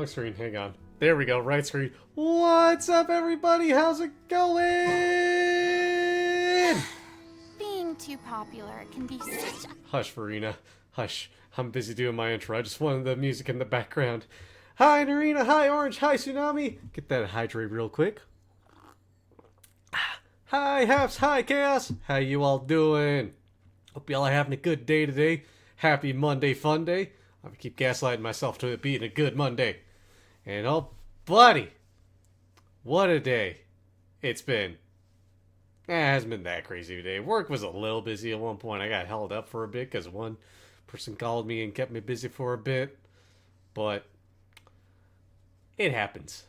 Left screen, hang on. There we go, right screen. What's up, everybody? How's it going? Being too popular can be such a... Hush, Farina. Hush. I'm busy doing my intro. I just wanted the music in the background. Hi, Narina. Hi, Orange. Hi, Tsunami. Get that hydrate real quick. Hi, Haps. Hi, Chaos. How you all doing? Hope y'all are having a good day today. Happy Monday fun day. I'm gonna keep gaslighting myself to it being a good Monday. And oh, buddy, what a day it's been. It hasn't been that crazy today. Work was a little busy at one point. I got held up for a bit because one person called me and kept me busy for a bit. But it happens.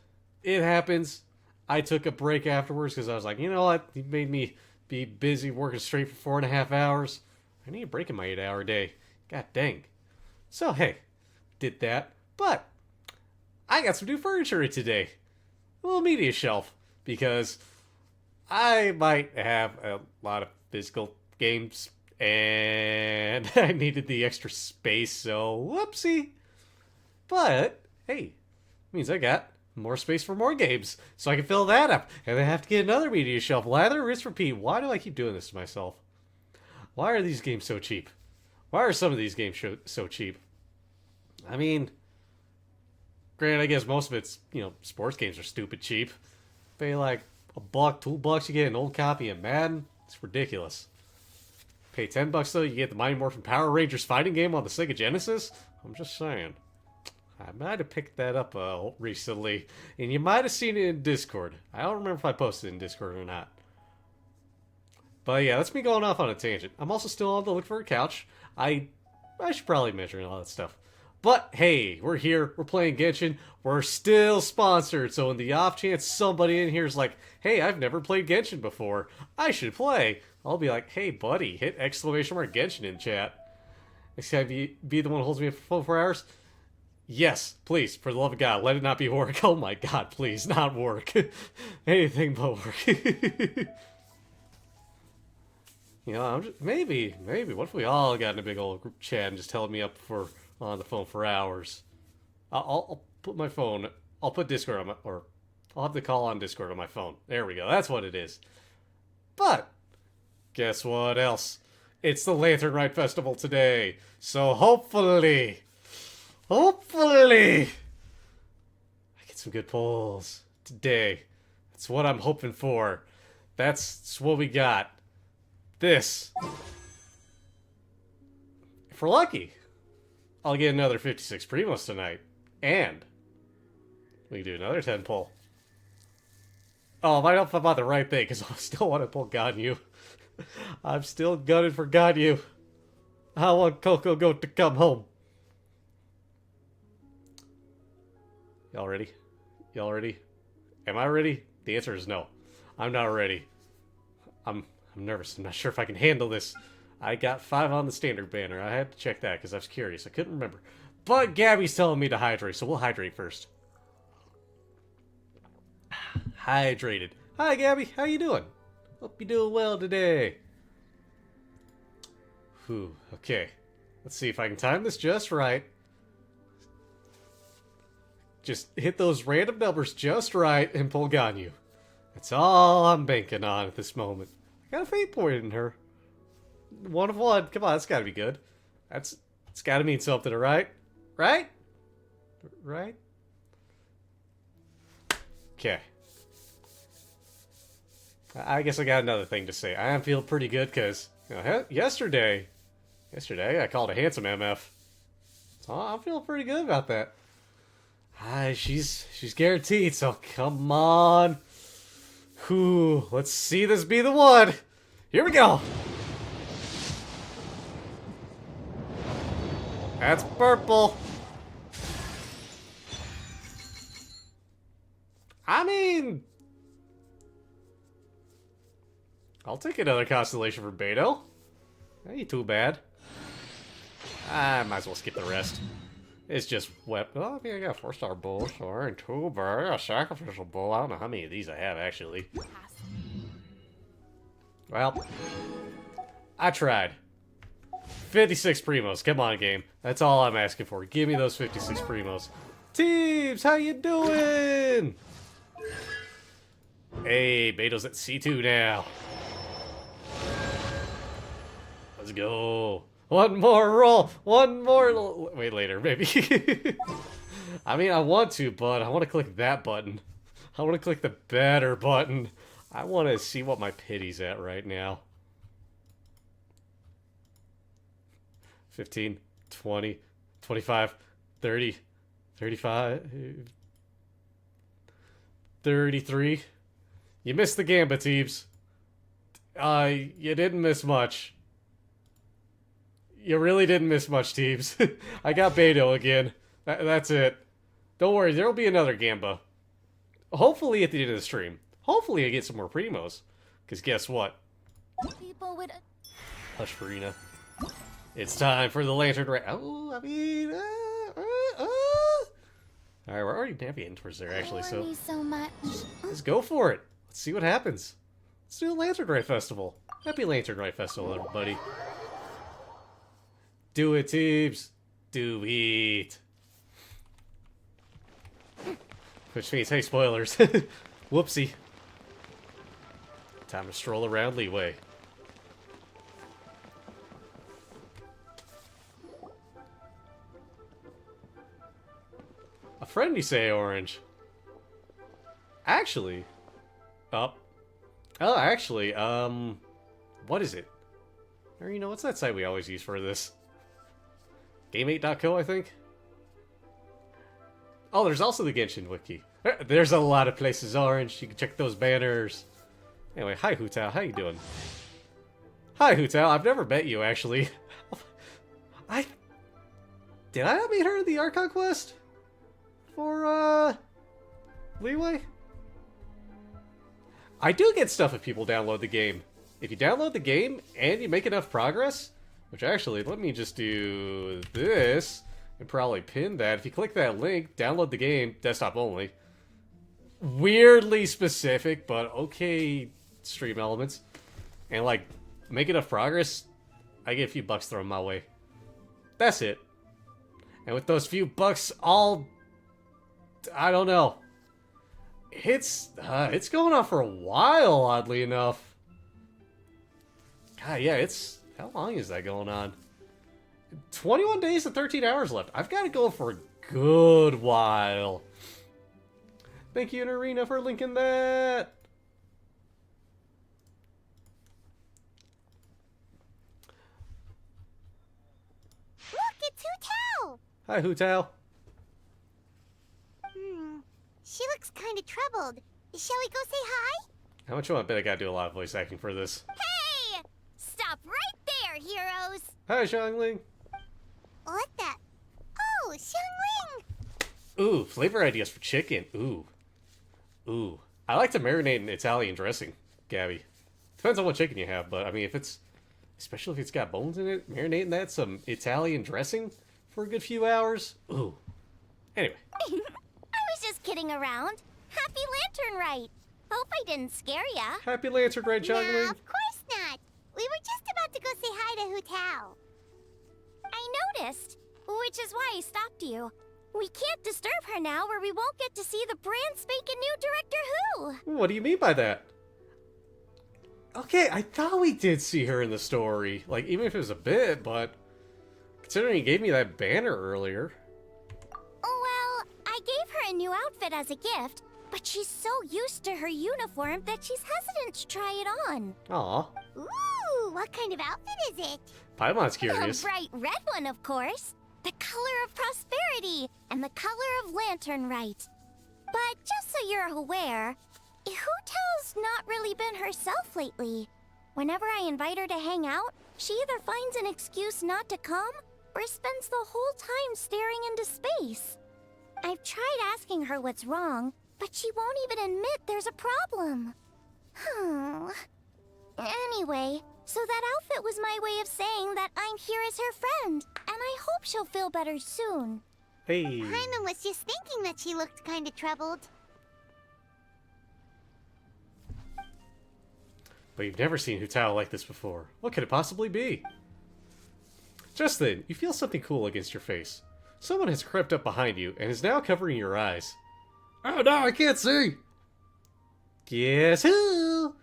It happens. I took a break afterwards because I was like, you know what? You made me be busy working straight for 4.5 hours. I need a break in my 8-hour day. God dang. So, hey, did that. But I got some new furniture today. A little media shelf. Because I might have a lot of physical games. And I needed the extra space. So, whoopsie. But, hey, means I got more space for more games. So I can fill that up. And then have to get another media shelf. Lather, rinse, repeat. Why do I keep doing this to myself? Why are these games so cheap? Why are some of these games so cheap? I mean, granted, I guess most of it's, sports games are stupid cheap. Pay like $1, $2, you get an old copy of Madden. It's ridiculous. Pay $10 though, you get the Mighty Morphin Power Rangers fighting game on the Sega Genesis. I'm just saying. I might have picked that up recently, and you might have seen it in Discord. I don't remember if I posted it in Discord or not. But yeah, that's me going off on a tangent. I'm also still on the look for a couch. I should probably mention all that stuff. But hey, we're here. We're playing Genshin. We're still sponsored. So in the off chance somebody in here is like, hey, I've never played Genshin before. I should play. I'll be like, hey, buddy, hit exclamation mark Genshin in chat. Except be the one who holds me for 4 hours. Yes, please, for the love of God, let it not be work. Oh my God, please, not work. Anything but work. I'm just, maybe, what if we all got in a big old group chat and just held me up on the phone for hours? I'll put my phone, I'll put Discord on I'll have the call on Discord on my phone. There we go, that's what it is. But, guess what else? It's the Lantern Rite Festival today. So hopefully, I get some good pulls today. That's what I'm hoping for. That's what we got. This. If we're lucky, I'll get another 56 Primos tonight. And we can do another 10 pull. Oh, I don't know if I'm on the right thing, because I still want to pull Ganyu. I'm still gunning for Ganyu. I want Coco Goat to come home. Y'all ready? Y'all ready? Am I ready? The answer is no. I'm not ready. I'm nervous. I'm not sure if I can handle this. I got 5 on the standard banner. I had to check that because I was curious. I couldn't remember. But Gabby's telling me to hydrate, so we'll hydrate first. Hydrated. Hi, Gabby. How you doing? Hope you're doing well today. Whew. Okay. Let's see if I can time this just right. Just hit those random numbers just right and pull Ganyu. That's all I'm banking on at this moment. I got a fate point in her. 1 of 1. Come on, that's gotta be good. It's gotta mean something, right? Right? Right? Okay. I guess I got another thing to say. I am feeling pretty good because yesterday I called a handsome MF. So I'm feeling pretty good about that. She's guaranteed, so come on. Whew, let's see this be the one. Here we go. That's purple. I mean, I'll take another constellation for Beto. That ain't too bad. I might as well skip the rest. It's just wet. Well, I mean, I got a 4-star bow, so I ain't too bad. I got a sacrificial bow. I don't know how many of these I have, actually. Well, I tried. 56 Primos. Come on, game. That's all I'm asking for. Give me those 56 Primos. Teams, how you doing? Hey, Beto's at C2 now. Let's go. One more roll. One more. Wait, later, maybe. I mean, I want to, but I want to click that button. I want to click the better button. I want to see what my pity's at right now. 15, 20, 25, 30, 35, 33. You missed the gambit, Teebs. You didn't miss much. You really didn't miss much, Teebs. I got Beto again. That's it. Don't worry, there'll be another Gamba. Hopefully at the end of the stream. Hopefully I get some more primos. Because guess what? People would. Hush, Farina. It's time for the Lantern Rite. Oh, I mean... Alright, we're already navigating towards there, actually, so... Me so much. Let's go for it. Let's see what happens. Let's do the Lantern Rite Festival. Happy Lantern Rite Festival, everybody. Do it, Teebs. Do it. Which means, hey, spoilers. Whoopsie. Time to stroll around Leeway. A friend, you say, Orange? Actually... actually, what is it? Or, you know, what's that site we always use for this? Game8.co, I think? Oh, there's also the Genshin Wiki. There's a lot of places, Orange. You can check those banners. Anyway, hi, Hutao. How you doing? Hi, Hutao. I've never met you, actually. Did I not meet her in the Archon quest? For, Leeway? I do get stuff if people download the game. If you download the game and you make enough progress, which actually, let me just do this and probably pin that. If you click that link, download the game, desktop only. Weirdly specific, but okay stream elements. And like, make enough progress, I get a few bucks thrown my way. That's it. And with those few bucks, I don't know. It's going on for a while, oddly enough. God, yeah, how long is that going on? 21 days and 13 hours left. I've got to go for a good while. Thank you, Narina, for linking that. Look, it's Hutao! Hi, Hutao. She looks kind of troubled. Shall we go say hi? How much you want? I bet I gotta do a lot of voice acting for this. Hey! Stop right there, heroes! Hi, Xiangling. What the? Oh, Xiangling! Ooh, flavor ideas for chicken. Ooh. I like to marinate in Italian dressing, Gabby. Depends on what chicken you have, but I mean, especially if it's got bones in it, marinating that some Italian dressing for a good few hours. Ooh. Anyway. I was just kidding around. Happy Lantern Rite. Hope I didn't scare ya. Happy Lantern Rite, Xiangling. Nah, of course not. We were just about to go say hi to Hutao. I noticed, which is why I stopped you. We can't disturb her now, or we won't get to see the brand spanking new Director Who. What do you mean by that? Okay, I thought we did see her in the story. Like, even if it was a bit, but... Considering you gave me that banner earlier... Well, I gave her a new outfit as a gift, but she's so used to her uniform that she's hesitant to try it on. Aw. Ooh, what kind of outfit is it? Paimon's curious. A bright red one, of course. The color of prosperity and the color of Lantern Rite. But just so you're aware, Hutao's not really been herself lately. Whenever I invite her to hang out, she either finds an excuse not to come or spends the whole time staring into space. I've tried asking her what's wrong, but she won't even admit there's a problem. Anyway, so that outfit was my way of saying that I'm here as her friend, and I hope she'll feel better soon. Hey. Paimon was just thinking that she looked kind of troubled. But you've never seen Hutao like this before. What could it possibly be? Just then, you feel something cool against your face. Someone has crept up behind you and is now covering your eyes. Oh no, I can't see! Guess who?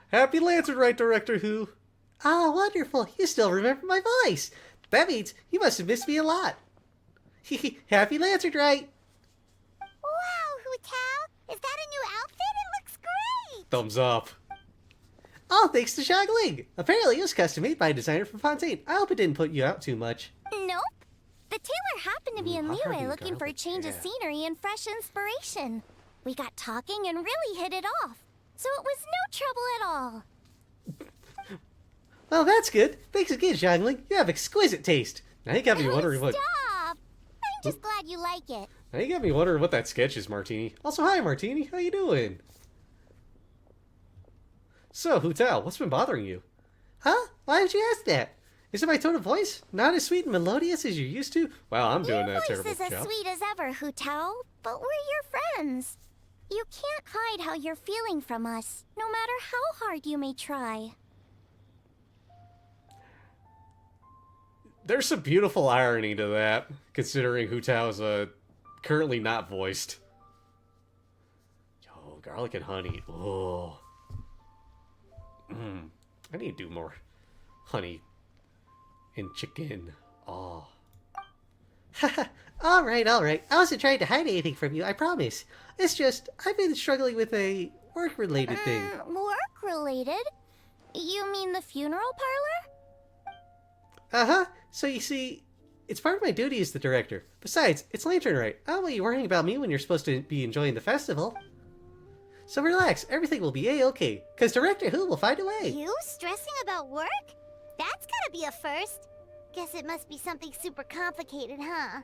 Happy Lantern Rite, Director Who. Oh, wonderful. You still remember my voice. That means you must have missed me a lot. Happy Lantern Rite. Wow, Hu Tao! Is that a new outfit? It looks great! Thumbs up. All thanks to Xiangling. Apparently it was custom made by a designer from Fontaine. I hope it didn't put you out too much. Nope. The tailor happened to be in Harvey Liyue looking for a garlic, change of yeah. scenery and fresh inspiration. We got talking and really hit it off. So it was no trouble at all. Well, that's good. Thanks again, Xiangling. You have exquisite taste. Now you got me wondering what. Stop! I'm just glad you like it. Now you got me wondering what that sketch is, Martini. Also, hi, Martini. How you doing? So, Hu Tao, what's been bothering you? Huh? Why would you ask that? Is it my tone of voice? Not as sweet and melodious as you're used to? Wow, I'm doing Your a voice terrible is as job. sweet as ever, Hu Tao, but we're your friends. You can't hide how you're feeling from us, no matter how hard you may try. There's some beautiful irony to that, considering Hu Tao is currently not voiced. Yo, garlic and honey. Oh. I need to do more honey and chicken. Oh. All right. I wasn't trying to hide anything from you, I promise. It's just, I've been struggling with a work-related thing. Work-related? You mean the funeral parlor? Uh-huh. So you see, it's part of my duty as the director. Besides, it's Lantern Rite. I don't want you worrying about me when you're supposed to be enjoying the festival. So relax, everything will be A-okay, because Director Who will find a way. You stressing about work? That's gotta be a first. Guess it must be something super complicated, huh?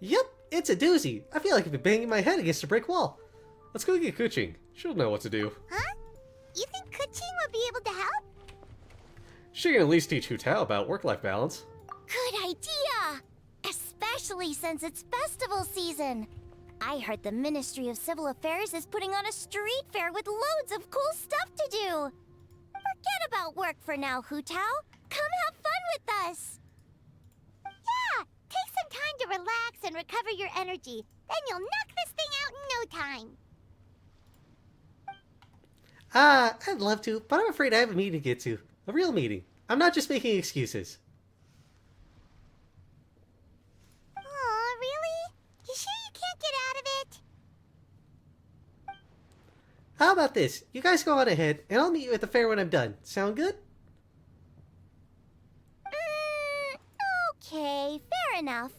Yep, it's a doozy. I feel like I've been banging my head against a brick wall. Let's go get Kuching. She'll know what to do. Huh? You think Kuching would be able to help? She can at least teach Hu Tao about work-life balance. Good idea! Especially since it's festival season. I heard the Ministry of Civil Affairs is putting on a street fair with loads of cool stuff to do. Forget about work for now, Hu Tao. Come have fun with us. Yeah, take some time to relax and recover your energy. Then you'll knock this thing out in no time. I'd love to, but I'm afraid I have a meeting to get to. A real meeting. I'm not just making excuses. Aw, really? You sure you can't get out of it? How about this? You guys go on ahead, and I'll meet you at the fair when I'm done. Sound good? Okay, fair enough.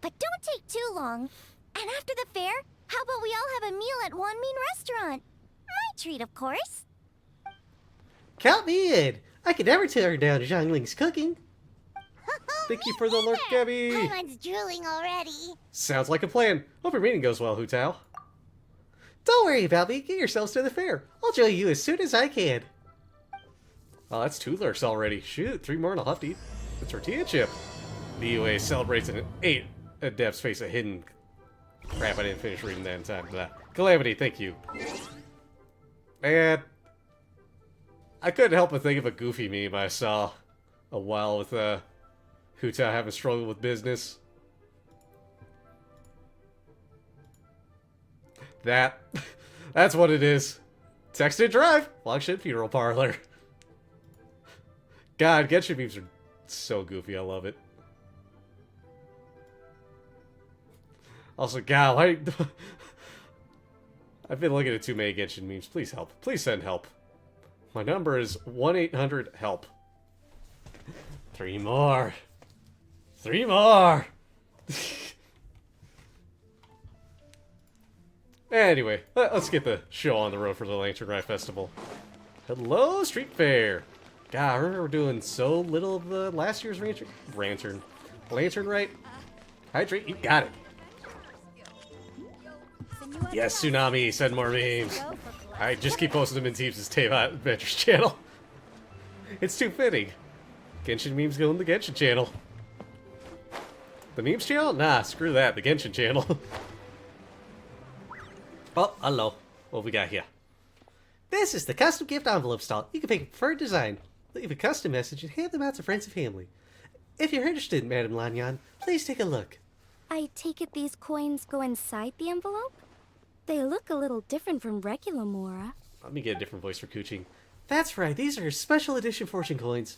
But don't take too long. And after the fair, how about we all have a meal at Wanmin Restaurant? My treat, of course. Count me in. I could never turn down Zhangling's cooking. Thank you for the alert, Gabby. Someone's drooling already. Sounds like a plan. Hope your meeting goes well, Hu Tao. Don't worry about me. Get yourselves to the fair. I'll join you as soon as I can. Oh, that's 2 lurks already. Shoot, 3 more and I'll have to eat the tortilla chip. The UA celebrates an 8 adepts face a hidden... Crap, I didn't finish reading that in time. Blah. Calamity, thank you. Man, I couldn't help but think of a Goofy meme I saw a while with Hu Tao having struggled with business. That's what it is. Text and drive. Longship funeral parlor. God, Genshin memes are so goofy. I love it. Also, God, why... I've been looking at too many Genshin memes. Please help. Please send help. My number is 1-800-HELP. 3 more. 3 more. Anyway, let's get the show on the road for the Lantern Rite Festival. Hello, Street Fair. God, I remember doing so little of the last year's Lantern Rite. Hydrate, you got it. Yes, Tsunami, send more memes. I just keep posting them in Teams' Teva Adventures channel. It's too fitting. Genshin memes go in the Genshin channel. The memes channel? Nah, screw that. The Genshin channel. Oh, hello. What we got here? This is the custom gift envelope stall. You can pick a preferred design. leave a custom message, and hand them out to friends and family. If you're interested, Madame Lanyan, please take a look. I take it these coins go inside the envelope? They look a little different from regular Mora. Let me get a different voice for Kuching. That's right, these are special edition fortune coins.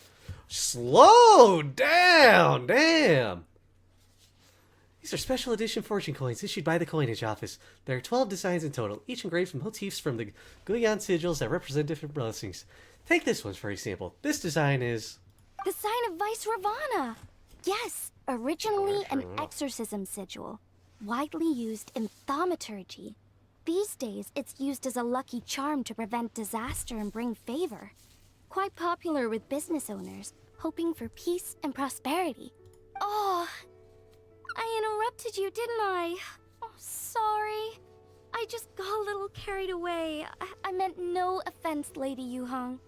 Slow down! Damn! These are special edition fortune coins issued by the coinage office. There are 12 designs in total, each engraved with motifs from the Guyan sigils that represent different blessings. Take this one for example. This design is... The sign of Vice Ravana! Yes, originally an exorcism sigil, widely used in thaumaturgy. These days, it's used as a lucky charm to prevent disaster and bring favor. Quite popular with business owners, hoping for peace and prosperity. Oh, I interrupted you, didn't I? Oh, sorry. I just got a little carried away. I meant no offense, Lady Yuhong.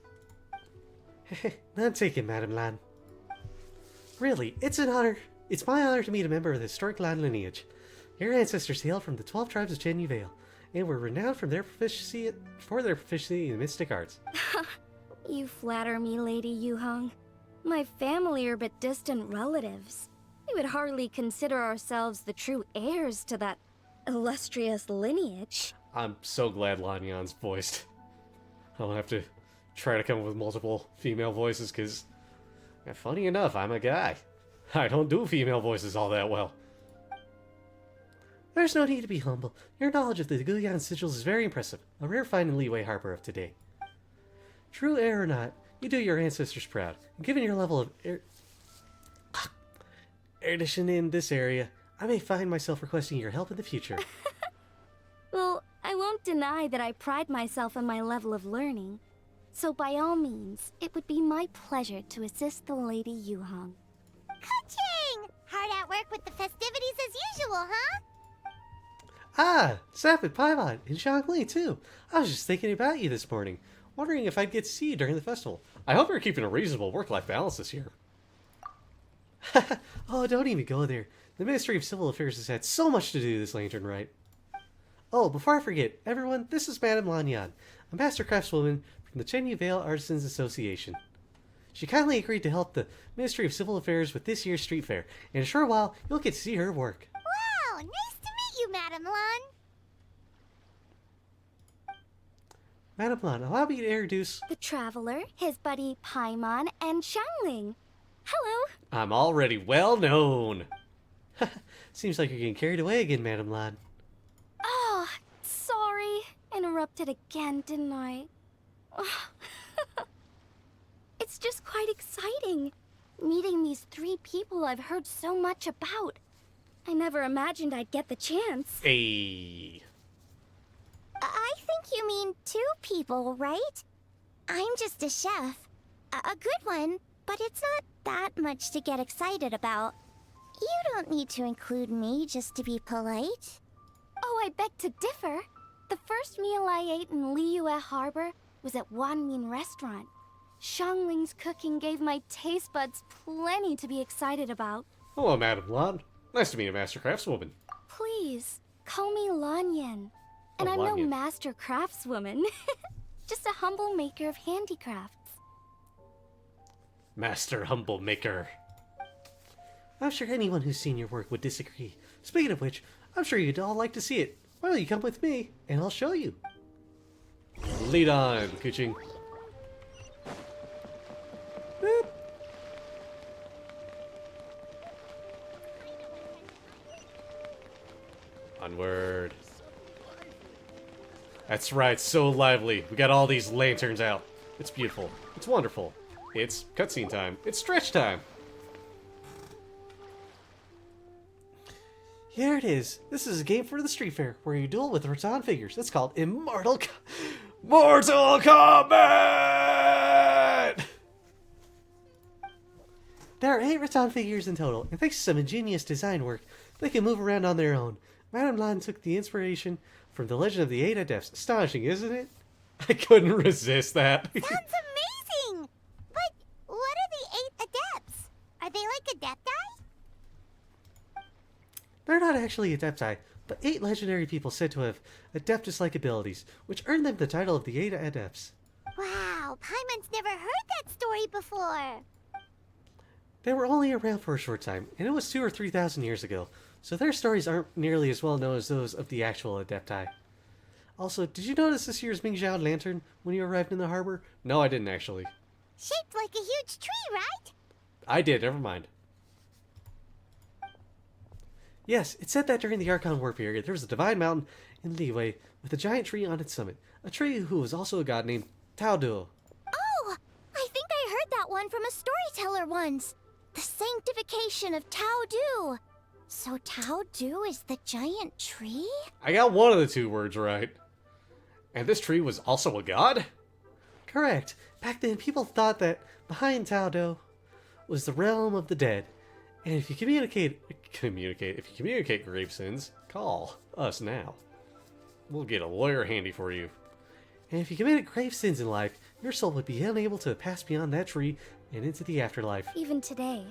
None taken, Madame Lan. Really, it's an honor. It's my honor to meet a member of the historic Lan lineage. Your ancestors hailed from the 12 tribes of Chen Yuvale, and were renowned for their proficiency in mystic arts. You flatter me, Lady Yuhong. My family are but distant relatives. We would hardly consider ourselves the true heirs to that illustrious lineage. I'm so glad Lanyan's voiced. I don't have to try to come up with multiple female voices, because, funny enough, I'm a guy. I don't do female voices all that well. There's no need to be humble. Your knowledge of the Guyan sigils is very impressive, a rare find in Liyue Harbor of today. True heir or not, you do your ancestors proud, and given your level of erudition in this area, I may find myself requesting your help in the future. Well, I won't deny that I pride myself on my level of learning. So by all means, it would be my pleasure to assist the Lady Yuhong. Ka-ching! Hard at work with the festivities as usual, huh? Ah, Zap and Paimon, and Zhongli too. I was just thinking about you this morning, wondering if I'd get to see you during the festival. I hope you're keeping a reasonable work-life balance this year. Oh, don't even go there. The Ministry of Civil Affairs has had so much to do this Lantern Rite. Oh, before I forget, everyone, this is Madame Lanyan, a master craftswoman from the Chen Yuvale Artisans Association. She kindly agreed to help the Ministry of Civil Affairs with this year's street fair, and in a short while, you'll get to see her work. Wow, nice to meet you, Madame Lan. Madame Lan, allow me to introduce... The Traveler, his buddy Paimon, and Xiangling. Hello. I'm already well known. Seems like you're getting carried away again, Madame Lan. Oh, sorry. Interrupted again, didn't I? It's just quite exciting. Meeting these 3 people I've heard so much about. I never imagined I'd get the chance. Hey. I think you mean 2 people, right? I'm just a chef. A good one, but it's not that much to get excited about. You don't need to include me just to be polite. Oh, I beg to differ. The first meal I ate in Liyue Harbor was at Wanmin Restaurant. Xiangling's cooking gave my taste buds plenty to be excited about. Hello, Madame Lan. Nice to meet a master craftswoman. Please, call me Lanyan. And Oh, I'm no Lanyan. master craftswoman. Just a humble maker of handicrafts. Master Humble Maker. I'm sure anyone who's seen your work would disagree. Speaking of which, I'm sure you'd all like to see it. Why don't you come with me, and I'll show you. Lead on, Kuching. Boop. Onward. That's right, so lively. We got all these lanterns out. It's beautiful. It's wonderful. It's cutscene time. It's stretch time. Here it is. This is a game for the street fair, where you duel with Rattan figures. It's called Mortal Kombat! There are 8 Rattan figures in total, and thanks to some ingenious design work, they can move around on their own. Madame Lan took the inspiration from the Legend of the 8 Adepts. Astonishing, isn't it? I couldn't resist that. Sounds amazing! But what are the 8 adepts? Are they like adepti? They're not actually Adepti, but 8 legendary people said to have Adeptus-like abilities, which earned them the title of the 8 Adepts. Wow, Paimon's never heard that story before. They were only around for a short time, and it was 2 or 3,000 years ago, so their stories aren't nearly as well known as those of the actual Adepti. Also, did you notice this year's Mingxiao lantern when you arrived in the harbor? No, I didn't actually. Shaped like a huge tree, right? I did, never mind. Yes, it said that during the Archon War period, there was a divine mountain in Liyue with a giant tree on its summit. A tree who was also a god named Taoduo. Oh, I think I heard that one from a storyteller once. The sanctification of Tao Du. So Tao Du is the giant tree? I got one of the two words right. And this tree was also a god? Correct. Back then, people thought that behind Taoduo was the realm of the dead. And if you communicate grave sins, call us now. We'll get a lawyer handy for you. And if you committed grave sins in life, your soul would be unable to pass beyond that tree and into the afterlife. Even today,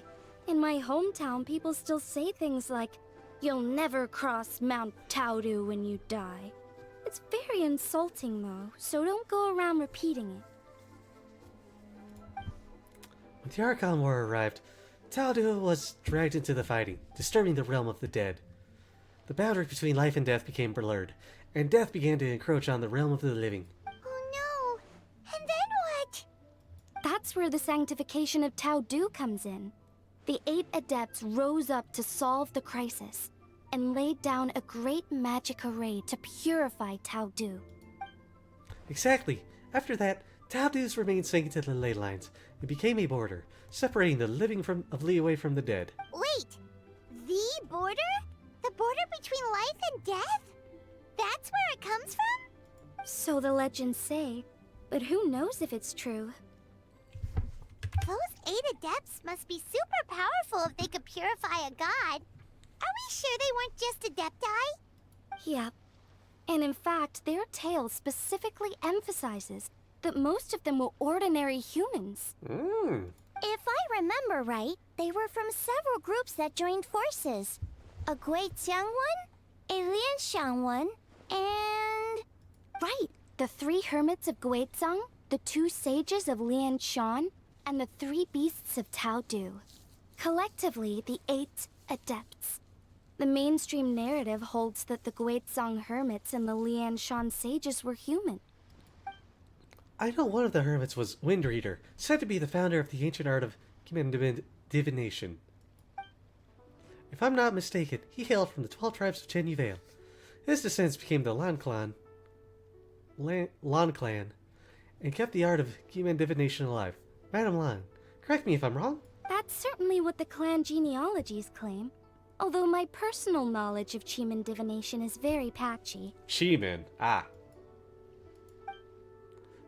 in my hometown, people still say things like, "You'll never cross Mount Taodu when you die." It's very insulting, though, so don't go around repeating it. When the Archon War arrived, Taoduo was dragged into the fighting, disturbing the realm of the dead. The boundary between life and death became blurred, and death began to encroach on the realm of the living. Oh no! And then what? That's where the sanctification of Tao Du comes in. The 8 adepts rose up to solve the crisis and laid down a great magic array to purify Tao Du. Exactly. After that, Taoduos remained synced to the ley lines and became a border, separating the living of Liyue from the dead. Wait! The border? The border between life and death? That's where it comes from? So the legends say, but who knows if it's true? Those 8 adepts must be super powerful if they could purify a god. Are we sure they weren't just adepti? Yep. And in fact, their tale specifically emphasizes that most of them were ordinary humans. If I remember right, they were from several groups that joined forces. A Guixiang one, a Lianshan one, and... Right, the 3 hermits of Guizang, the 2 sages of Lianshan, and the 3 beasts of Tao Du. Collectively, the 8 adepts. The mainstream narrative holds that the Guizang hermits and the Lianshan sages were human. I know one of the hermits was Wind Reader, said to be the founder of the ancient art of human divination. If I'm not mistaken, he hailed from the 12 tribes of Chen Yuvale. His descendants became the Lan Clan, and kept the art of human divination alive. Madam Lan, correct me if I'm wrong? That's certainly what the clan genealogies claim. Although my personal knowledge of Cheeman divination is very patchy. Cheeman. Ah.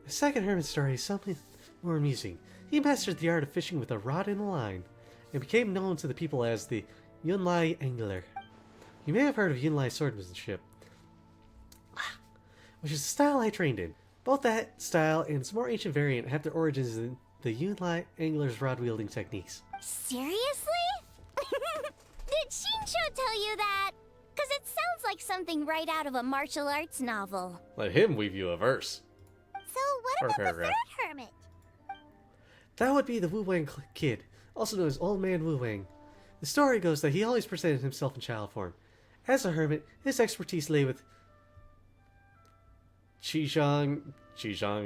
The second hermit story is something more amusing. He mastered the art of fishing with a rod and a line, and became known to the people as the Yunlai Angler. You may have heard of Yunlai swordsmanship, which is the style I trained in. Both that style and its more ancient variant have their origins in the Yunlai Angler's rod-wielding techniques. Seriously? Did Shinsho tell you that? Because it sounds like something right out of a martial arts novel. Let him weave you a verse. So what Or about paragraph. the 3rd hermit? That would be the Wu Wang Kid, also known as Old Man Wu Wang. The story goes that he always presented himself in child form. As a hermit, his expertise lay with Qishang,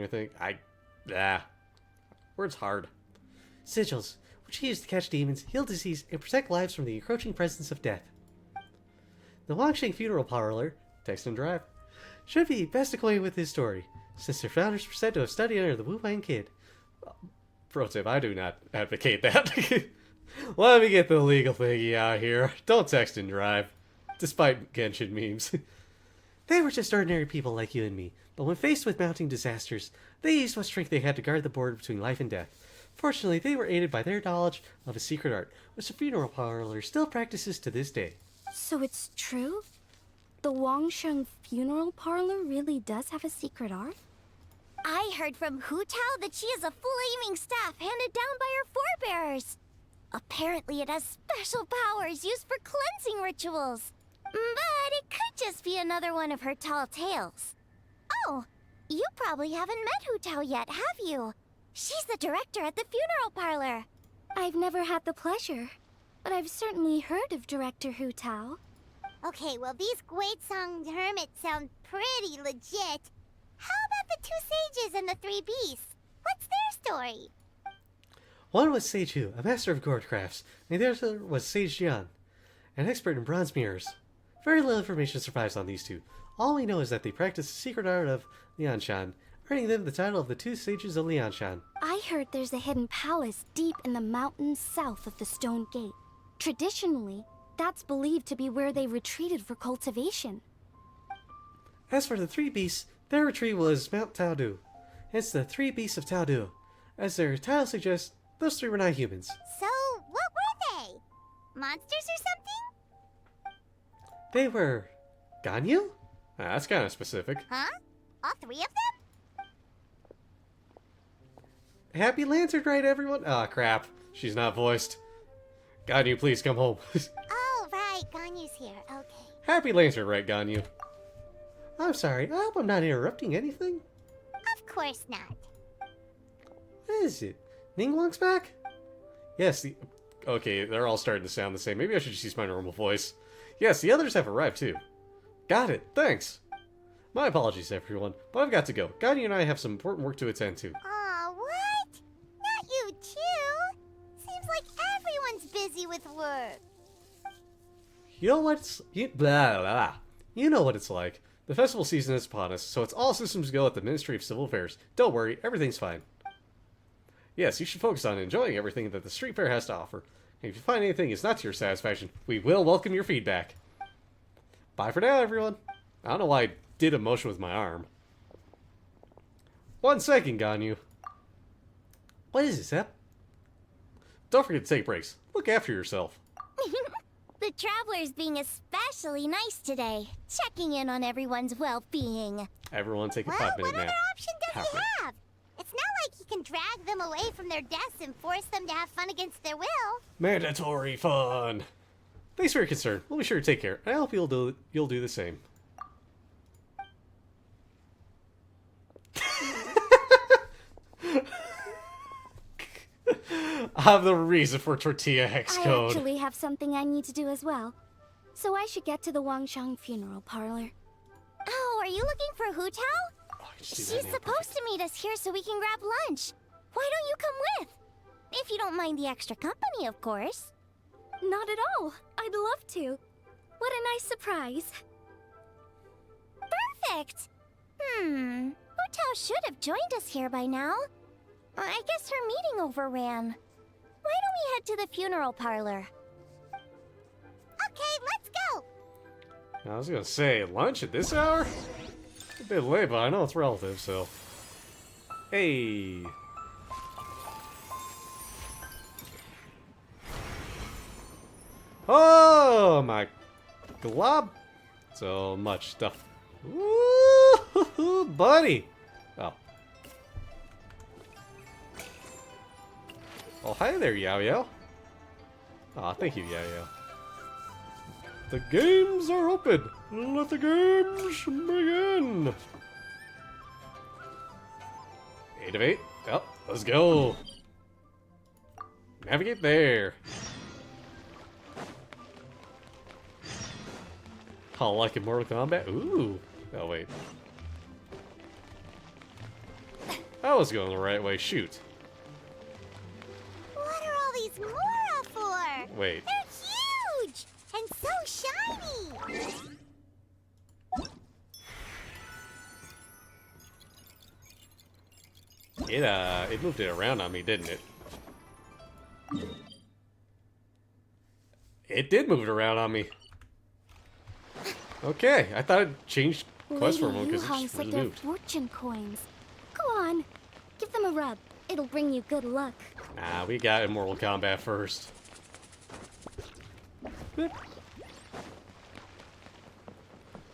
I think. Word's hard. sigils, which he used to catch demons, heal disease, and protect lives from the encroaching presence of death. The Wangsheng funeral parlor, text and drive, should be best acquainted with his story, since their founders were said to have studied under the Wu Wang Kid. Pro tip, I do not advocate that. Let me get the legal thingy out here. Don't text and drive. Despite Genshin memes. They were just ordinary people like you and me, but when faced with mounting disasters, they used what strength they had to guard the border between life and death. Fortunately, they were aided by their knowledge of a secret art, which the funeral parlor still practices to this day. So it's true? The Wangsheng funeral parlor really does have a secret art? I heard from Hu Tao that she has a flaming staff handed down by her forebears. Apparently it has special powers used for cleansing rituals. But it could just be another one of her tall tales. Oh, you probably haven't met Hu Tao yet, have you? She's the director at the funeral parlor. I've never had the pleasure, but I've certainly heard of Director Hu Tao. Okay, well, these Guizhong hermits sound pretty legit. How about the two sages and the three beasts? What's their story? One was Sage Hu, a master of gourd crafts, and the other was Sage Jian, an expert in bronze mirrors. Very little information survives on these two. All we know is that they practice the secret art of Lianshan, earning them the title of the two sages of Lianshan. I heard there's a hidden palace deep in the mountains south of the Stone Gate. Traditionally, that's believed to be where they retreated for cultivation. As for the three beasts, their retreat was Mount Taodu. It's the three beasts of Taodu. As their title suggests, those three were not humans. So, what were they? Monsters or something? They were Ganyu? That's kind of specific. Huh? All three of them? Happy Lantern Rite, everyone! Ah, crap. She's not voiced. Ganyu, please come home. Oh, right. Ganyu's here. Okay. Happy Lantern Rite, Ganyu. I'm sorry, I hope I'm not interrupting anything. Of course not. What is it? Ningguang's back? Yes, Okay, they're all starting to sound the same. Maybe I should just use my normal voice. Yes, the others have arrived, too. Got it. Thanks. My apologies, everyone, but I've got to go. Ganyu and I have some important work to attend to. Aw, what? Not you too? Seems like everyone's busy with work. You know what's... Blah, blah, blah. You know what it's like. The festival season is upon us, so it's all systems go at the Ministry of Civil Affairs. Don't worry, everything's fine. Yes, you should focus on enjoying everything that the street fair has to offer. And if you find anything is not to your satisfaction, we will welcome your feedback. Bye for now, everyone. I don't know why I did a motion with my arm. 1 second, Ganyu. What is it, Zep? Don't forget to take breaks. Look after yourself. The traveler's being especially nice today, checking in on everyone's well-being. Everyone take a Well, 5-minute what nap. other option does Half he minute. have? It's not like he can drag them away from their desks and force them to have fun against their will. Mandatory fun. Thanks for your concern. We'll be sure to take care. I hope you'll do the same. I'm the reason for tortilla hex I code. actually have something I need to do as well. So I should get to the Wangshang funeral parlor. Oh, are you looking for Hu Tao? Oh, I just see She's that now. supposed to meet us here so we can grab lunch. Why don't you come with? If you don't mind the extra company, of course. Not at all. I'd love to. What a nice surprise. Perfect! Hu Tao should have joined us here by now. I guess her meeting overran. Why don't we head to the funeral parlor? Okay, let's go. I was gonna say, lunch at this hour? A bit late, but I know it's relative, so... Hey! Oh my glob! So much stuff. Woo, buddy! Oh. Oh, hi there, Yao Yao. Aw, thank you, Yao Yao. The games are open! Let the games begin! 8 of 8. Yep, let's go! Navigate there! Oh, like in Mortal Kombat? Ooh! Oh, wait. I was going the right way. Shoot. What are all these Mora for? Wait. They're huge and so shiny. It moved it around on me, didn't it? It did move it around on me. Okay, I thought it changed quest for a moment Lady because it Yuhong just said really they're moved. fortune coins. Go on, give them a rub. It'll bring you good luck. Nah, we got Immortal Kombat first. Boop.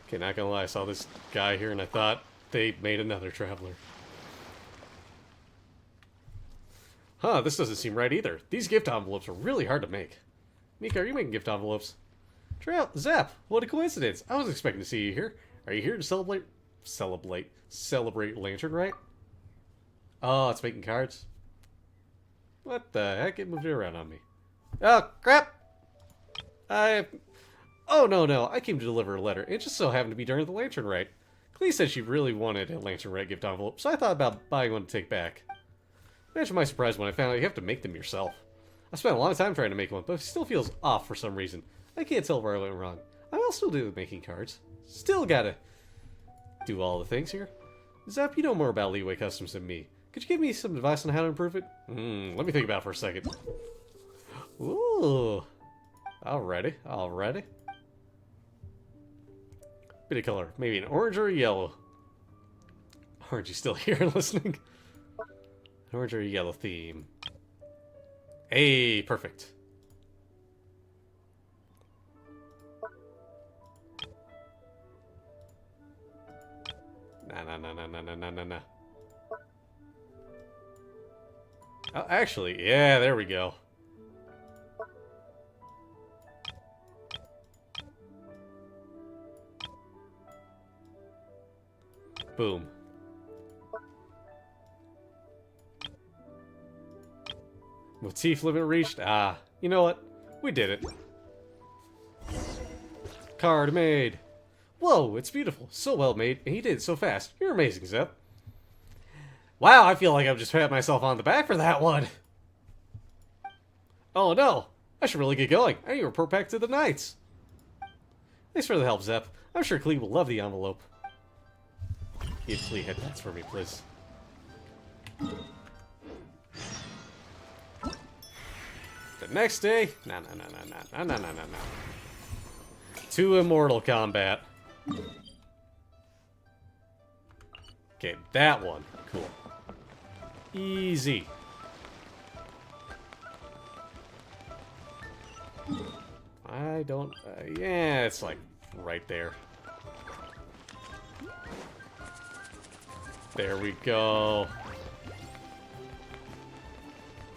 Okay, not gonna lie, I saw this guy here and I thought they made another traveler. Huh, this doesn't seem right either. These gift envelopes are really hard to make. Mika, are you making gift envelopes? Zap, what a coincidence. I was expecting to see you here. Are you here to celebrate Lantern Rite? Oh, it's making cards? What the heck? It moved around on me. Oh, crap! Oh, no. I came to deliver a letter. It just so happened to be during the Lantern Rite. Clee said she really wanted a Lantern Rite gift envelope, so I thought about buying one to take back. Imagine my surprise when I found out you have to make them yourself. I spent a long time trying to make one, but it still feels off for some reason. I can't tell where I went wrong. I'll still do making cards. Still gotta do all the things here. Zep, you know more about Leeway Customs than me. Could you give me some advice on how to improve it? Let me think about it for a second. Ooh. Alrighty. Bit of color. Maybe an orange or a yellow. Orange, you still here listening? An orange or a yellow theme. Hey, perfect. Nah. Oh, actually, yeah, there we go. Boom. Motif limit reached? Ah, you know what? We did it. Card made. Whoa, it's beautiful. So well made, and he did it so fast. You're amazing, Zep. Wow, I feel like I've just pat myself on the back for that one. Oh no, I should really get going. I need to report back to the Knights. Thanks for the help, Zep. I'm sure Klee will love the envelope. Give Klee headphones for me, please. The next day? No. 2 Immortal Combat. Okay, that one. Cool. Easy. I don't... yeah, it's like right there. There we go.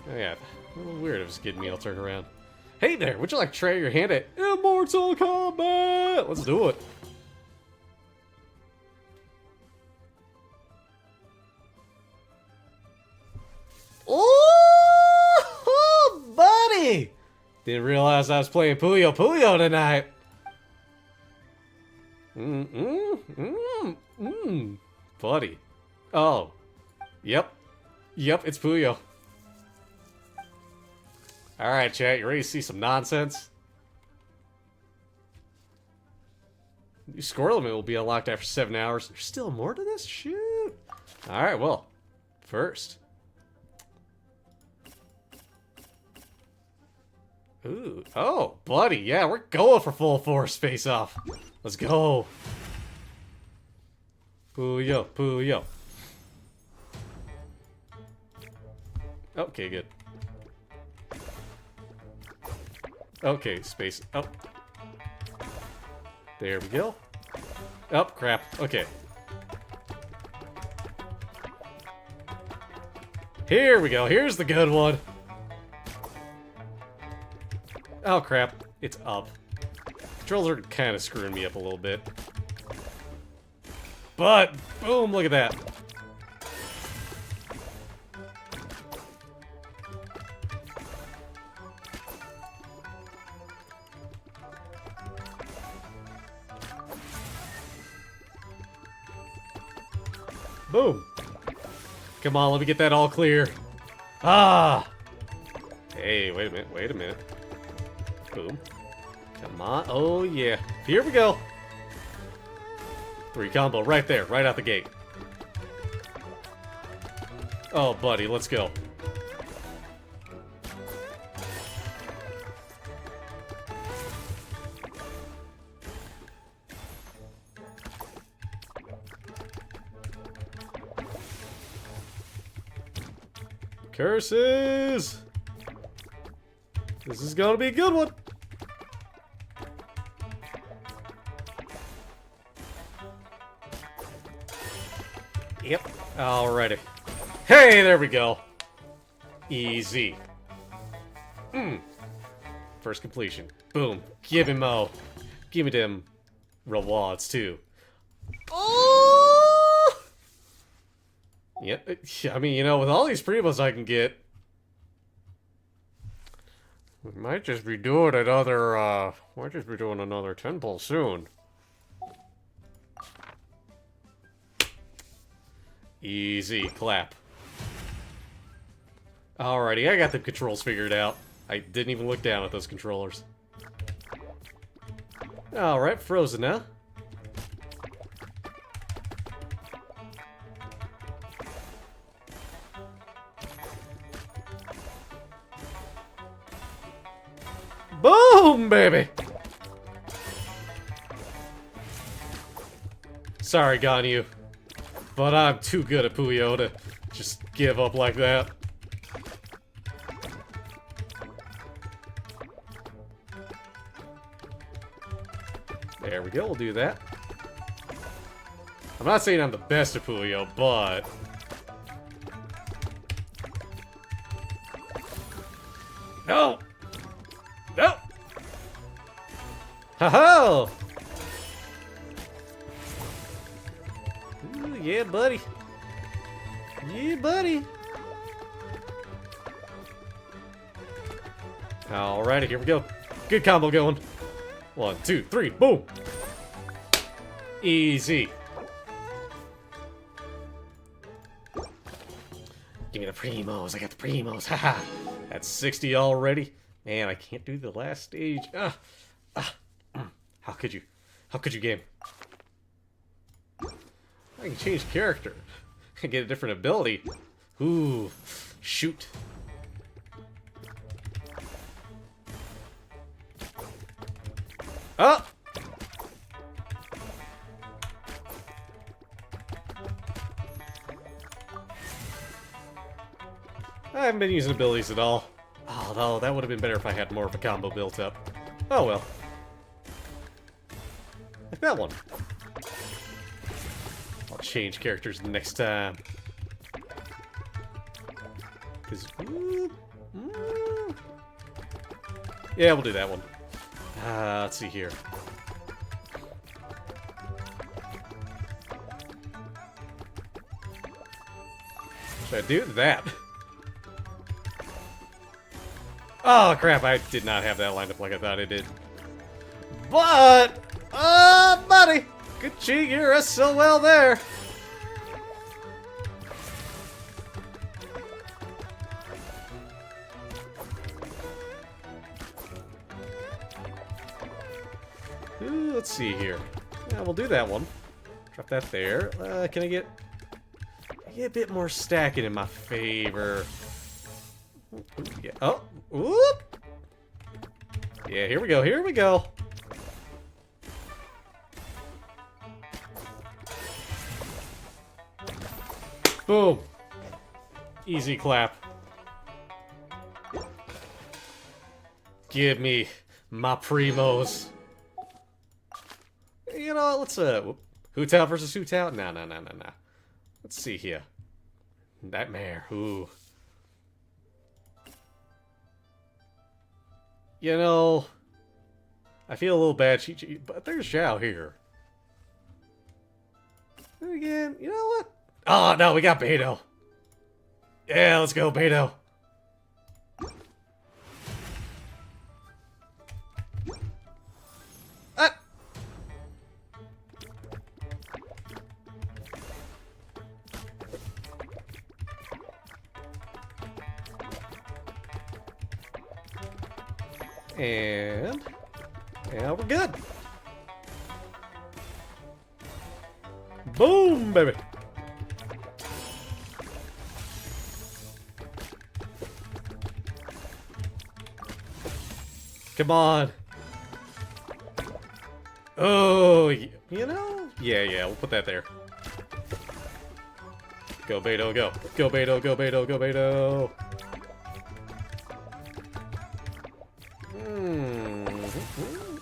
Oh yeah, a little weird if it's getting me all turned around. Hey there, would you like to try your hand at Immortal Combat? Let's do it. Oh, buddy! Didn't realize I was playing Puyo Puyo tonight. Buddy. Oh. Yep, it's Puyo. Alright, chat, you ready to see some nonsense? New score limit will be unlocked after 7 hours. There's still more to this? Shoot! Alright, well, first. Ooh, oh, buddy, yeah, we're going for full force face-off. Let's go. Puyo. Okay, good. Okay, space. Oh. There we go. Oh, crap. Okay. Here we go. Here's the good one. Oh, crap. It's up. Controls are kind of screwing me up a little bit. But, boom, look at that. Boom. Come on, let me get that all clear. Ah! Hey, wait a minute. Boom. Come on. Oh, yeah. Here we go. 3 combo right there, right out the gate. Oh, buddy, let's go. Curses! This is gonna be a good one. Yep. Alrighty. Hey, there we go. Easy. First completion. Boom. Give him Mo. Give me them rewards too. Oh! Yep. I mean, you know, with all these primos I can get, We might just be doing another temple soon. Easy clap. Alrighty, I got the controls figured out. I didn't even look down at those controllers. Alright, frozen now. Boom, baby! Sorry, Ganyu. But I'm too good at Puyo to just give up like that. There we go, we'll do that. I'm not saying I'm the best at Puyo, but... No! No! Ha-ha! Ooh, yeah, buddy. Yeah, buddy. Alrighty, here we go. Good combo going. 1, 2, 3, boom! Easy. Give me the primos. I got the primos. Haha. That's 60 already. Man, I can't do the last stage. How could you? How could you, game? I can change character. I get a different ability. Ooh, shoot. Oh! I haven't been using abilities at all. Although, that would have been better if I had more of a combo built up. Oh well. Like that one. I'll change characters next time. Yeah, we'll do that one. Let's see here. Should I do that? Oh crap, I did not have that lined up like I thought I did. But, buddy, good cheat, you're so well there. Ooh, let's see here. Yeah, we'll do that one. Drop that there. Can I get a bit more stacking in my favor? Yeah. Oh, whoop! Yeah, here we go, here we go. Boom. Easy clap. Give me my primos. You know, let's, Hu-Tao versus Hu-Tao? No. Let's see here. Nightmare, ooh. You know, I feel a little bad, but there's Zhao here. Then again, you know what? Oh, no, we got Beto. Yeah, let's go, Beto. Ah! And yeah, we're good. Boom, baby. Come on. Oh, you know? Yeah, we'll put that there. Go, Beto, go. Go, Beto, go, Beto, go, Beto.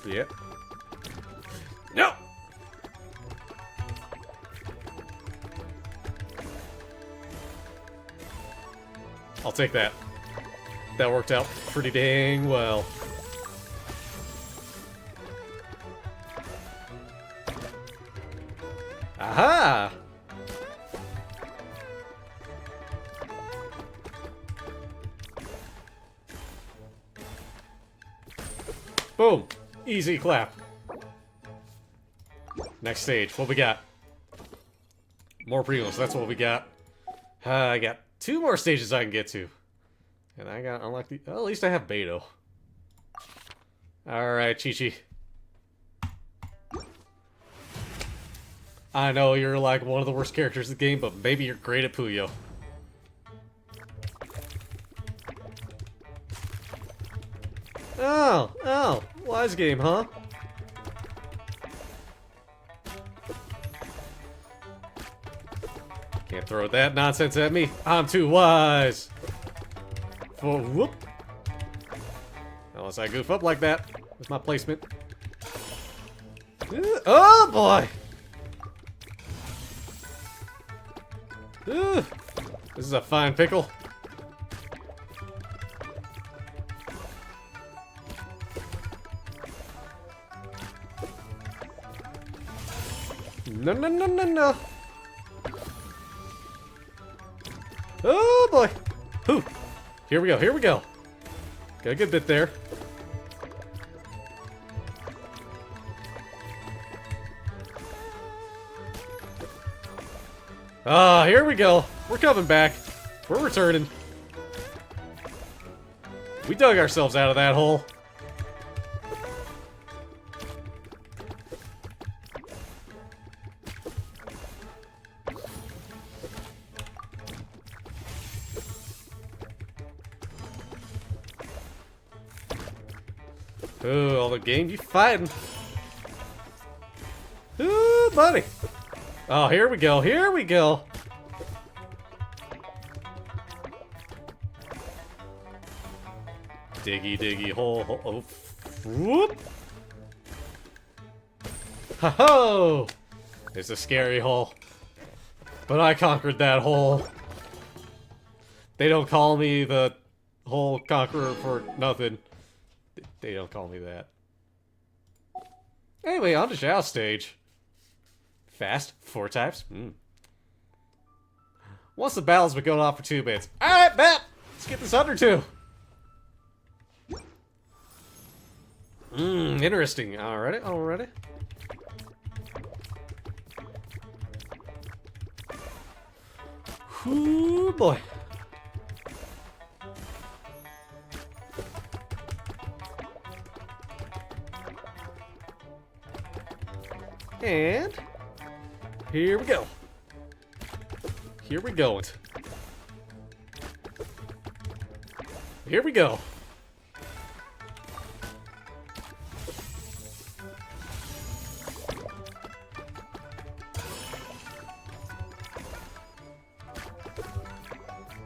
Yep. No! I'll take that. That worked out pretty dang well. Aha! Boom. Easy clap. Next stage. What we got? More Primos. That's what we got. I got 2 more stages I can get to. And I got unlock the... Oh, at least I have Beto. Alright, Chi-Chi. I know you're like one of the worst characters in the game, but maybe you're great at Puyo. Oh, wise game, huh? Can't throw that nonsense at me. I'm too wise. Oh, whoop. Unless I goof up like that with my placement. Oh boy! This is a fine pickle. No, no, no, no, no. Oh boy. Whew. Here we go, here we go. Got a good bit there. Ah, here we go. We're coming back. We're returning. We dug ourselves out of that hole. Ooh, all the game you fighting. Ooh, buddy. Oh, here we go. Here we go. Diggy, diggy, hole, hole. Oh, whoop. Ha ho! It's a scary hole. But I conquered that hole. They don't call me the hole conqueror for nothing. They don't call me that. Anyway, on to Xiao stage. Fast, 4 types. Once the battle's been going on for 2 minutes. Alright, bet! Let's get this under 2. Interesting. Alrighty, alrighty. Whoo, boy. And here we go. Here we go. Here we go.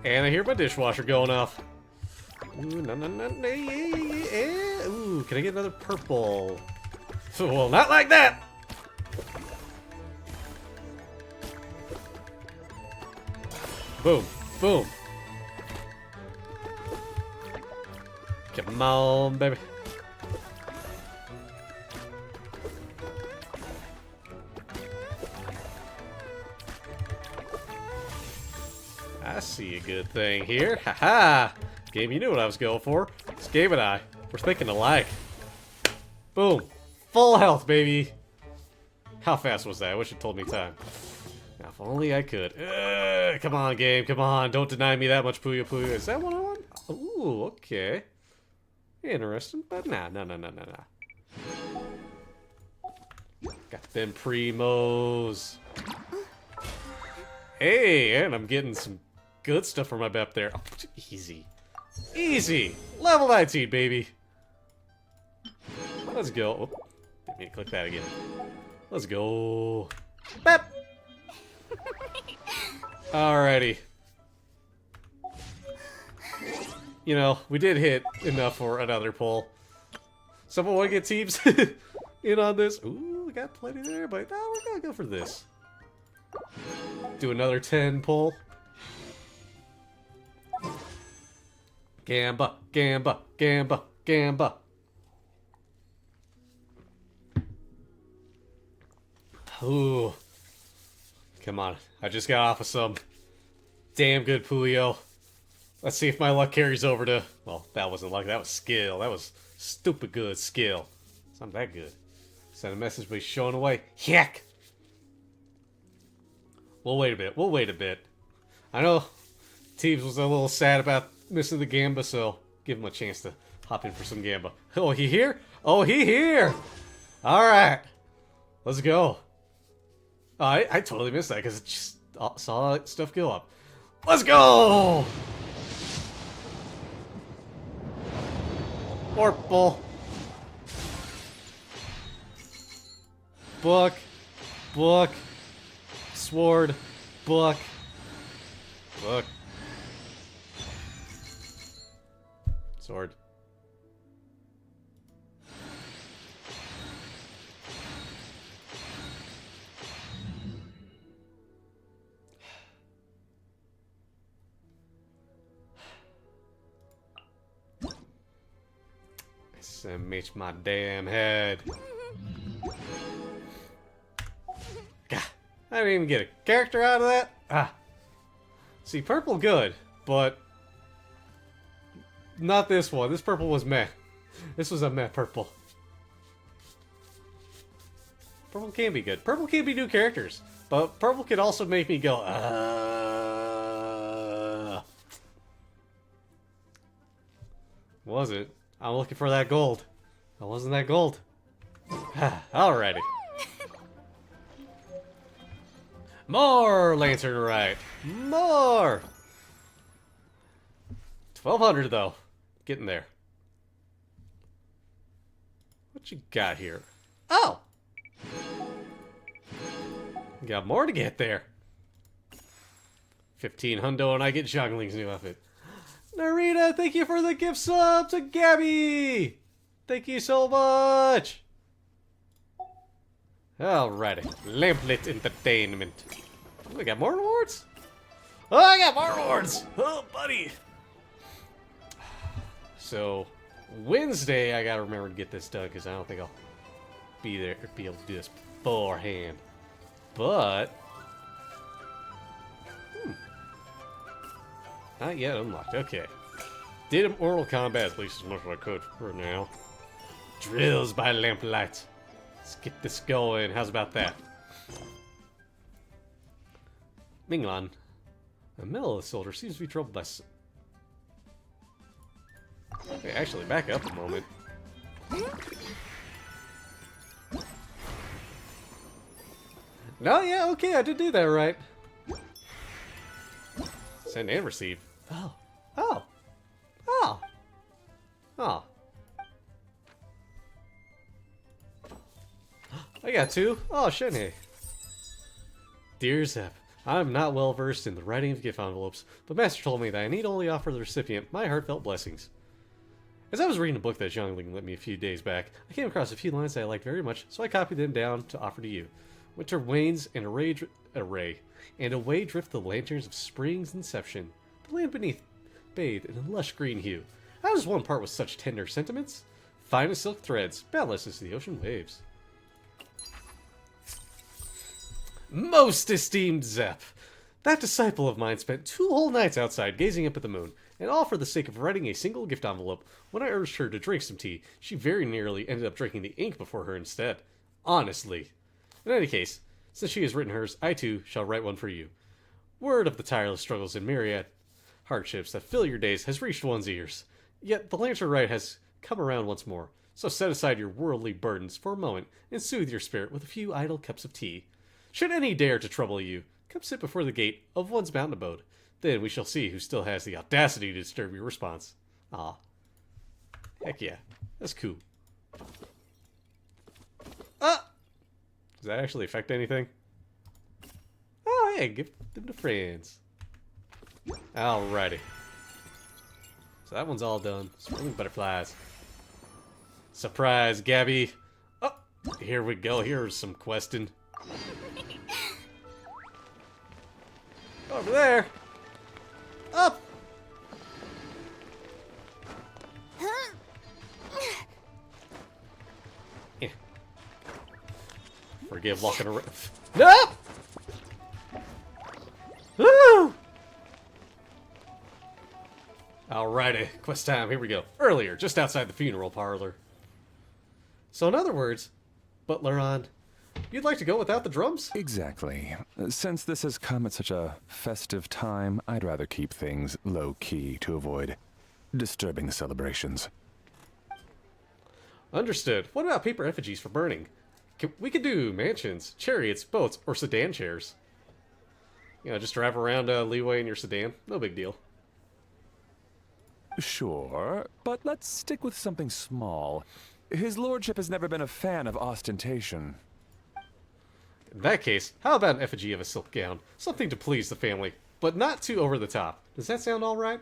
And I hear my dishwasher going off. Ooh, no, no, no, no, yeah. Ooh, can I get another purple? Well, not like that! Boom, boom. Come on, baby. I see a good thing here. Haha! Game, you knew what I was going for. This game and I, we're thinking alike. Boom. Full health, baby. How fast was that? I wish it told me time. Now, if only I could. Come on, game. Come on. Don't deny me that much Puyo Puyo. Is that what I want? Ooh, okay. Interesting, but nah, no, no, no, no, no. Got them primos. Hey, and I'm getting some good stuff from my BEP there. Oh, easy. Easy! Level 19, baby! Let's go. Oh, didn't mean to click that again. Let's go. BEP! Alrighty. You know, we did hit enough for another pull. Someone want to get teams in on this? Ooh, we got plenty there, but no, we're gonna go for this. Do another 10 pull. Gamba, gamba, gamba, gamba. Ooh. Come on. I just got off of some damn good Puyo. Let's see if my luck carries over to... Well, that wasn't luck. That was skill. That was Stupid good skill. It's not that good. Send a message, but he's showing away. Heck! We'll wait a bit. We'll wait a bit. I know Teebs was a little sad about missing the Gamba, so give him a chance to hop in for some Gamba. Oh, he here? Oh, he here! Alright. Let's go. Oh, I totally missed that because it just saw stuff go up. Let's go! Purple. Book. Book. Sword. Book. Book. Sword. SMH my damn head. God, I didn't even get a character out of that. Ah. See, purple good, but not this one. This purple was meh. This was a meh purple. Purple can be good. Purple can be new characters, but purple could also make me go, Was it? I'm looking for that gold. That wasn't that gold. Alrighty. More Lantern Rite. More. 1200 though. Getting there. What you got here? Oh! Got more to get there. 15 hundo and I get Jungling's new outfit. Narita, thank you for the gift sub to Gabby! Thank you so much! Alrighty. Lamplit Entertainment. Oh, we got more rewards? Oh, I got more rewards! Oh, buddy! So, Wednesday, I gotta remember to get this done, because I don't think I'll be there or be able to do this beforehand. But... Not yet unlocked. Okay. Did Mortal Kombat at least as much as I could for now. Drills by lamplight. Let's get this going. How's about that? Minglan. The middle of the soldier seems to be troubled by... Okay, actually, back up a moment. No, yeah, okay, I did do that right. Send and receive. Oh. Oh. Oh. Oh. I got two. Oh, Shenhe. Dear Zep, I'm not well versed in the writing of gift envelopes, but Master told me that I need only offer the recipient my heartfelt blessings. As I was reading a book that Zhongling lent me a few days back, I came across a few lines that I liked very much, so I copied them down to offer to you. Winter wanes and away drift the lanterns of spring's inception. The land beneath bathed in a lush green hue. How does one part with such tender sentiments? Fine as silk threads, boundless as the ocean waves. Most esteemed Zep! That disciple of mine spent 2 whole nights outside gazing up at the moon, and all for the sake of writing a single gift envelope. When I urged her to drink some tea, she very nearly ended up drinking the ink before her instead. Honestly. In any case, since she has written hers, I too shall write one for you. Word of the tireless struggles and myriad hardships that fill your days has reached one's ears. Yet the Lantern Rite has come around once more, so set aside your worldly burdens for a moment and soothe your spirit with a few idle cups of tea. Should any dare to trouble you, come sit before the gate of one's mountain abode. Then we shall see who still has the audacity to disturb your response. Ah. Heck yeah. That's cool. Ah! Does that actually affect anything? Oh, hey, give them to friends. Alrighty. So that one's all done. Swirling butterflies. Surprise, Gabby. Oh, here we go. Here's some questing. Over there. Up. Yeah. Forgive walking around. No! Woo! Alrighty, quest time, here we go. Earlier, just outside the funeral parlor. So in other words, Butler on, you'd like to go without the drums? Exactly. Since this has come at such a festive time, I'd rather keep things low-key to avoid disturbing the celebrations. Understood. What about paper effigies for burning? We could do mansions, chariots, boats, or sedan chairs. You know, just drive around Leeway in your sedan. No big deal. Sure, but let's stick with something small. His lordship has never been a fan of ostentation. In that case, how about an effigy of a silk gown? Something to please the family, but not too over the top. Does that sound alright?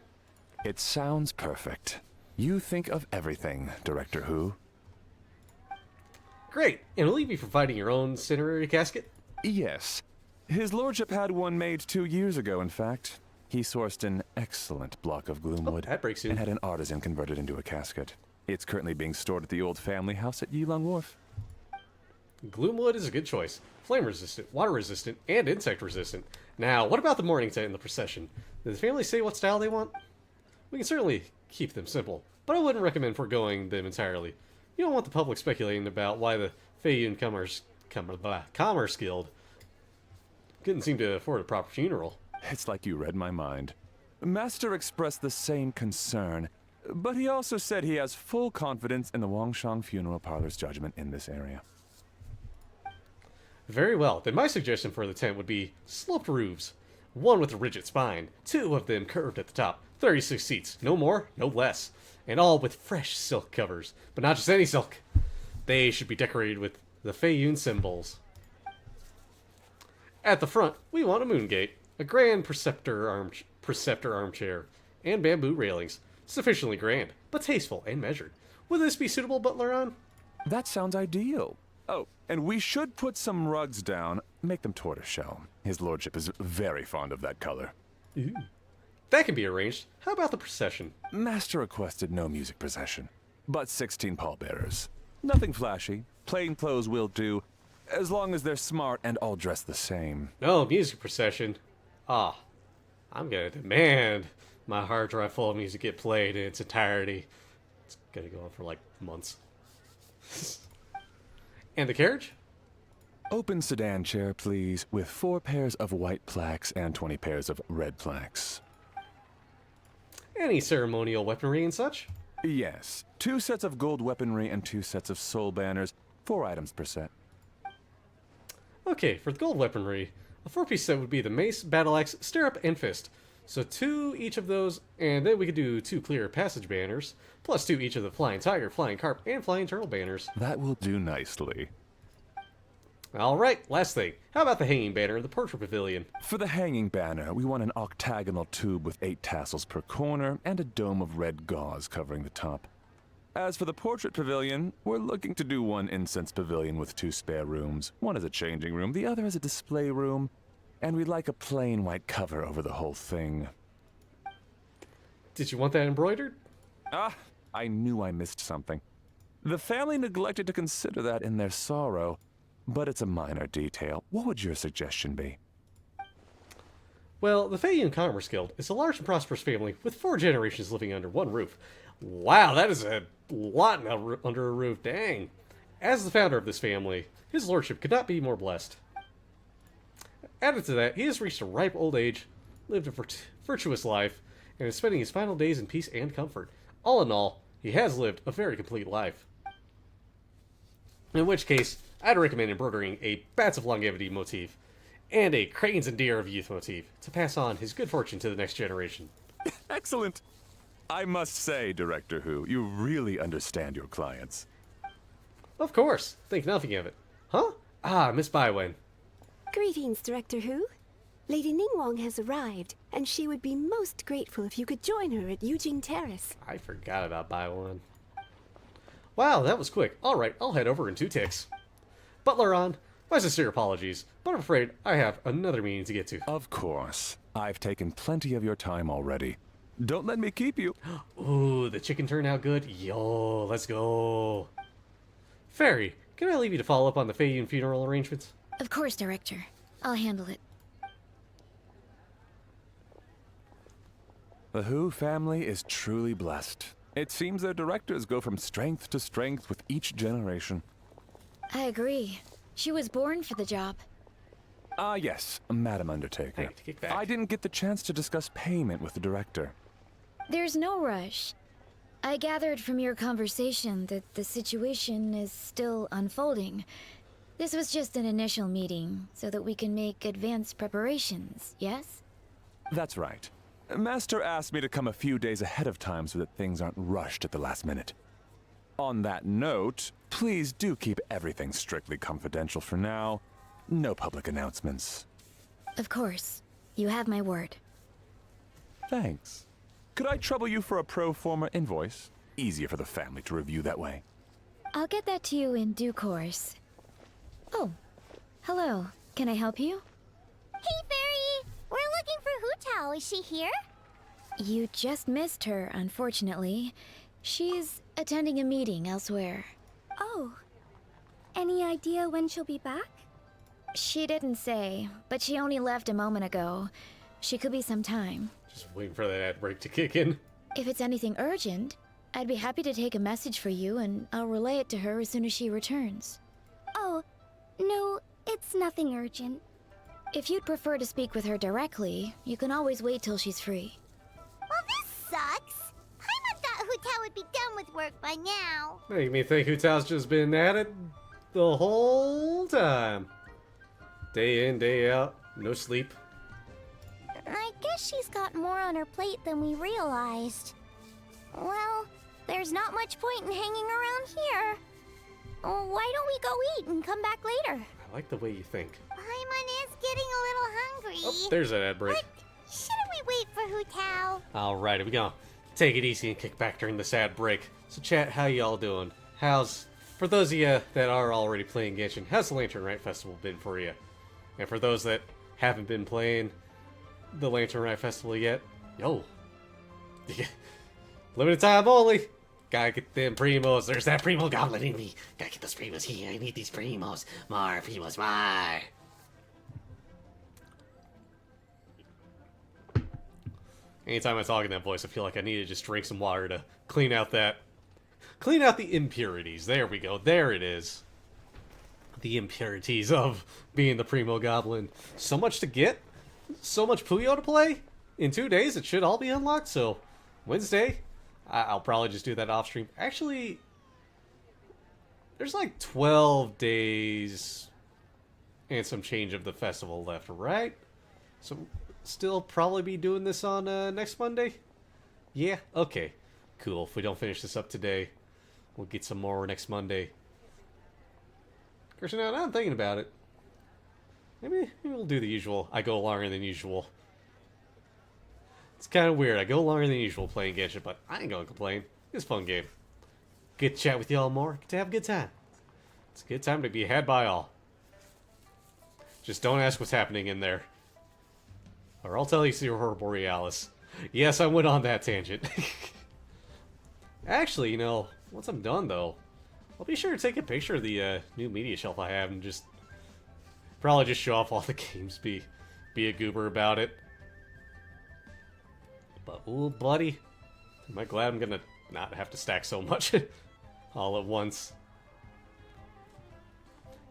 It sounds perfect. You think of everything, Director Who. Great! And will you be providing your own cinerary casket? Yes. His lordship had one made 2 years ago, in fact. He sourced an excellent block of gloomwood that breaks and in. had an artisan convert it into a casket. It's currently being stored at the old family house at Yilong Wharf. Gloomwood is a good choice. Flame resistant, water resistant, and insect resistant. Now, what about the mourning tent in the procession? Did the family say what style they want? We can certainly keep them simple, but I wouldn't recommend foregoing them entirely. You don't want the public speculating about why the Feiyun Commerce Guild couldn't seem to afford a proper funeral. It's like you read my mind. Master expressed the same concern, but he also said he has full confidence in the Wangshang Funeral Parlor's judgment in this area. Very well, then my suggestion for the tent would be sloped roofs. One with a rigid spine, 2 of them curved at the top, 36 seats, no more, no less. And all with fresh silk covers, but not just any silk. They should be decorated with the Feiyun symbols. At the front, we want a moon gate, a grand preceptor armchair, and bamboo railings. Sufficiently grand, but tasteful and measured. Would this be suitable, Butler on? That sounds ideal. Oh, and we should put some rugs down, make them tortoiseshell. His lordship is very fond of that color. Ooh. That can be arranged. How about the procession? Master requested no music procession, but 16 pallbearers. Nothing flashy. Plain clothes will do, as long as they're smart and all dressed the same. No, music procession. Ah, I'm gonna demand my hard drive full of music get played in its entirety. It's gonna go on for like months. And the carriage? Open sedan chair, please, with 4 pairs of white plaques and 20 pairs of red plaques. Any ceremonial weaponry and such? Yes, 2 sets of gold weaponry and 2 sets of soul banners, 4 items per set. Okay, for the gold weaponry, a 4-piece set would be the mace, battle axe, stirrup, and fist. So 2 each of those, and then we could do 2 clear passage banners, plus 2 each of the flying tiger, flying carp, and flying turtle banners. That will do nicely. Alright, last thing. How about the hanging banner of the portrait pavilion? For the hanging banner, we want an octagonal tube with 8 tassels per corner and a dome of red gauze covering the top. As for the portrait pavilion, we're looking to do 1 incense pavilion with 2 spare rooms. One is a changing room, the other is a display room, and we'd like a plain white cover over the whole thing. Did you want that embroidered? Ah, I knew I missed something. The family neglected to consider that in their sorrow, but it's a minor detail. What would your suggestion be? Well, the Feiyun Commerce Guild is a large and prosperous family with 4 generations living under one roof. Wow, that is a lot under a roof, dang. As the founder of this family, his lordship could not be more blessed. Added to that, he has reached a ripe old age, lived a virtuous life, and is spending his final days in peace and comfort. All in all, he has lived a very complete life. In which case, I'd recommend embroidering a Bats of Longevity motif and a Cranes and Deer of Youth motif to pass on his good fortune to the next generation. Excellent! I must say, Director Who, you really understand your clients. Of course, think nothing of it. Huh? Ah, Miss Baiwen. Greetings, Director Who. Lady Ningguang has arrived, and she would be most grateful if you could join her at Yujing Terrace. I forgot about Baiwen. Wow, that was quick. Alright, I'll head over in 2 ticks. Butler on, my sincere apologies, but I'm afraid I have another meeting to get to. Of course. I've taken plenty of your time already. Don't let me keep you. Ooh, the chicken turned out good. Yo, let's go. Fairy, can I leave you to follow up on the Feiyun funeral arrangements? Of course, Director. I'll handle it. The Who family is truly blessed. It seems their directors go from strength to strength with each generation. I agree. She was born for the job. Ah, yes, Madam Undertaker. Hey, kick back. I didn't get the chance to discuss payment with the director. There's no rush. I gathered from your conversation that the situation is still unfolding. This was just an initial meeting, so that we can make advanced preparations, yes? That's right. Master asked me to come a few days ahead of time so that things aren't rushed at the last minute. On that note, please do keep everything strictly confidential for now. No public announcements. Of course. You have my word. Thanks. Could I trouble you for a pro forma invoice? Easier for the family to review that way. I'll get that to you in due course. Oh, hello. Can I help you? Hey, Fairy! We're looking for Hu Tao. Is she here? You just missed her, unfortunately. She's attending a meeting elsewhere. Oh. Any idea when she'll be back? She didn't say, but she only left a moment ago. She could be some time. Just waiting for that ad break to kick in. If it's anything urgent, I'd be happy to take a message for you and I'll relay it to her as soon as she returns. Oh, no, it's nothing urgent. If you'd prefer to speak with her directly, you can always wait till she's free. Well, this sucks. Paimon thought Hu Tao would be done with work by now. Make me think Hu Tao's just been at it the whole time. Day in, day out, no sleep. I guess she's got more on her plate than we realized. Well, there's not much point in hanging around here. Why don't we go eat and come back later? I like the way you think. Paimon is getting a little hungry. Oh, there's that ad break. But shouldn't we wait for Hu Tao? Alrighty, we gonna take it easy and kick back during this ad break. So chat, how y'all doing? For those of you that are already playing Genshin, how's the Lantern Rite Festival been for you? And for those that haven't been playing the Lantern Rite Festival yet, yo, limited time only. Gotta get them primos. There's that primo goblin in me. Gotta get those primos here. I need these primos. More primos, more. Anytime I talk in that voice, I feel like I need to just drink some water to clean out the impurities. There we go. There it is. The impurities of being the primo goblin. So much to get. So much Puyo to play. In 2 days, it should all be unlocked. So, Wednesday, I'll probably just do that off stream. Actually, there's like 12 days and some change of the festival left, right? So, still probably be doing this on next Monday? Yeah? Okay. Cool. If we don't finish this up today, we'll get some more next Monday. Of course, now I'm thinking about it. Maybe we'll do the usual. I go longer than usual. It's kind of weird. I go longer than usual playing Genshin, but I ain't gonna complain. It's a fun game. Get to chat with y'all more. Get to have a good time. It's a good time to be had by all. Just don't ask what's happening in there. Or I'll tell you it's the Aurora Borealis. Yes, I went on that tangent. Actually, you know, once I'm done, though, I'll be sure to take a picture of the new media shelf I have and just... probably just show off all the games, be a goober about it. But, ooh, buddy. Am I glad I'm gonna not have to stack so much all at once.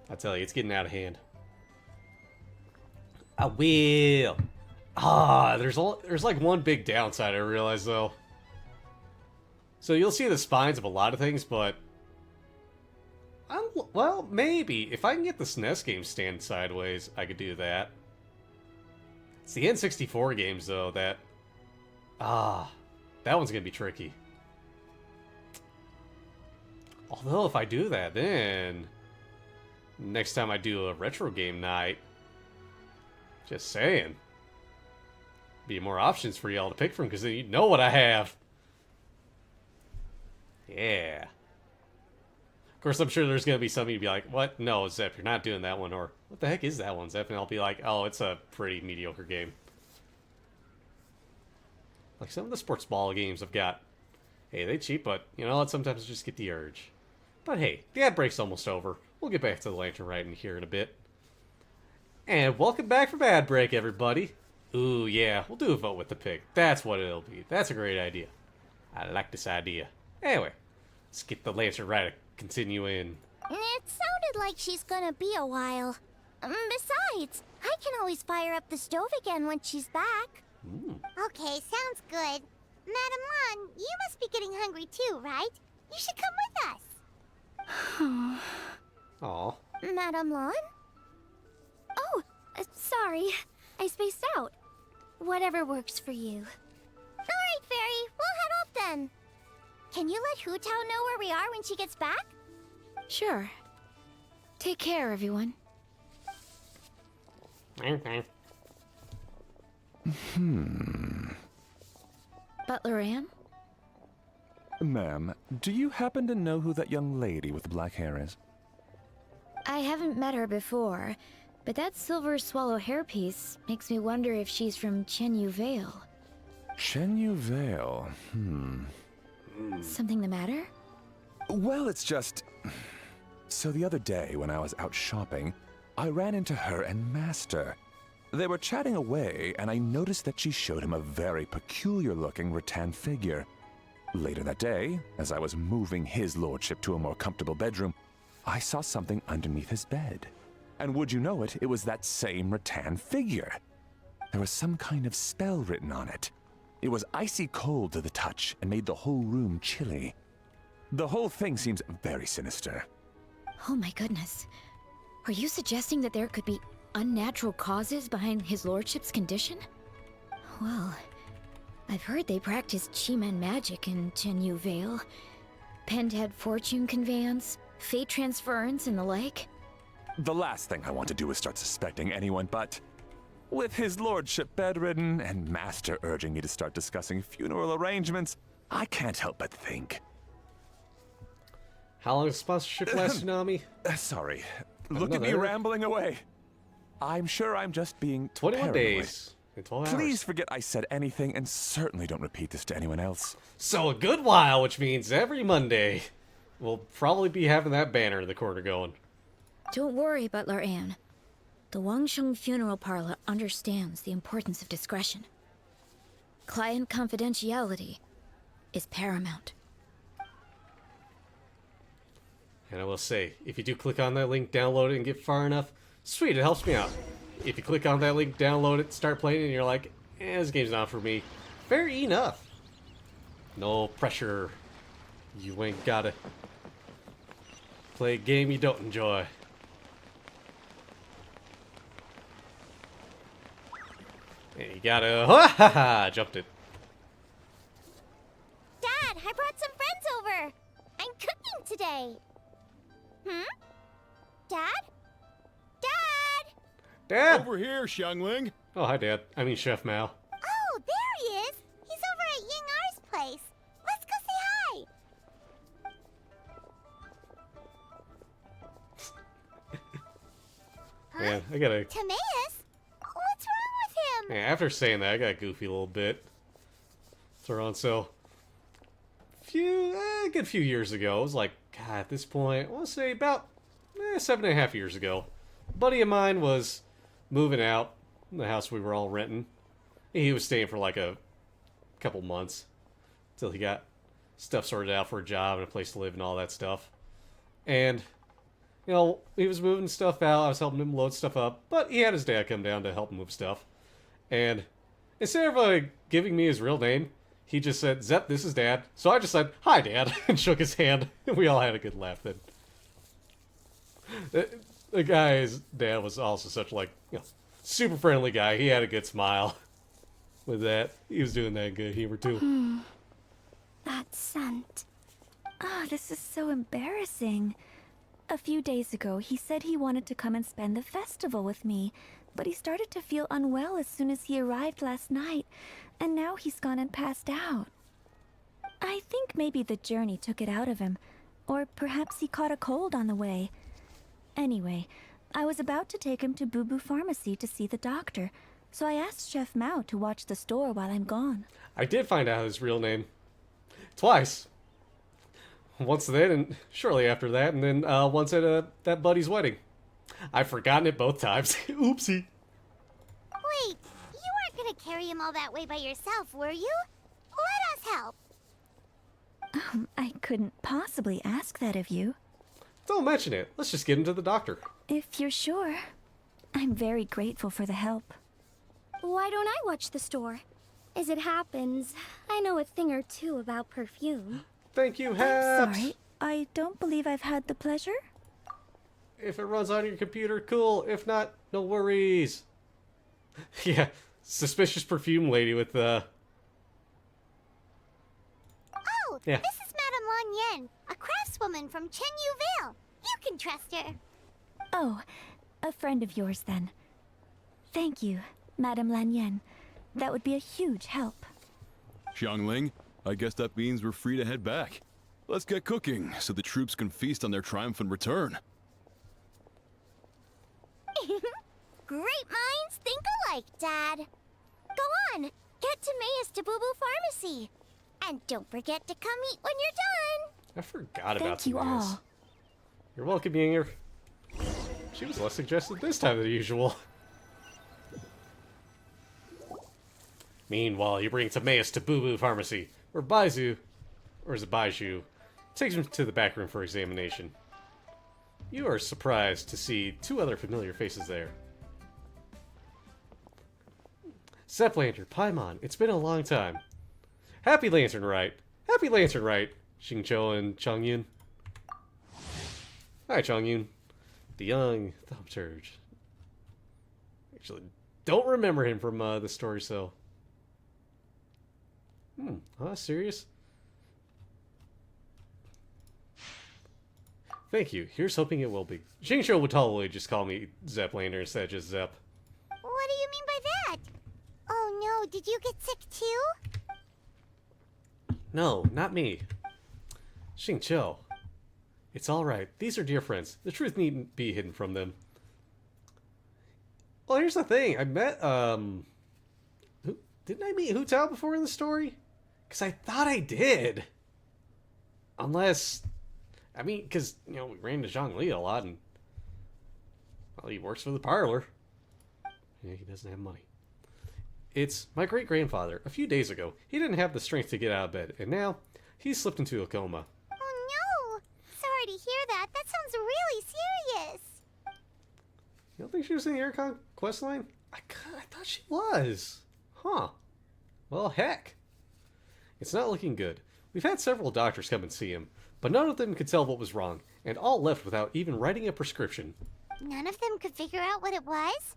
I tell you, it's getting out of hand. I will. There's like one big downside I realize, though. So you'll see the spines of a lot of things, but... well, maybe. If I can get the SNES game stand sideways, I could do that. It's the N64 games, though, that... that one's gonna be tricky. Although, if I do that, then... next time I do a retro game night... just saying. Be more options for y'all to pick from, because then you know what I have. Yeah. Of course, I'm sure there's going to be some of you be like, what? No, Zep, you're not doing that one. Or, what the heck is that one, Zep? And I'll be like, oh, it's a pretty mediocre game. Like some of the sports ball games I've got. Hey, they cheap, but, you know what? Sometimes I just get the urge. But hey, the ad break's almost over. We'll get back to the Lantern Rite in here in a bit. And welcome back from ad break, everybody. Ooh, yeah, we'll do a vote with the pig. That's what it'll be. That's a great idea. I like this idea. Anyway, let's get the Lantern Rite continuing. It sounded like she's gonna be a while. Besides, I can always fire up the stove again when she's back. Okay, sounds good. Madame Lan, you must be getting hungry too, right? You should come with us. Aw. Madame Lan? Oh, sorry. I spaced out. Whatever works for you. Alright, Fairy, we'll head off then. Can you let Hu Tao know where we are when she gets back? Sure. Take care, everyone. Butler Ann? Ma'am, do you happen to know who that young lady with the black hair is? I haven't met her before, but that silver swallow hairpiece makes me wonder if she's from Chenyu Vale. Chenyu Vale. Something the matter? Well, it's just... So the other day, when I was out shopping, I ran into her and Master. They were chatting away, and I noticed that she showed him a very peculiar-looking rattan figure. Later that day, as I was moving his lordship to a more comfortable bedroom, I saw something underneath his bed. And would you know it, it was that same rattan figure. There was some kind of spell written on it. It was icy cold to the touch and made the whole room chilly. The whole thing seems very sinister. Oh my goodness. Are you suggesting that there could be unnatural causes behind his lordship's condition? Well, I've heard they practice Chi-Men magic in Chenyu Vale. Pendhead fortune conveyance, fate transference, and the like. The last thing I want to do is start suspecting anyone, but with his lordship bedridden and Master urging me to start discussing funeral arrangements, I can't help but think. How long does sponsorship last, Tsunami? Sorry. Look at me Another? rambling away. I'm sure I'm just being 21 paranoid. days and 12 hours. Please forget I said anything, and certainly don't repeat this to anyone else. So a good while, which means every Monday, we'll probably be having that banner in the corner going. Don't worry, Butler Ann. The Wangsheng Funeral Parlor understands the importance of discretion. Client confidentiality is paramount. And I will say, if you do click on that link, download it, and get far enough, sweet, it helps me out. If you click on that link, download it, start playing it, and you're like, this game's not for me, fair enough. No pressure. You ain't gotta play a game you don't enjoy. And you gotta... Ha ha ha! Jumped it. Dad, I brought some friends over. I'm cooking today. Dad? Dad? Dad! Over here, Xiangling. Oh, hi, Dad. I mean, Chef Mao. Oh, there he is. He's over at Ying R's place. Let's go say hi. Man, I gotta... Timaeus? What's wrong with him? Yeah, after saying that, I got goofy a little bit. Throw on, so... A good few years ago, it was like, God, at this point, I want to say about 7.5 years ago. A buddy of mine was moving out in the house we were all renting. He was staying for like a couple months till he got stuff sorted out for a job and a place to live and all that stuff. And, you know, he was moving stuff out. I was helping him load stuff up, but he had his dad come down to help him move stuff. And instead of giving me his real name, he just said, Zep, this is Dad. So I just said, hi, Dad, and shook his hand. And we all had a good laugh then. The guy's dad was also such, like, you know, super friendly guy. He had a good smile with that. He was doing that in good humor, too. That scent. Ah, this is so embarrassing. A few days ago, he said he wanted to come and spend the festival with me, but he started to feel unwell as soon as he arrived last night, and now he's gone and passed out. I think maybe the journey took it out of him, or perhaps he caught a cold on the way. Anyway, I was about to take him to Boo Boo Pharmacy to see the doctor, so I asked Chef Mao to watch the store while I'm gone. I did find out his real name. Twice. Once then, and shortly after that, and then once at that buddy's wedding. I've forgotten it both times. Oopsie. Wait, you aren't gonna carry him all that way by yourself, were you? Let us help. I couldn't possibly ask that of you. Don't mention it. Let's just get him to the doctor. If you're sure. I'm very grateful for the help. Why don't I watch the store? As it happens, I know a thing or two about perfume. Thank you, I'm Haps. sorry. I don't believe I've had the pleasure. If it runs on your computer, cool. If not, no worries. Yeah, suspicious perfume lady with Oh, Yeah. this is Madame Lan Yen, a craftswoman from Chen Yu Vale. You can trust her. Oh, a friend of yours then. Thank you, Madame Lanyen. That would be a huge help. Xiangling, I guess that means we're free to head back. Let's get cooking so the troops can feast on their triumphant return. Great minds think alike, Dad. Go on, get to Mayus Tabubu Pharmacy. And don't forget to come eat when you're done. I forgot about Thank you Samaras. all. You're welcome, Yinger. She was less suggestive this time than usual. Meanwhile, you bring Tameus to Boo Boo Pharmacy, where Baizu, or is it Baiju, takes him to the back room for examination. You are surprised to see two other familiar faces there. Zeplander, Paimon, it's been a long time. Happy Lantern Rite! Happy Lantern Rite! Xingqiu and Chongyun. Hi, Chongyun. The young Thaumaturge. Actually, don't remember him from the story, so... serious? Thank you. Here's hoping it will be. Xingqiu would totally just call me Zeplander instead of just Zep. What do you mean by that? Oh no, did you get sick too? No, not me. Xingqiu. It's alright. These are dear friends. The truth needn't be hidden from them. Well, here's the thing. I met, didn't I meet Hu Tao before in the story? Because I thought I did. Unless... I mean, because, we ran into Zhongli a lot, and... Well, he works for the parlor. Yeah, he doesn't have money. It's my great-grandfather. A few days ago, he didn't have the strength to get out of bed, and now, he's slipped into a coma. Oh no! Sorry to hear that. That sounds really serious. You don't think she was in the Aircon quest line? I thought she was. Huh. Well, heck. It's not looking good. We've had several doctors come and see him, but none of them could tell what was wrong, and all left without even writing a prescription. None of them could figure out what it was?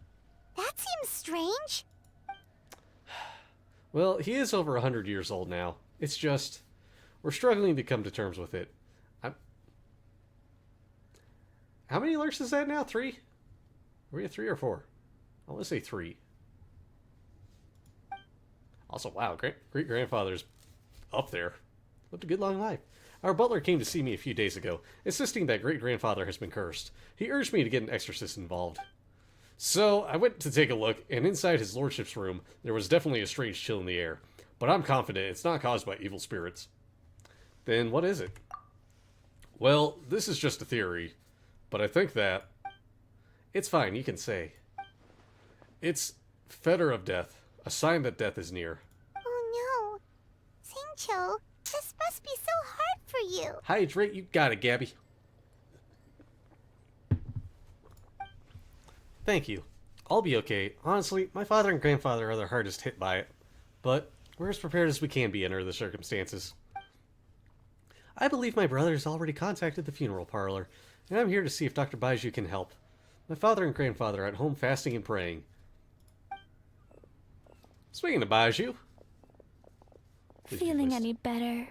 That seems strange. Well, he is over 100 years old now. It's just, we're struggling to come to terms with it. How many alerts is that now? 3? Are we at 3 or 4? I want to say 3. Also, wow, great-grandfather's up there. Lived a good long life. Our butler came to see me a few days ago, insisting that great-grandfather has been cursed. He urged me to get an exorcist involved. So, I went to take a look, and inside his lordship's room, there was definitely a strange chill in the air. But I'm confident it's not caused by evil spirits. Then what is it? Well, this is just a theory, but I think that... It's fine, you can say. It's Fetter of Death, a sign that death is near. Oh no. Xingqiu, this must be so hard for you. Hydrate, you got it, Gabby. Thank you. I'll be okay. Honestly, my father and grandfather are the hardest hit by it. But we're as prepared as we can be under the circumstances. I believe my brother has already contacted the funeral parlor, and I'm here to see if Dr. Baiju can help. My father and grandfather are at home fasting and praying. Speaking of Baiju... Feeling any better?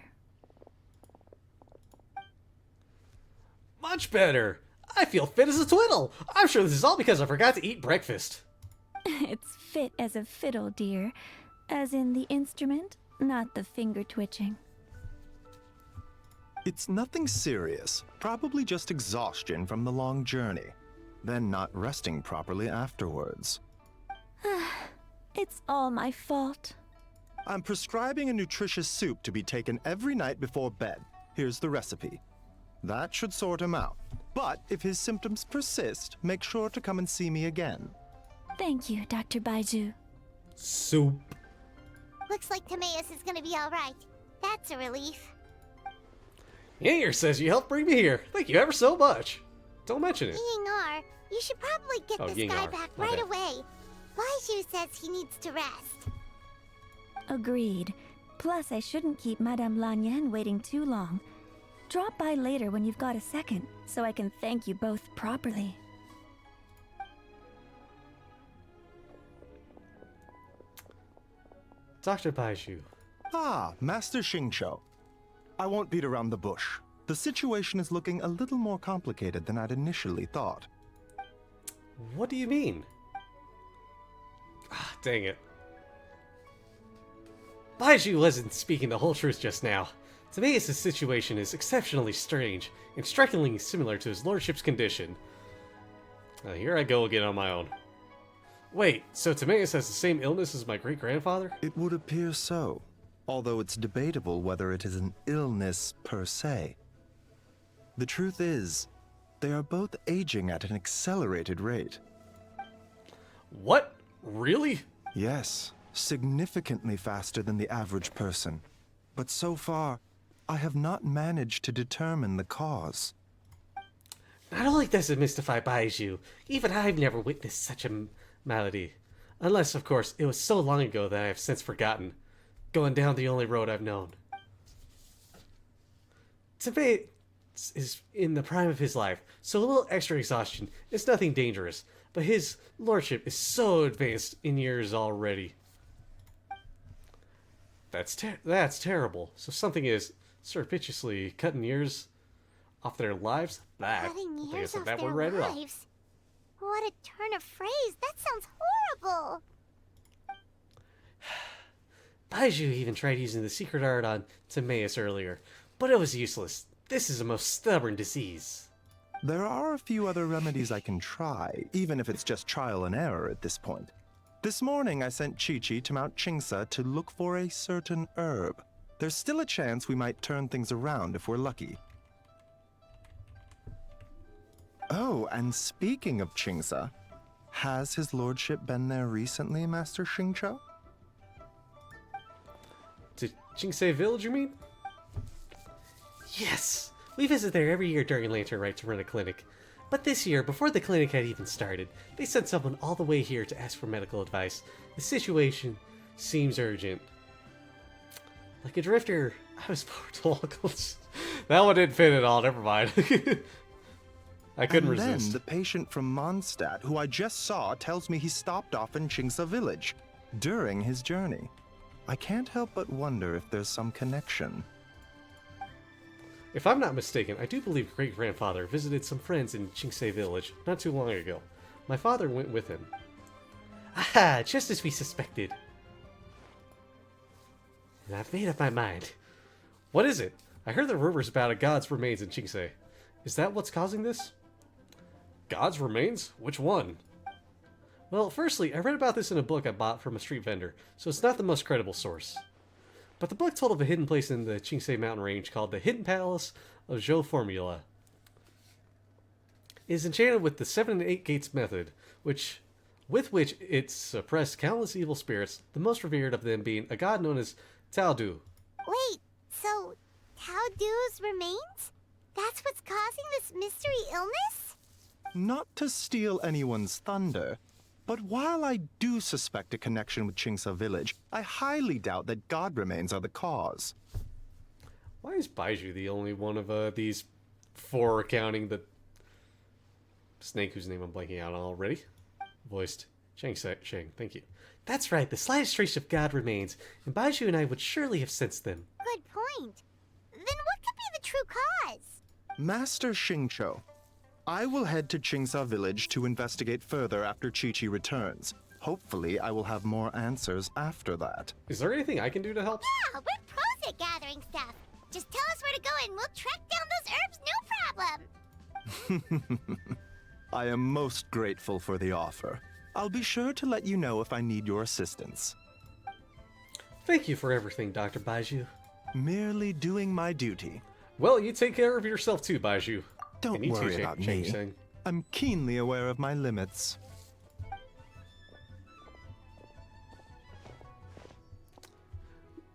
Much better! I feel fit as a twiddle! I'm sure this is all because I forgot to eat breakfast. It's fit as a fiddle, dear. As in the instrument, not the finger twitching. It's nothing serious. Probably just exhaustion from the long journey. Then not resting properly afterwards. It's all my fault. I'm prescribing a nutritious soup to be taken every night before bed. Here's the recipe. That should sort him out. But if his symptoms persist, make sure to come and see me again. Thank you, Dr. Baiju. Soup. Looks like Timaeus is gonna be alright. That's a relief. Yanger says you helped bring me here. Thank you ever so much. Don't mention it. Yingar, you should probably get Oh, this guy Yingar. back right Okay. away. Baiju says he needs to rest. Agreed. Plus, I shouldn't keep Madame Lanyan waiting too long. Drop by later when you've got a second, so I can thank you both properly. Dr. Baiju. Ah, Master Xingqiu. I won't beat around the bush. The situation is looking a little more complicated than I'd initially thought. What do you mean? Ah, dang it. Baiju wasn't speaking the whole truth just now. Timaeus' situation is exceptionally strange and strikingly similar to his lordship's condition. Here I go again on my own. Wait, so Timaeus has the same illness as my great-grandfather? It would appear so, although it's debatable whether it is an illness per se. The truth is, they are both aging at an accelerated rate. What? Really? Yes, significantly faster than the average person. But so far, I have not managed to determine the cause. Not only does it mystify Baiju, even I've never witnessed such a malady. Unless, of course, it was so long ago that I have since forgotten, going down the only road I've known. Timaeus is in the prime of his life, so a little extra exhaustion is nothing dangerous, but his lordship is so advanced in years already. That's terrible. So something is surreptitiously cutting years off their lives? I Cutting don't think I years said off that their word right at all. lives. What a turn of phrase. That sounds horrible. Baiju even tried using the secret art on Timaeus earlier, but it was useless. This is a most stubborn disease. There are a few other remedies I can try, even if it's just trial and error at this point. This morning I sent Chi-Chi to Mount Chingsa to look for a certain herb. There's still a chance we might turn things around if we're lucky. Oh, and speaking of Chingsa, has his lordship been there recently, Master Xingqiu? To Chingsei Village, you mean? Yes! We visit there every year during Lantern Rite to run a clinic. But this year, before the clinic had even started, they sent someone all the way here to ask for medical advice. The situation seems urgent. Like a drifter, I was born to locals. That one didn't fit at all, never mind. I couldn't and resist. then the patient from Mondstadt, who I just saw, tells me he stopped off in Chingsa village during his journey. I can't help but wonder if there's some connection. If I'm not mistaken, I do believe great-grandfather visited some friends in Chingsei Village not too long ago. My father went with him. Aha! Just as we suspected. And I've made up my mind. What is it? I heard the rumors about a god's remains in Chingsei. Is that what's causing this? God's remains? Which one? Well, firstly, I read about this in a book I bought from a street vendor, so it's not the most credible source. But the book told of a hidden place in the Chingsei mountain range called the Hidden Palace of Zhou Formula. It is enchanted with the 7 and 8 Gates method, with which it suppressed countless evil spirits, the most revered of them being a god known as Tao Du. Wait, so Tao Du's remains? That's what's causing this mystery illness? Not to steal anyone's thunder, but while I do suspect a connection with Chingsa village, I highly doubt that god remains are the cause. Why is Baiju the only one of these four counting the snake whose name I'm blanking out on already? Voiced Shang, thank you. That's right, the slightest trace of God remains, and Baiju and I would surely have sensed them. Good point. Then what could be the true cause? Master Xingqiu, I will head to Chingsa village to investigate further after Chi-Chi returns. Hopefully, I will have more answers after that. Is there anything I can do to help? Yeah, we're pros at gathering stuff. Just tell us where to go and we'll track down those herbs, no problem. I am most grateful for the offer. I'll be sure to let you know if I need your assistance. Thank you for everything, Dr. Baiju. Merely doing my duty. Well, you take care of yourself too, Baiju. Don't And you too, worry about me. Shang. I'm keenly aware of my limits.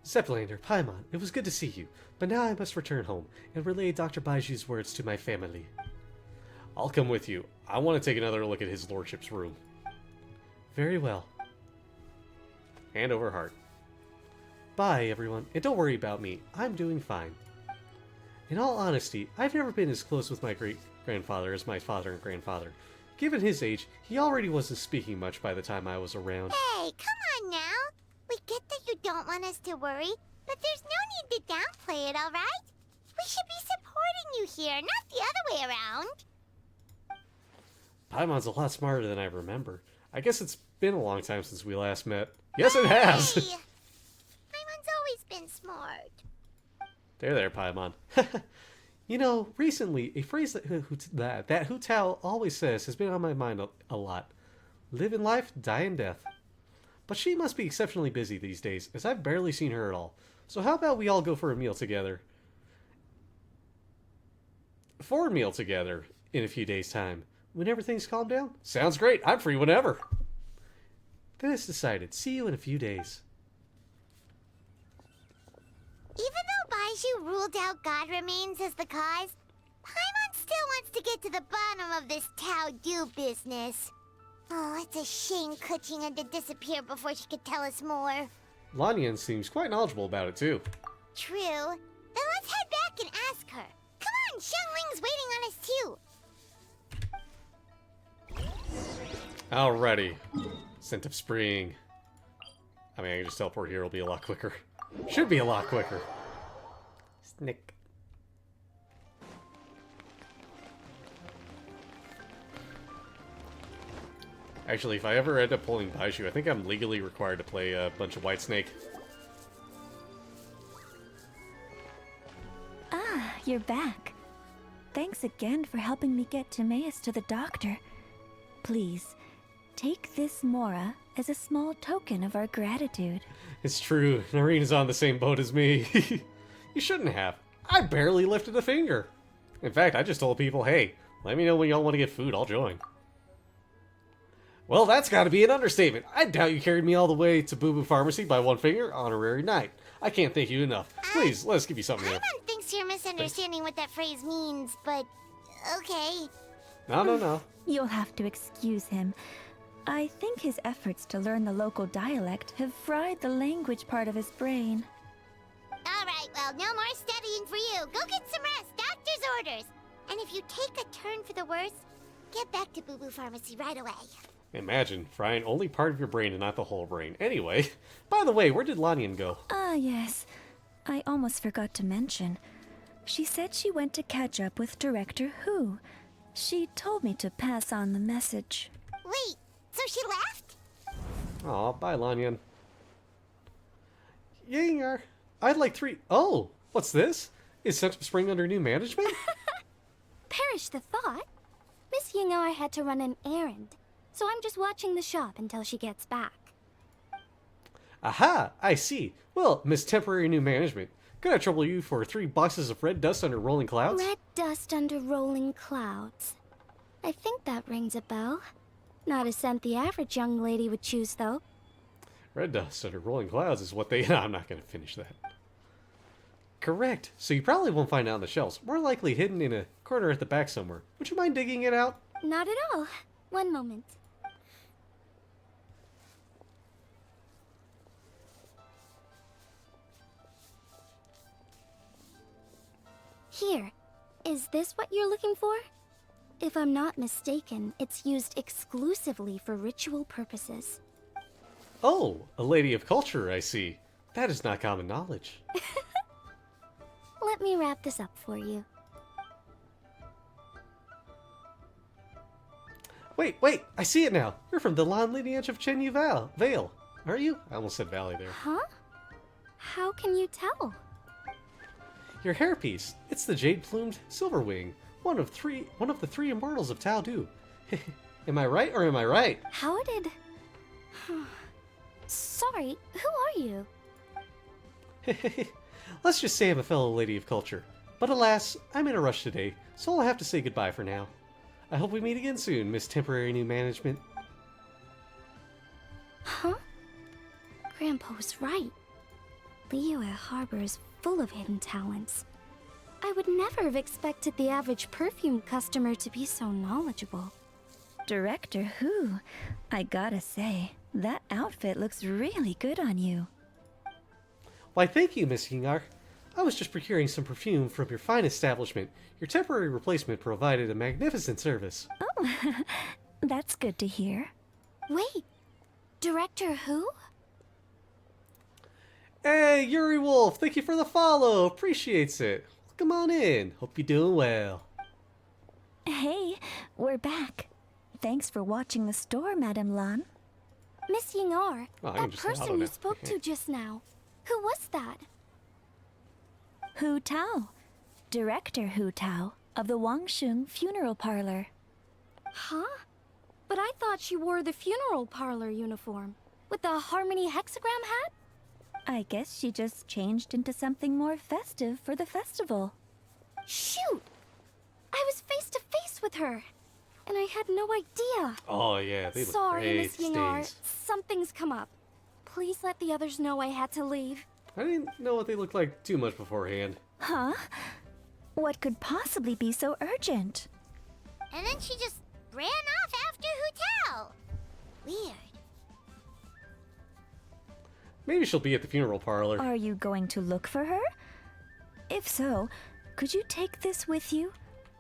Zeppelander, Paimon, it was good to see you, but now I must return home and relay Dr. Baiju's words to my family. I'll come with you. I want to take another look at his lordship's room. Very well. Hand over heart. Bye, everyone, and don't worry about me. I'm doing fine. In all honesty, I've never been as close with my great-grandfather as my father and grandfather. Given his age, he already wasn't speaking much by the time I was around. Hey, come on now. We get that you don't want us to worry, but there's no need to downplay it, alright? We should be supporting you here, not the other way around. Paimon's a lot smarter than I remember. I guess it's been a long time since we last met. Yes, it has! Hey. Paimon's always been smart. There, Paimon. You know, recently, a phrase that Hu Tao always says has been on my mind a lot. Live in life, die in death. But she must be exceptionally busy these days, as I've barely seen her at all. So how about we all go for a meal together? For a meal together in a few days' time. When everything's calmed down? Sounds great. I'm free whenever. Then it's decided. See you in a few days. Even though Baiju ruled out God remains as the cause, Paimon still wants to get to the bottom of this Tao Do business. Oh, it's a shame Kuching had to disappear before she could tell us more. Lanyan seems quite knowledgeable about it, too. True. Then let's head back and ask her. Come on, Xiangling's waiting on us too. Alrighty. Scent of spring. I mean, I can just teleport here. It'll be a lot quicker. Should be a lot quicker. Snick. Actually, if I ever end up pulling Baiju, I think I'm legally required to play a bunch of Whitesnake. Ah, you're back. Thanks again for helping me get Timaeus to the doctor. Please, take this Mora as a small token of our gratitude. It's true, Nareen's on the same boat as me. You shouldn't have. I barely lifted a finger. In fact, I just told people, hey, let me know when y'all want to get food, I'll join. Well, that's gotta be an understatement. I doubt you carried me all the way to Boo Boo Pharmacy by one finger, honorary knight. I can't thank you enough. Please, let's give you something here. Paimon thinks you're misunderstanding what that phrase means, but okay. No. You'll have to excuse him. I think his efforts to learn the local dialect have fried the language part of his brain. Alright, well, no more studying for you. Go get some rest. Doctor's orders. And if you take a turn for the worse, get back to Boo Boo Pharmacy right away. Imagine, frying only part of your brain and not the whole brain. Anyway, by the way, where did Lanyan go? Ah, yes. I almost forgot to mention. She said she went to catch up with Director Hu. She told me to pass on the message. Wait, so she left? Aw, bye, Lanyan. Yinger, I'd like 3... Oh, what's this? Is Central Spring under new management? Perish the thought. Miss Ying and I had to run an errand, so I'm just watching the shop until she gets back. Aha, I see. Well, Miss Temporary New Management, could I trouble you for 3 boxes of red dust under rolling clouds? Red dust under rolling clouds. I think that rings a bell. Not a scent the average young lady would choose, though. Red dust under rolling clouds is what they... No, I'm not going to finish that. Correct. So you probably won't find it on the shelves. More likely hidden in a corner at the back somewhere. Would you mind digging it out? Not at all. One moment. Here. Is this what you're looking for? If I'm not mistaken, it's used exclusively for ritual purposes. Oh, a lady of culture, I see. That is not common knowledge. Let me wrap this up for you. Wait, I see it now. You're from the long lineage of Chen Yu Vale, aren't you? I almost said Valley there. Huh? How can you tell? Your hairpiece. It's the jade-plumed Silverwing, one of the 3 immortals of Tao Du. Am I right or am I right? How did... Sorry, who are you? Let's just say I'm a fellow lady of culture. But alas, I'm in a rush today, so I'll have to say goodbye for now. I hope we meet again soon, Miss Temporary New Management. Huh? Grandpa was right. Liyue Harbor is full of hidden talents. I would never have expected the average perfume customer to be so knowledgeable. Director Who? I gotta say, that outfit looks really good on you. Why, thank you, Miss Yingar. I was just procuring some perfume from your fine establishment. Your temporary replacement provided a magnificent service. Oh, that's good to hear. Wait, Director Who? Hey, Yuri Wolf, thank you for the follow. Appreciates it. Come on in. Hope you're doing well. Hey, we're back. Thanks for watching the store, Madame Lan. Miss Yingar, Oh, I can that just say person hello you now. spoke to just now. Who was that? Hu Tao, Director Hu Tao of the Wangsheng Funeral Parlor. Huh? But I thought she wore the funeral parlor uniform. With the Harmony hexagram hat? I guess she just changed into something more festive for the festival. Shoot! I was face to face with her. And I had no idea. Oh, yeah, they look Sorry, great Miss these Yingar. days. Something's come up. Please let the others know I had to leave. I didn't know what they looked like too much beforehand. Huh? What could possibly be so urgent? And then she just ran off after Hu Tao. Weird. Maybe she'll be at the funeral parlor. Are you going to look for her? If so, could you take this with you?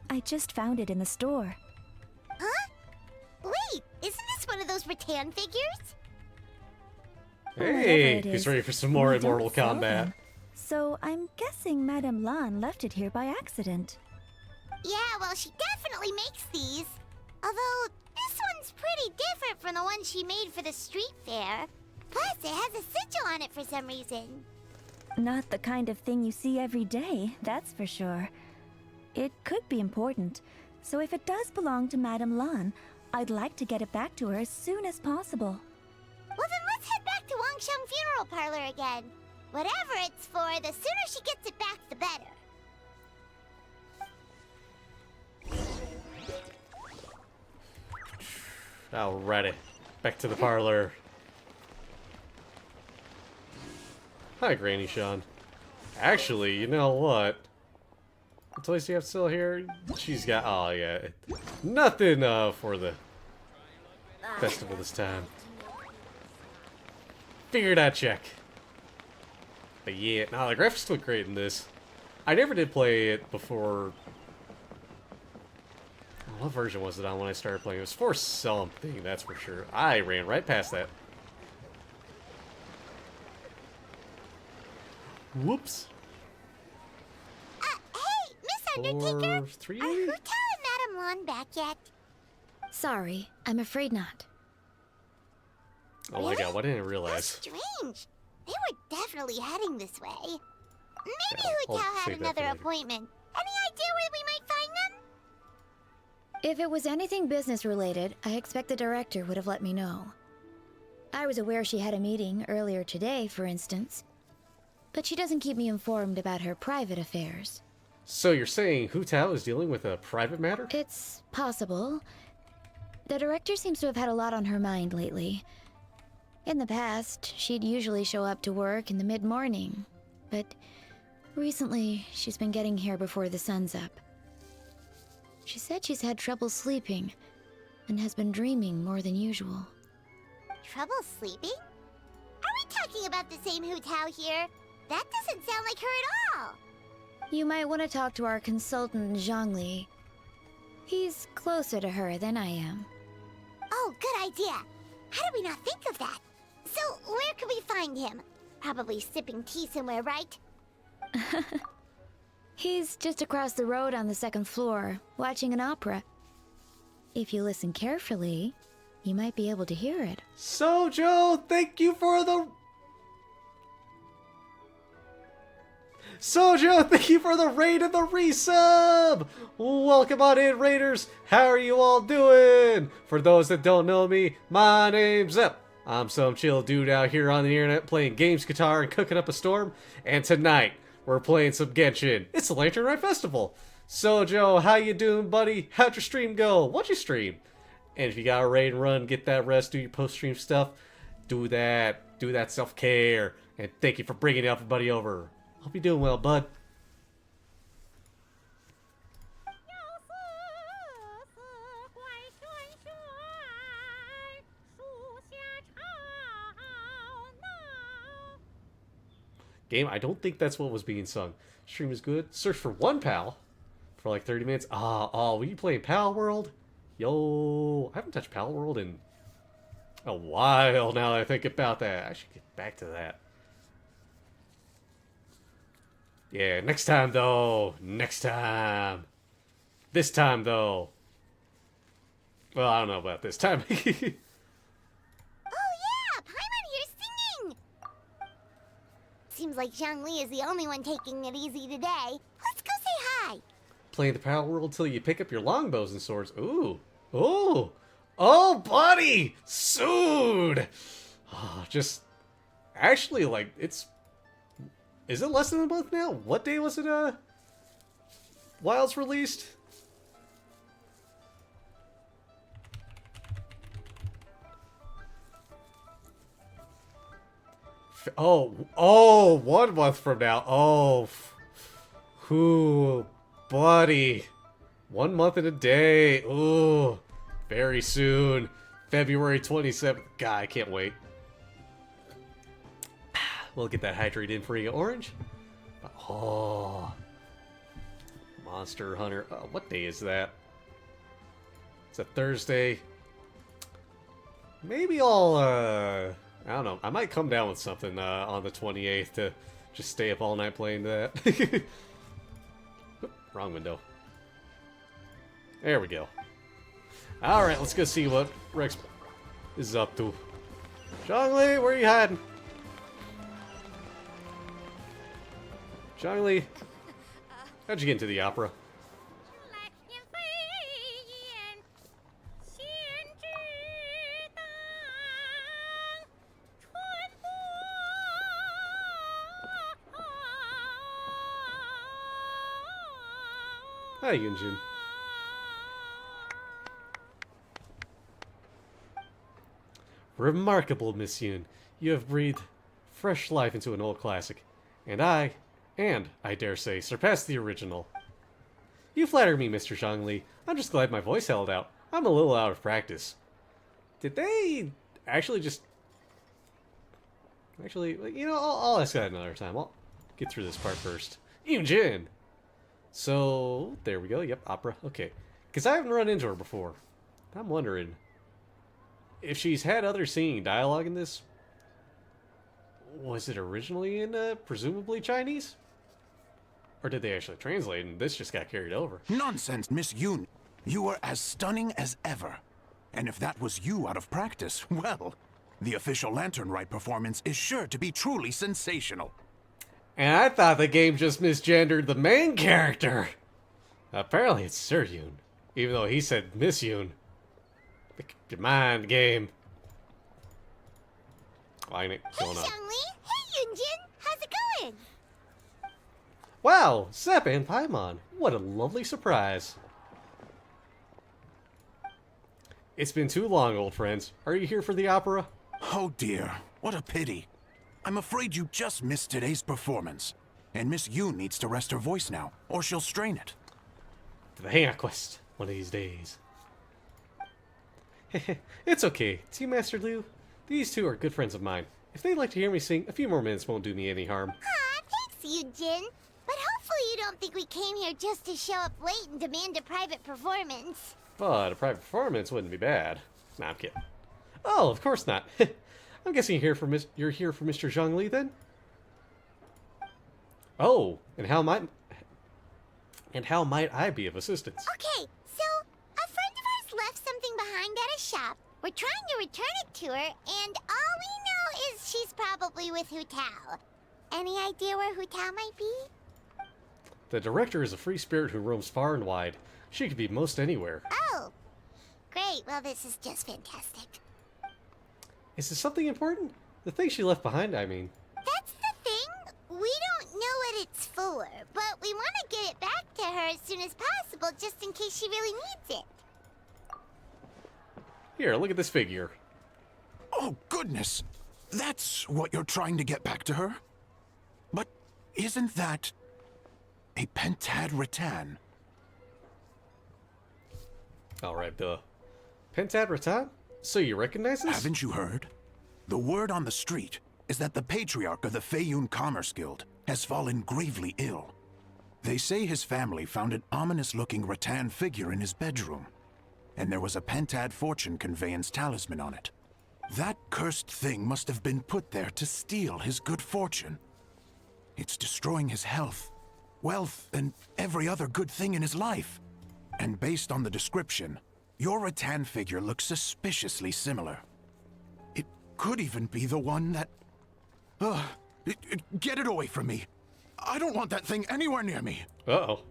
I just found it in the store. Huh? Wait, isn't this one of those rattan figures? Hey, Whatever it he's is, ready for some more we Immortal don't sell Kombat. them. So I'm guessing Madame Lan left it here by accident. Yeah, well, she definitely makes these. Although, this one's pretty different from the one she made for the street fair. Plus, it has a sigil on it for some reason. Not the kind of thing you see every day, that's for sure. It could be important, so if it does belong to Madame Lan, I'd like to get it back to her as soon as possible. Well, then let's head back to Wangsheng Funeral Parlor again. Whatever it's for, the sooner she gets it back, the better. Alrighty, back to the parlor. Hi, Granny Sean. Actually, you know what? What toys do you have still here? She's got, oh yeah, nothing for the festival this time. Figured I'd check. But yeah, no, the graphics look great in this. I never did play it before. What version was it on when I started playing? It was for something, that's for sure. I ran right past that. Whoops. Hey, Miss Undertaker! 3? Are Hu Tao and Madame Lan back yet? Sorry, I'm afraid not. Oh my god, what didn't I How realize? strange. They were definitely heading this way. Maybe Yeah, Hu I'll Tao had save that for another later. appointment. Any idea where we might find them? If it was anything business related, I expect the director would have let me know. I was aware she had a meeting earlier today, for instance. But she doesn't keep me informed about her private affairs. So you're saying Hu Tao is dealing with a private matter? It's possible. The director seems to have had a lot on her mind lately. In the past, she'd usually show up to work in the mid-morning. But recently, she's been getting here before the sun's up. She said she's had trouble sleeping and has been dreaming more than usual. Trouble sleeping? Are we talking about the same Hu Tao here? That doesn't sound like her at all. You might want to talk to our consultant, Zhongli. He's closer to her than I am. Oh, good idea. How did we not think of that? So, where could we find him? Probably sipping tea somewhere, right? He's just across the road on the second floor, watching an opera. If you listen carefully, you might be able to hear it. Sojo, thank you for the... Sojo, thank you for the raid and the resub! Welcome on in, Raiders! How are you all doing? For those that don't know me, my name's Zep. I'm some chill dude out here on the internet playing games, guitar, and cooking up a storm. And tonight, we're playing some Genshin. It's the Lantern Rite Festival. Sojo, how you doing, buddy? How'd your stream go? What'd you stream? And if you got a raid and run, get that rest, do your post-stream stuff, do that. Do that self-care. And thank you for bringing everybody over. Hope you're doing well, bud. Game, I don't think that's what was being sung. Stream is good. Search for one pal for like 30 minutes. Oh, were you playing Pal World? Yo, I haven't touched Pal World in a while now that I think about that. I should get back to that. Yeah, next time though. Next time. This time though. Well, I don't know about this time. Oh yeah, Paimon here's singing! Seems like Zhongli is the only one taking it easy today. Let's go say hi. Playing the Pal World till you pick up your longbows and swords. Ooh. Ooh. Oh, buddy! Soon! Oh, just... Actually, like, it's... Is it less than a month now? What day was it, Wilds released? Oh, 1 month from now. Oh, whoo, buddy. 1 month and a day. Ooh, very soon. February 27th. God, I can't wait. We'll get that hydrate in for you, Orange. Oh, Monster Hunter. What day is that? It's a Thursday. Maybe I'll, I don't know. I might come down with something on the 28th to just stay up all night playing that. Oop, wrong window. There we go. Alright, let's go see what Rex is up to. Zhongli, where are you hiding? Zhongli, how'd you get into the opera? Hi, Yunjin. Remarkable, Miss Yun. You have breathed fresh life into an old classic. And I dare say, surpassed the original. You flatter me, Mr. Zhongli. I'm just glad my voice held out. I'm a little out of practice. Did they actually just... Actually, you know, I'll ask that another time. I'll get through this part first. Yunjin! So, there we go. Yep, opera. Okay. Because I haven't run into her before. I'm wondering if she's had other singing dialogue in this. Was it originally in, presumably Chinese? Or did they actually translate and this just got carried over? Nonsense, Miss Yoon. You were as stunning as ever. And if that was you out of practice, well, the official Lantern Rite performance is sure to be truly sensational. And I thought the game just misgendered the main character. Apparently it's Sir Yoon, even though he said Miss Yoon. Your mind game. Why ain't it going on? Hey, Zhongli! Hey, Yunjin! How's it going? Wow, Zep and Paimon. What a lovely surprise. It's been too long, old friends. Are you here for the opera? Oh dear, what a pity. I'm afraid you just missed today's performance. And Miss Yoon needs to rest her voice now, or she'll strain it. To the Hangout Quest, one of these days. It's okay, Team Master Liu. These two are good friends of mine. If they'd like to hear me sing, a few more minutes won't do me any harm. Aw, thanks, Yunjin. But hopefully you don't think we came here just to show up late and demand a private performance. But a private performance wouldn't be bad. Nah, I'm kidding. Oh, of course not. I'm guessing you're here for Mr. Zhongli, then? Oh, and how might I be of assistance? Okay, so a friend of ours left something behind at a shop. We're trying to return it to her, and all we know is she's probably with Hu Tao. Any idea where Hu Tao might be? The director is a free spirit who roams far and wide. She could be most anywhere. Oh, great. Well, this is just fantastic. Is this something important? The thing she left behind, I mean. That's the thing. We don't know what it's for, but we want to get it back to her as soon as possible, just in case she really needs it. Here, look at this figure. Oh, goodness! That's what you're trying to get back to her? But isn't that a pentad rattan? Alright, the Pentad Rattan? So you recognize this? Haven't you heard? The word on the street is that the patriarch of the Feiyun Commerce Guild has fallen gravely ill. They say his family found an ominous-looking rattan figure in his bedroom, and there was a pentad fortune conveyance talisman on it. That cursed thing must have been put there to steal his good fortune. It's destroying his health, wealth, and every other good thing in his life. And based on the description, your rattan figure looks suspiciously similar. It could even be the one that... get it away from me. I don't want that thing anywhere near me. Uh-oh.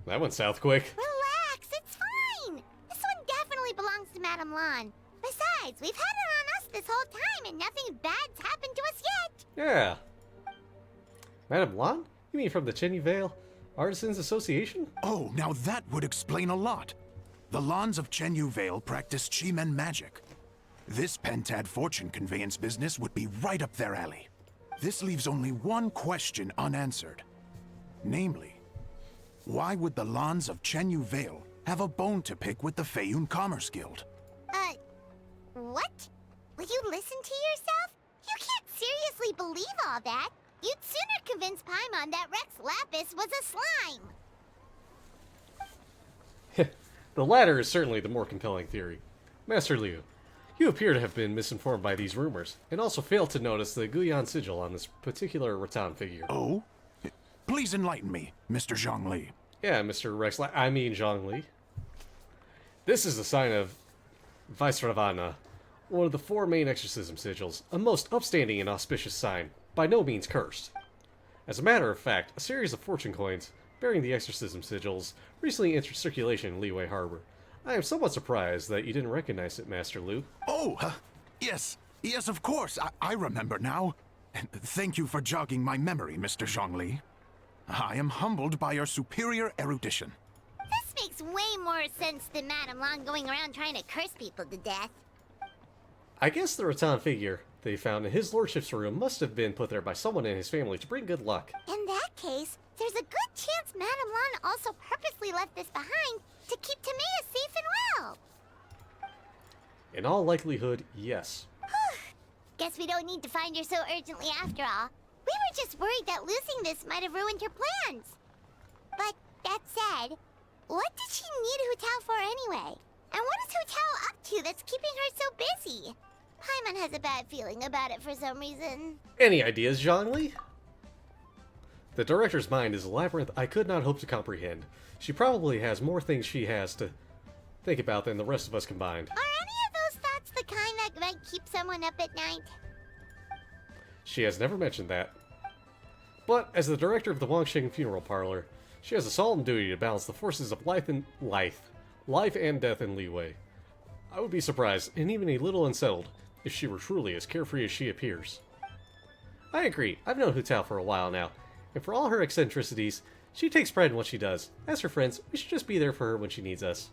That went south quick. Relax, it's fine. This one definitely belongs to Madame Lan. Besides, we've had it on us this whole time and nothing bad's happened to us yet. Yeah. Madame Lan? You mean from the Chenyu Vale Artisans Association? Oh, now that would explain a lot. The Lans of Chenyu Vale practice Chi-Men magic. This pentad fortune conveyance business would be right up their alley. This leaves only one question unanswered. Namely, why would the Lans of Chenyu Vale have a bone to pick with the Feiyun Commerce Guild? What? Will you listen to yourself? You can't seriously believe all that. You'd sooner convince Paimon that Rex Lapis was a slime. The latter is certainly the more compelling theory. Master Liu, you appear to have been misinformed by these rumors, and also failed to notice the Guyan sigil on this particular rattan figure. Oh? Please enlighten me, Mr. Zhongli. Yeah, Mr. Zhongli. This is a sign of Vaisravana, one of the 4 main exorcism sigils, a most upstanding and auspicious sign, by no means cursed. As a matter of fact, a series of fortune coins bearing the exorcism sigils recently entered circulation in Liyue Harbor. I am somewhat surprised that you didn't recognize it, Master Liu. Oh, yes. Yes, of course. I remember now. And thank you for jogging my memory, Mr. Zhongli. I am humbled by your superior erudition. This makes way more sense than Madame Lan going around trying to curse people to death. I guess the rattan figure they found in his lordship's room must have been put there by someone in his family to bring good luck. In that case, there's a good chance Madame Lan also purposely left this behind to keep Timea safe and well. In all likelihood, yes. Guess we don't need to find her so urgently after all. We were just worried that losing this might have ruined her plans. But that said, what did she need Hu Tao for anyway? And what is Hu Tao up to that's keeping her so busy? Paimon has a bad feeling about it for some reason. Any ideas, Zhongli? The director's mind is a labyrinth I could not hope to comprehend. She probably has more things she has to think about than the rest of us combined. Are any of those thoughts the kind that might keep someone up at night? She has never mentioned that. But as the director of the Wangsheng Funeral Parlor, she has a solemn duty to balance the forces of life and death in Liyue. I would be surprised, and even a little unsettled, if she were truly as carefree as she appears. I agree. I've known Hu Tao for a while now, and for all her eccentricities, she takes pride in what she does. As her friends, we should just be there for her when she needs us.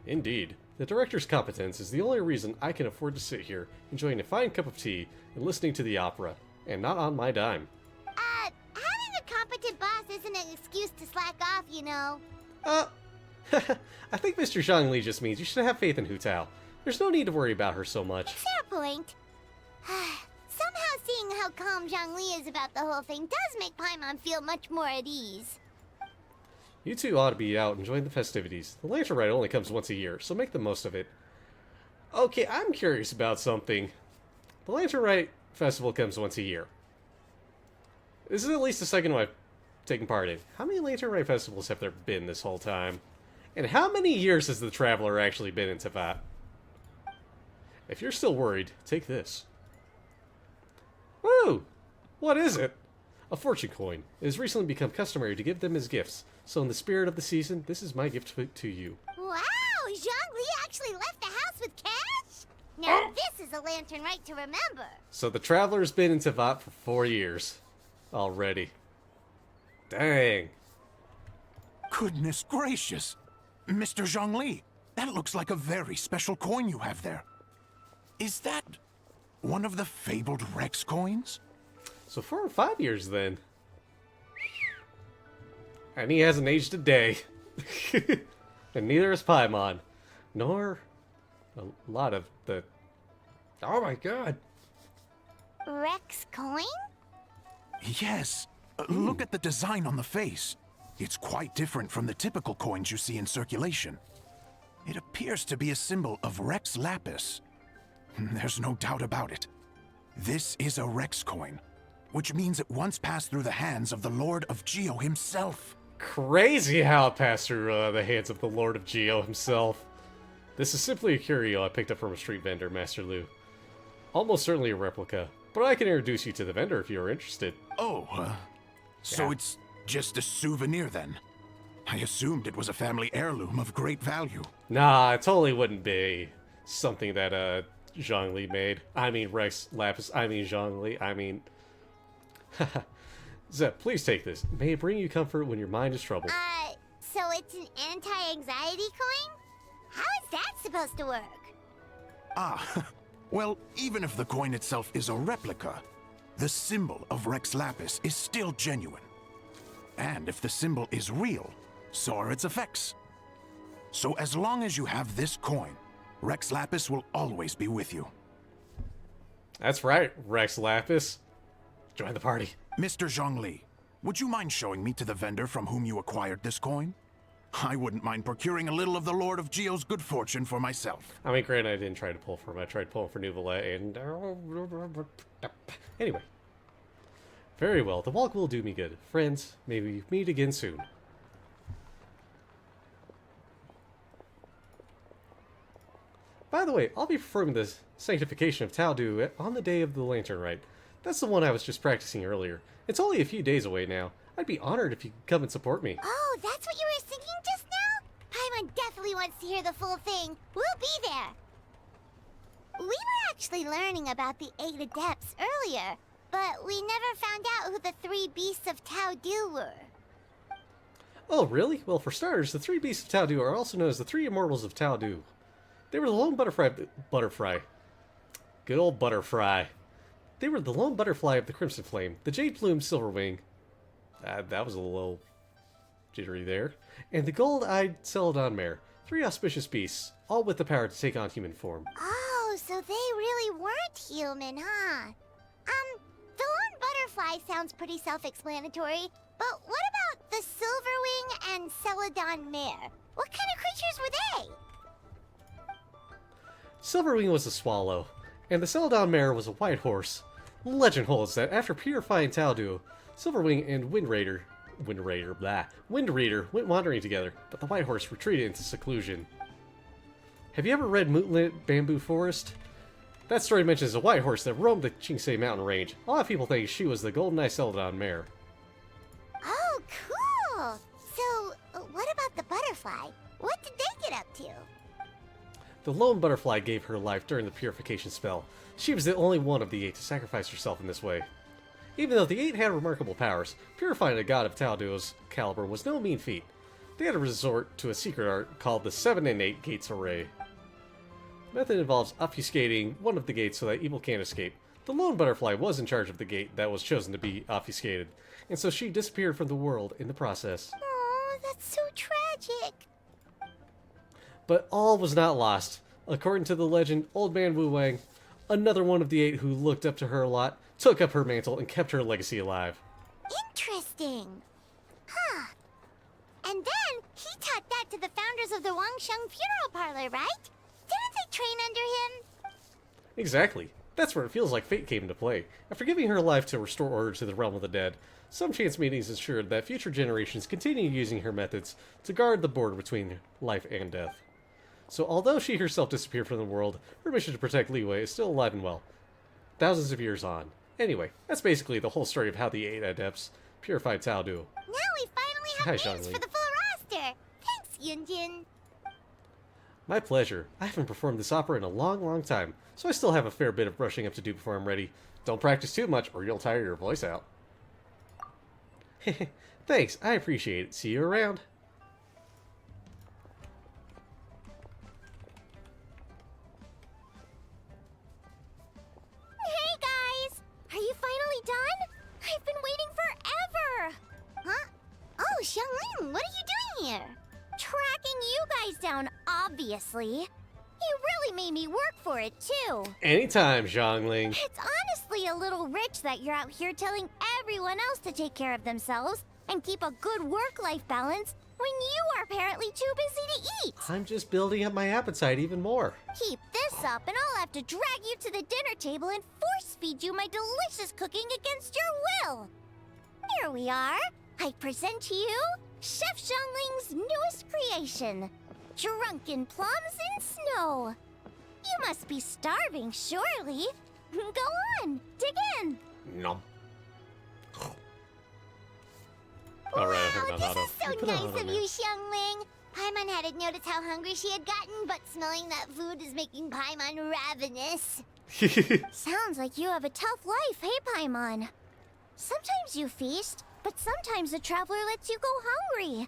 Indeed. The director's competence is the only reason I can afford to sit here, enjoying a fine cup of tea and listening to the opera, and not on my dime. Having a competent boss isn't an excuse to slack off, you know. I think Mr. Zhongli just means you should have faith in Hu Tao. There's no need to worry about her so much. Fair point. Somehow seeing how calm Zhongli is about the whole thing does make Paimon feel much more at ease. You two ought to be out enjoying the festivities. The Lantern Rite only comes once a year, so make the most of it. Okay, I'm curious about something. The Lantern Rite festival comes once a year. This is at least the second one I've taken part in. How many Lantern Rite festivals have there been this whole time? And how many years has the Traveler actually been in Teyvat? If you're still worried, take this. Woo! What is it? A fortune coin. It has recently become customary to give them as gifts, so in the spirit of the season, this is my gift to you. Wow! Zhongli actually left the house with cash? Now this is a Lantern Rite to remember. So the Traveler's been in Teyvat for 4 years. Already. Dang. Goodness gracious! Mr. Zhongli, that looks like a very special coin you have there. Is that One of the fabled Rex coins? So 4 or 5 years then. And he hasn't aged a day. And neither has Paimon. Nor a lot of the... Oh my god. Rex coin? Yes. Look at the design on the face. It's quite different from the typical coins you see in circulation. It appears to be a symbol of Rex Lapis. There's no doubt about it. This is a Rex coin, which means it once passed through the hands of the Lord of Geo himself. Crazy how it passed through the hands of the Lord of Geo himself. This is simply a curio I picked up from a street vendor, Master Lu. Almost certainly a replica, but I can introduce you to the vendor if you are interested. Oh, so it's just a souvenir then? I assumed it was a family heirloom of great value. Nah, it totally wouldn't be something that Zhongli made. I mean Rex Lapis, I mean Zhongli, I mean... Zep, please take this. May it bring you comfort when your mind is troubled. So it's an anti-anxiety coin? How is that supposed to work? Ah, well, even if the coin itself is a replica, the symbol of Rex Lapis is still genuine. And if the symbol is real, so are its effects. So as long as you have this coin, Rex Lapis will always be with you. That's right, Rex Lapis. Join the party. Mr. Zhongli, would you mind showing me to the vendor from whom you acquired this coin? I wouldn't mind procuring a little of the Lord of Geo's good fortune for myself. I mean, granted, I didn't try to pull for him. I tried pulling for Nouvelet, and... Anyway. Very well, the walk will do me good. Friends, may we meet again soon. By the way, I'll be performing the Sanctification of Taldu on the day of the Lantern Rite. That's the one I was just practicing earlier. It's only a few days away now. I'd be honored if you could come and support me. Oh, that's what you were singing just now? Paimon definitely wants to hear the full thing. We'll be there. We were actually learning about the 8 Adepts earlier, but we never found out who the 3 Beasts of Taldu were. Oh, really? Well, for starters, the 3 Beasts of Taldu are also known as the 3 Immortals of Taldu. They were the lone butterfly. Good old butterfly. They were the lone butterfly of the Crimson Flame, the Jade Plume Silverwing. That was a little jittery there. And the gold-eyed Celadon Mare. 3 auspicious beasts, all with the power to take on human form. Oh, so they really weren't human, huh? The lone butterfly sounds pretty self-explanatory, but what about the Silverwing and Celadon Mare? What kind of creatures were they? Silverwing was a swallow, and the Celadon Mare was a white horse. Legend holds that after purifying Taldu, Silverwing and Wind Raider went wandering together, but the white horse retreated into seclusion. Have you ever read Moonlit Bamboo Forest? That story mentions a white horse that roamed the Chingsei mountain range. A lot of people think she was the Golden Eye Celadon Mare. Oh, cool! So, what about the butterfly? What did they get up to? The lone butterfly gave her life during the purification spell. She was the only one of the 8 to sacrifice herself in this way. Even though the 8 had remarkable powers, purifying a god of Taldu's caliber was no mean feat. They had to resort to a secret art called the 7 and 8 Gates Array. The method involves obfuscating one of the gates so that evil can't escape. The lone butterfly was in charge of the gate that was chosen to be obfuscated, and so she disappeared from the world in the process. Oh, that's so tragic. But all was not lost. According to the legend, Old Man Wu Wang, another one of the 8 who looked up to her a lot, took up her mantle and kept her legacy alive. Interesting. Huh. And then he taught that to the founders of the Wangsheng Funeral Parlor, right? Didn't they train under him? Exactly. That's where it feels like fate came into play. After giving her life to restore order to the realm of the dead, some chance meetings ensured that future generations continue using her methods to guard the border between life and death. So although she herself disappeared from the world, her mission to protect Liyue is still alive and well, thousands of years on. Anyway, that's basically the whole story of how the 8 Adepts purified Taldu. Now we finally have Hi, names Zhongli. for the full roster. Thanks, Yunjin. My pleasure. I haven't performed this opera in a long, long time, so I still have a fair bit of brushing up to do before I'm ready. Don't practice too much or you'll tire your voice out. Thanks, I appreciate it. See you around. Obviously. You really made me work for it, too. Anytime, Xiangling. It's honestly a little rich that you're out here telling everyone else to take care of themselves and keep a good work-life balance when you are apparently too busy to eat. I'm just building up my appetite even more. Keep this up and I'll have to drag you to the dinner table and force-feed you my delicious cooking against your will. Here we are. I present to you Chef Xiangling's newest creation, Drunken Plums in Snow. You must be starving, surely. Go on, dig in. Nom. Wow, Alright, I forgot how to this is so put it nice on of there. you, Xiangling. Paimon hadn't noticed how hungry she had gotten, but smelling that food is making Paimon ravenous. Sounds like you have a tough life, hey, Paimon? Sometimes you feast, but sometimes the traveler lets you go hungry.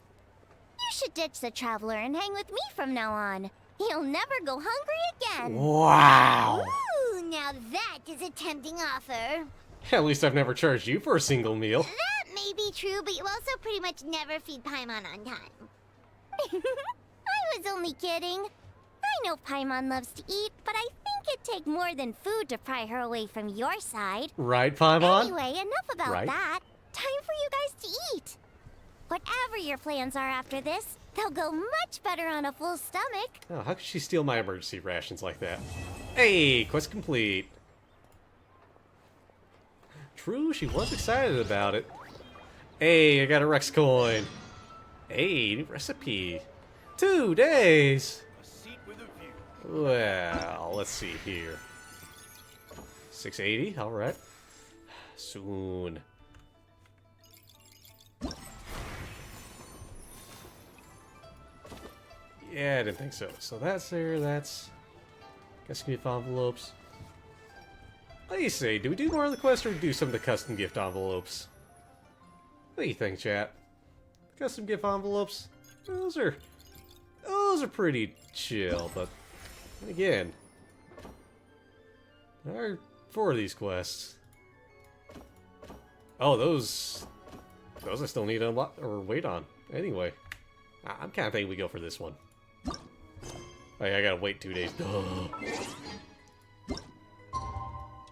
You should ditch the traveler and hang with me from now on. You'll never go hungry again. Wow. Ooh, now that is a tempting offer. At least I've never charged you for a single meal. That may be true, but you also pretty much never feed Paimon on time. I was only kidding. I know Paimon loves to eat, but I think it'd take more than food to pry her away from your side. Right, Paimon? Anyway, enough about Right. that. Time for you guys to eat. Whatever your plans are after this, they'll go much better on a full stomach. Oh, how could she steal my emergency rations like that? Hey, quest complete. True, she was excited about it. Hey, I got a Rex coin. Hey, new recipe. 2 days. Well, let's see here. 680, alright. Soon. Yeah, I didn't think so. So that's there, that's... Custom gift envelopes. What do you say? Do we do more of the quest or do some of the custom gift envelopes? What do you think, chat? Custom gift envelopes? Those are pretty chill, but again, there are 4 of these quests. Oh, those I still need to unlock or wait on. Anyway, I'm kind of thinking we go for this one. Oh, yeah, I gotta wait 2 days. Duh.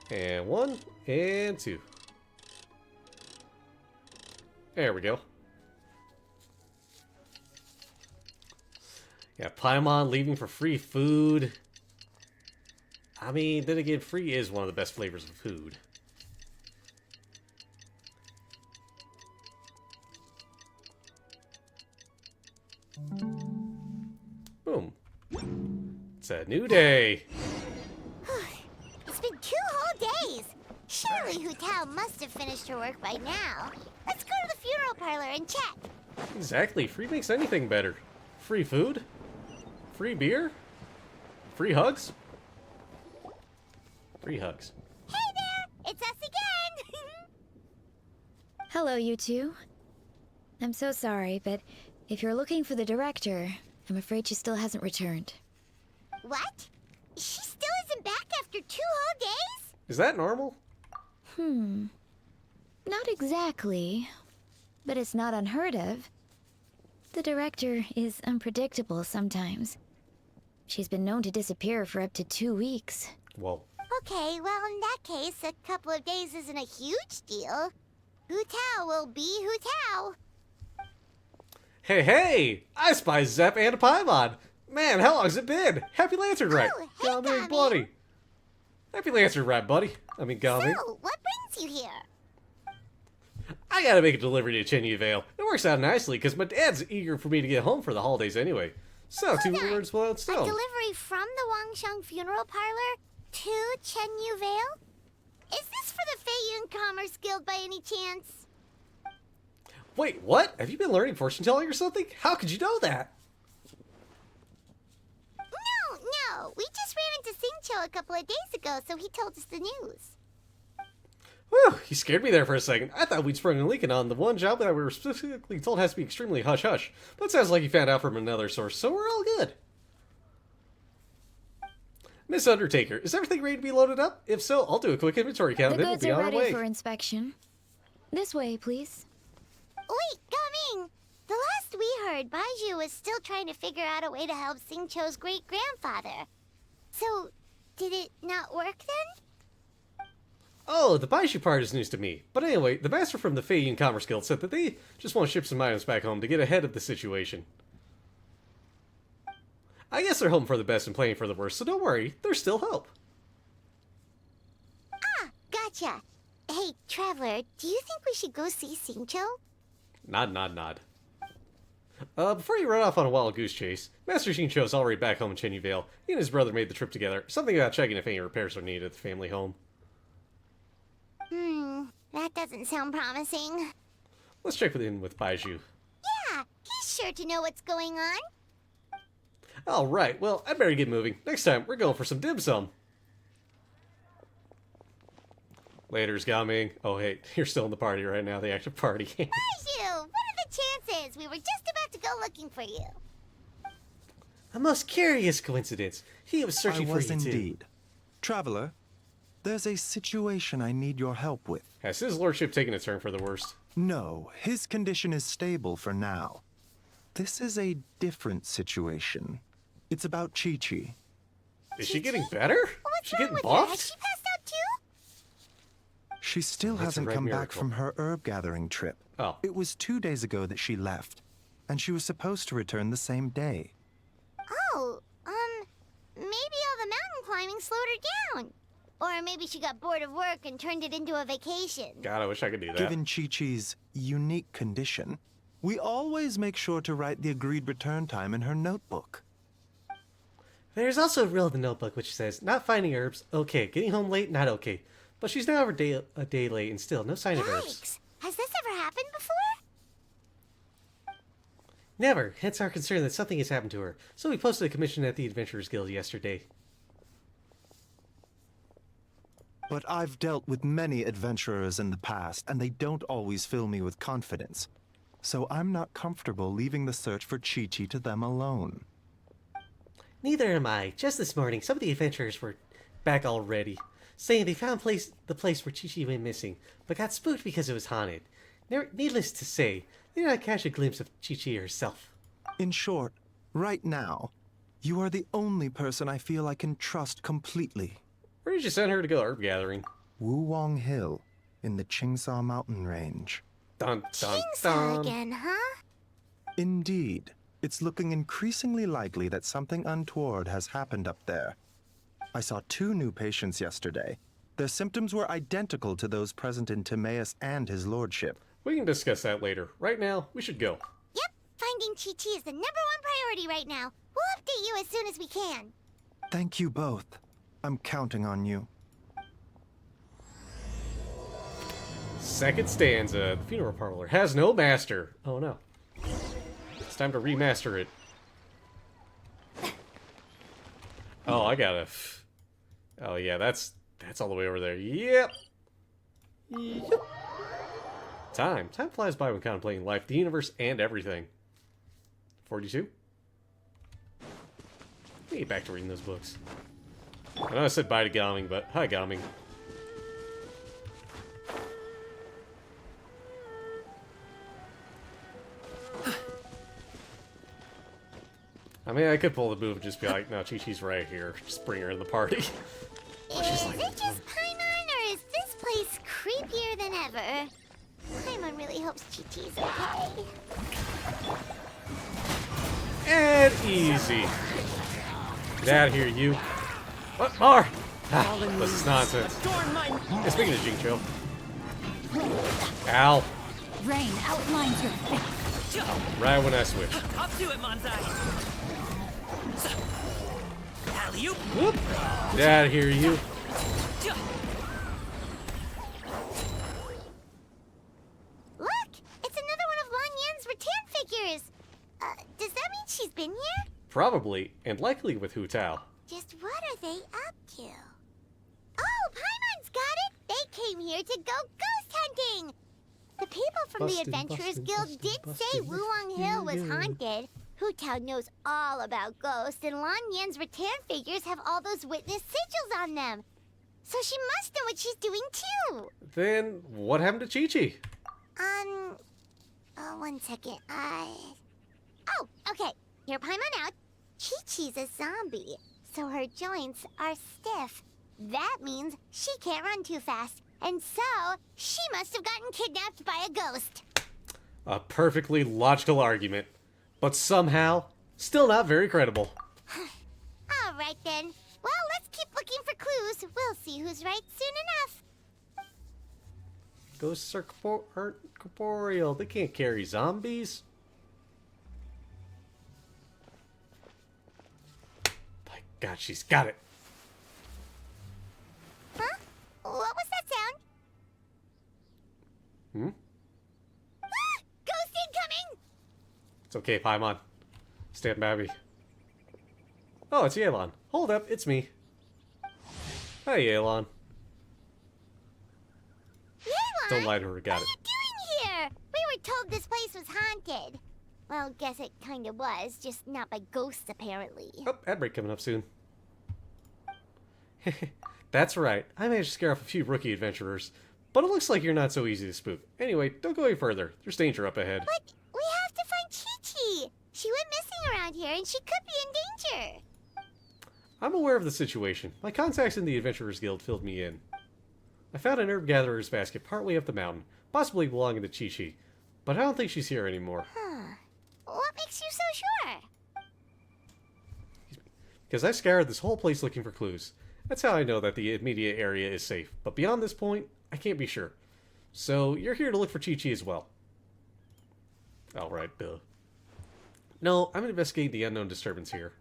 And 1 and 2. There we go. Yeah, Paimon leaving for free food. I mean, then again, free is one of the best flavors of food. Boom. It's a new day. It's been 2 whole days. Surely Hu Tao must have finished her work by now. Let's go to the funeral parlor and check. Exactly. Free makes anything better. Free food? Free beer? Free hugs? Free hugs. Hey there, it's us again. Hello, you two. I'm so sorry, but if you're looking for the director, I'm afraid she still hasn't returned. What? She still isn't back after 2 whole days? Is that normal? Not exactly, but it's not unheard of. The director is unpredictable sometimes. She's been known to disappear for up to 2 weeks. Whoa. Okay, well in that case, a couple of days isn't a huge deal. Hu Tao will be Hu Tao. Hey, hey! I spy Zep and a Paimon! Man, how long's it been? Happy Lantern Rite! Oh, hey, Gami, Gami. buddy! Happy Lantern Rite, buddy! I mean, Gami. So, what brings you here? I gotta make a delivery to Chenyu Vale. It works out nicely, because my dad's eager for me to get home for the holidays anyway. So, 2 Hold on. birds, one A stone. delivery from the Wangsheng Funeral Parlor to Chenyu Vale? Is this for the Feiyun Commerce Guild by any chance? Wait, what? Have you been learning fortune telling or something? How could you know that? No. We just ran into Singcho a couple of days ago, so he told us the news. Whew, you scared me there for a second. I thought we'd sprung a leak on the one job that we were specifically told has to be extremely hush-hush. But it sounds like you found out from another source, so we're all good. Miss Undertaker, is everything ready to be loaded up? If so, I'll do a quick inventory count The and then we'll goods be are on our ready way. for inspection. This way, please. Wait, Gaming! The last we heard, Baiju was still trying to figure out a way to help Xingqiu's great-grandfather. So, did it not work then? Oh, the Baishu part is news to me. But anyway, the master from the Feiyun Commerce Guild said that they just want to ship some items back home to get ahead of the situation. I guess they're hoping for the best and playing for the worst, so don't worry, there's still hope. Ah, gotcha. Hey, Traveler, do you think we should go see Xingqiu? Nod. Before you run off on a wild goose chase, Master Xingqiu is already back home in Chenyu Vale. He and his brother made the trip together. Something about checking if any repairs are needed at the family home. That doesn't sound promising. Let's check in with Baiju. Yeah, he's sure to know what's going on. Alright, well, I better get moving. Next time, we're going for some dim sum. Later's coming. Oh, hey, you're still in the party right now, the active party. Baiju, what are the chances? We were just about to go looking for you. A most curious coincidence. He was searching for you too. Indeed. Traveler, there's a situation I need your help with. Has his lordship taken a turn for the worst? No, his condition is stable for now. This is a different situation. It's about Chi-Chi. Is she getting better? What's She wrong getting with her? buffed? Has she passed out too? She still That's a hasn't red come back miracle. from her herb gathering trip. Oh. It was 2 days ago that she left, and she was supposed to return the same day. Oh, maybe all the mountain climbing slowed her down. Or maybe she got bored of work and turned it into a vacation. God, I wish I could do that. Given Chi-Chi's unique condition, we always make sure to write the agreed return time in her notebook. There's also a rule in the notebook which says, not finding herbs, okay. Getting home late, not okay. But she's now a day late and still no sign of herbs. Yikes! Has this ever happened before? Never, hence our concern that something has happened to her. So we posted a commission at the Adventurers Guild yesterday. But I've dealt with many adventurers in the past, and they don't always fill me with confidence. So I'm not comfortable leaving the search for Chi-Chi to them alone. Neither am I. Just this morning, some of the adventurers were back already, saying they found the place where Chi-Chi went missing, but got spooked because it was haunted. Needless to say, they did not catch a glimpse of Chi-Chi herself. In short, right now, you are the only person I feel I can trust completely. Where did you send her to go herb gathering? Wuwang Hill, in the Chingsha mountain range. Dun, dun, Kingsa dun. again, huh? Indeed, it's looking increasingly likely that something untoward has happened up there. I saw 2 new patients yesterday. Their symptoms were identical to those present in Timaeus and his lordship. We can discuss that later. Right now, we should go. Yep, finding Chi-Chi is the #1 priority right now. We'll update you as soon as we can. Thank you both. I'm counting on you. Second stanza. The funeral parlor has no master. Oh no. It's time to remaster it. Oh, I gotta... Oh yeah, that's all the way over there. Yep. Time flies by when contemplating life, the universe, and everything. 42? Let me get back to reading those books. I know I said bye to Gaming, but hi Gaming. I mean, I could pull the move and just be like, no, Chi-Chi's right here. Just bring her in the party. Is it just Paimon, or is this place creepier than ever? Paimon really hopes Chi-Chi's okay. And easy. Get out of here, you. What more? Ah, this is nonsense. Hey, speaking of Xingqiu. Ow. Rain outlines your face. Right when I switch. Up to it, Manzai. Alley-oop. Whoop. Get out of here, you. Look! It's another one of Lan Yan's rattan figures! Does that mean she's been here? Probably, and likely with Hu Tao. Just what are they up to? Oh, Paimon's got it! They came here to go ghost hunting! The people from the Adventurers Guild did say Wuwang Hill was haunted. Hu Tao knows all about ghosts, and Lan Yan's rattan figures have all those witness sigils on them. So she must know what she's doing too. Then, what happened to Chi-Chi? One second. Oh, okay. Here, Paimon out. Chi-Chi's a zombie, so her joints are stiff. That means she can't run too fast, and so she must have gotten kidnapped by a ghost. A perfectly logical argument, but somehow still not very credible. All right then. Well, let's keep looking for clues. We'll see who's right soon enough. Ghosts aren't corporeal. They can't carry zombies. My God, she's got it. Huh? What was that sound? Hmm? Ghost incoming! It's okay, Paimon. Stand by me. Oh, it's Yelan. Hold up, it's me. Hi, Yelan. Yelan? Don't lie to her, got it. What are you doing here? We were told this place was haunted. Well, guess it kind of was, just not by ghosts, apparently. Oh, ad break coming up soon. That's right. I managed to scare off a few rookie adventurers, but it looks like you're not so easy to spook. Anyway, don't go any further. There's danger up ahead. But we have to find Chi-Chi. She went missing around here, and she could be in danger. I'm aware of the situation. My contacts in the Adventurers Guild filled me in. I found an herb gatherer's basket partway up the mountain, possibly belonging to Chi-Chi, but I don't think she's here anymore. Huh. What makes you so sure? Because I scoured this whole place looking for clues. That's how I know that the immediate area is safe, but beyond this point, I can't be sure. So, you're here to look for Chi-Chi as well. Alright, duh. No, I'm investigating the unknown disturbance here.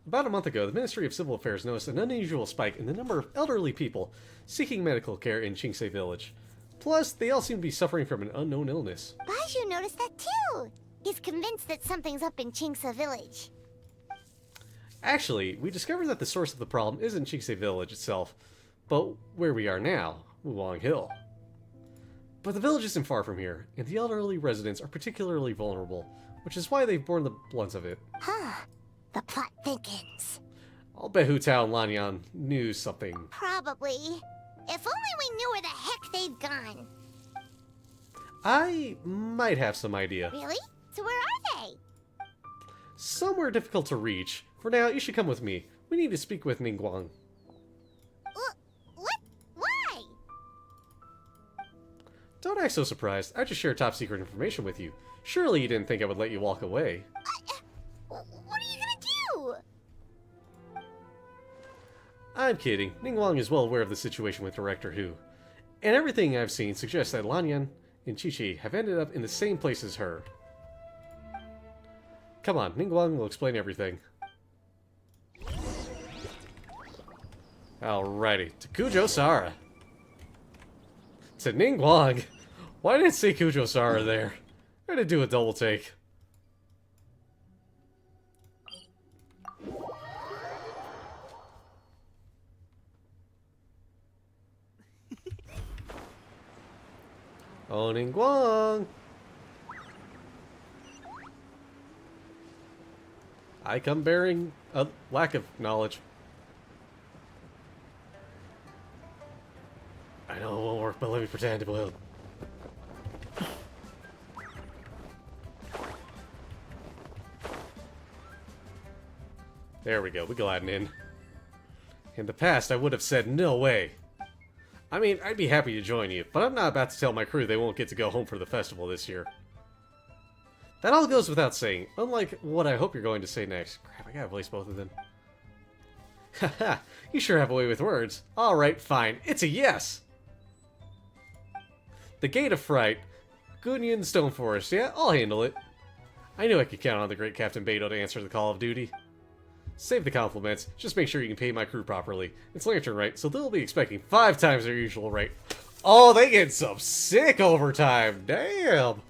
About a month ago, the Ministry of Civil Affairs noticed an unusual spike in the number of elderly people seeking medical care in Qingse Village. Plus, they all seem to be suffering from an unknown illness. Baju noticed that too. He's convinced that something's up in Qingse Village. Actually, we discovered that the source of the problem isn't Qingse Village itself, but where we are now, Wulong Hill. But the village isn't far from here, and the elderly residents are particularly vulnerable, which is why they've borne the brunt of it. Huh. The plot thickens. I'll bet Hu Tao and Lanyan knew something. Probably. If only we knew where the heck they've gone. I might have some idea. Really? So where are they? Somewhere difficult to reach. For now, you should come with me. We need to speak with Ningguang. What? Why? Don't act so surprised. I just shared top secret information with you. Surely you didn't think I would let you walk away. What are you gonna do? I'm kidding. Ningguang is well aware of the situation with Director Hu. And everything I've seen suggests that Lanyan and Chi-Chi have ended up in the same place as her. Come on, Ningguang will explain everything. Alrighty, to Kujo Sara. To Ningguang. Why did it say Kujo Sara there? I had to do a double take. Oh, Ningguang. I come bearing a lack of knowledge. I know it won't work, but let me pretend it will. There we go, we gliding in. In the past, I would have said no way. I mean, I'd be happy to join you, but I'm not about to tell my crew they won't get to go home for the festival this year. That all goes without saying, unlike what I hope you're going to say next. Crap, I gotta voice both of them. Haha, you sure have a way with words. Alright, fine, it's a yes! The Gate of Fright. Gunyan Stoneforest, yeah, I'll handle it. I knew I could count on the great Captain Beto to answer the call of duty. Save the compliments, just make sure you can pay my crew properly. It's Lantern Rite, so they'll be expecting 5 times their usual rate. Oh, they get some sick overtime, damn!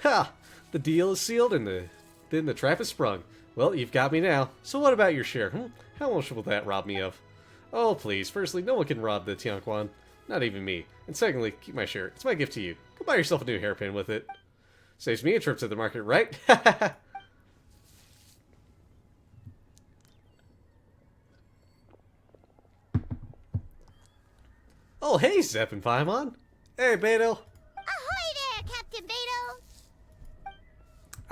Ha! The deal is sealed and the trap is sprung. Well, you've got me now, so what about your share? How much will that rob me of? Oh, please, firstly, no one can rob the Tianquan. Not even me. And secondly, keep my share. It's my gift to you. Go buy yourself a new hairpin with it. Saves me a trip to the market, right? Oh, hey, Zep and Paimon. Hey, Beto. Ahoy there, Captain Beto!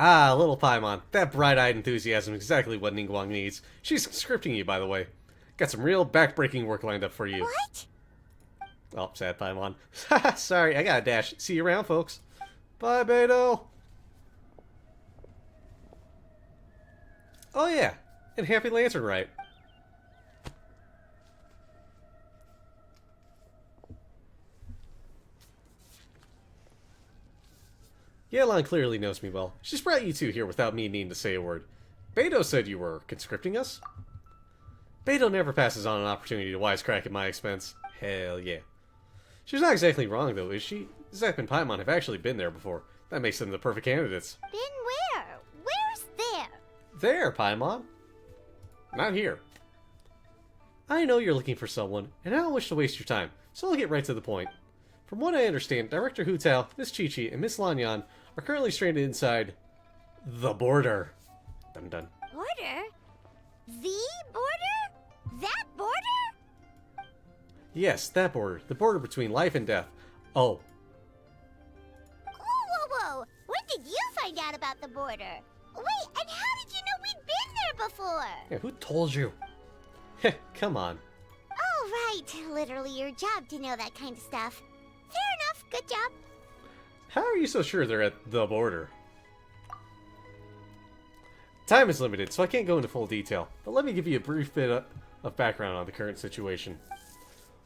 Ah, little Paimon. That bright-eyed enthusiasm is exactly what Ningguang needs. She's scripting you, by the way. Got some real back-breaking work lined up for you. What? Oh, sad Paimon. Sorry, I gotta dash. See you around, folks. Bye, Beto. Oh, yeah. And happy Lantern Rite. Yelan clearly knows me well. She's brought you two here without me needing to say a word. Beto said you were conscripting us? Beto never passes on an opportunity to wisecrack at my expense. Hell yeah. She's not exactly wrong, though, is she? Zep and Paimon have actually been there before. That makes them the perfect candidates. Been where? Where's there? There, Paimon. Not here. I know you're looking for someone, and I don't wish to waste your time, so I'll get right to the point. From what I understand, Director Hu Tao, Miss Chi-Chi, and Miss Lanyan are currently stranded inside the border. Dun dun. Border? The border? That border? Yes, that border. The border between life and death. Oh. Whoa. When did you find out about the border? Wait, and how did you know we'd been there before? Yeah, who told you? Come on. Oh, right. Literally your job to know that kind of stuff. Fair enough. Good job. How are you so sure they're at the border? Time is limited, so I can't go into full detail, but let me give you a brief bit of background on the current situation.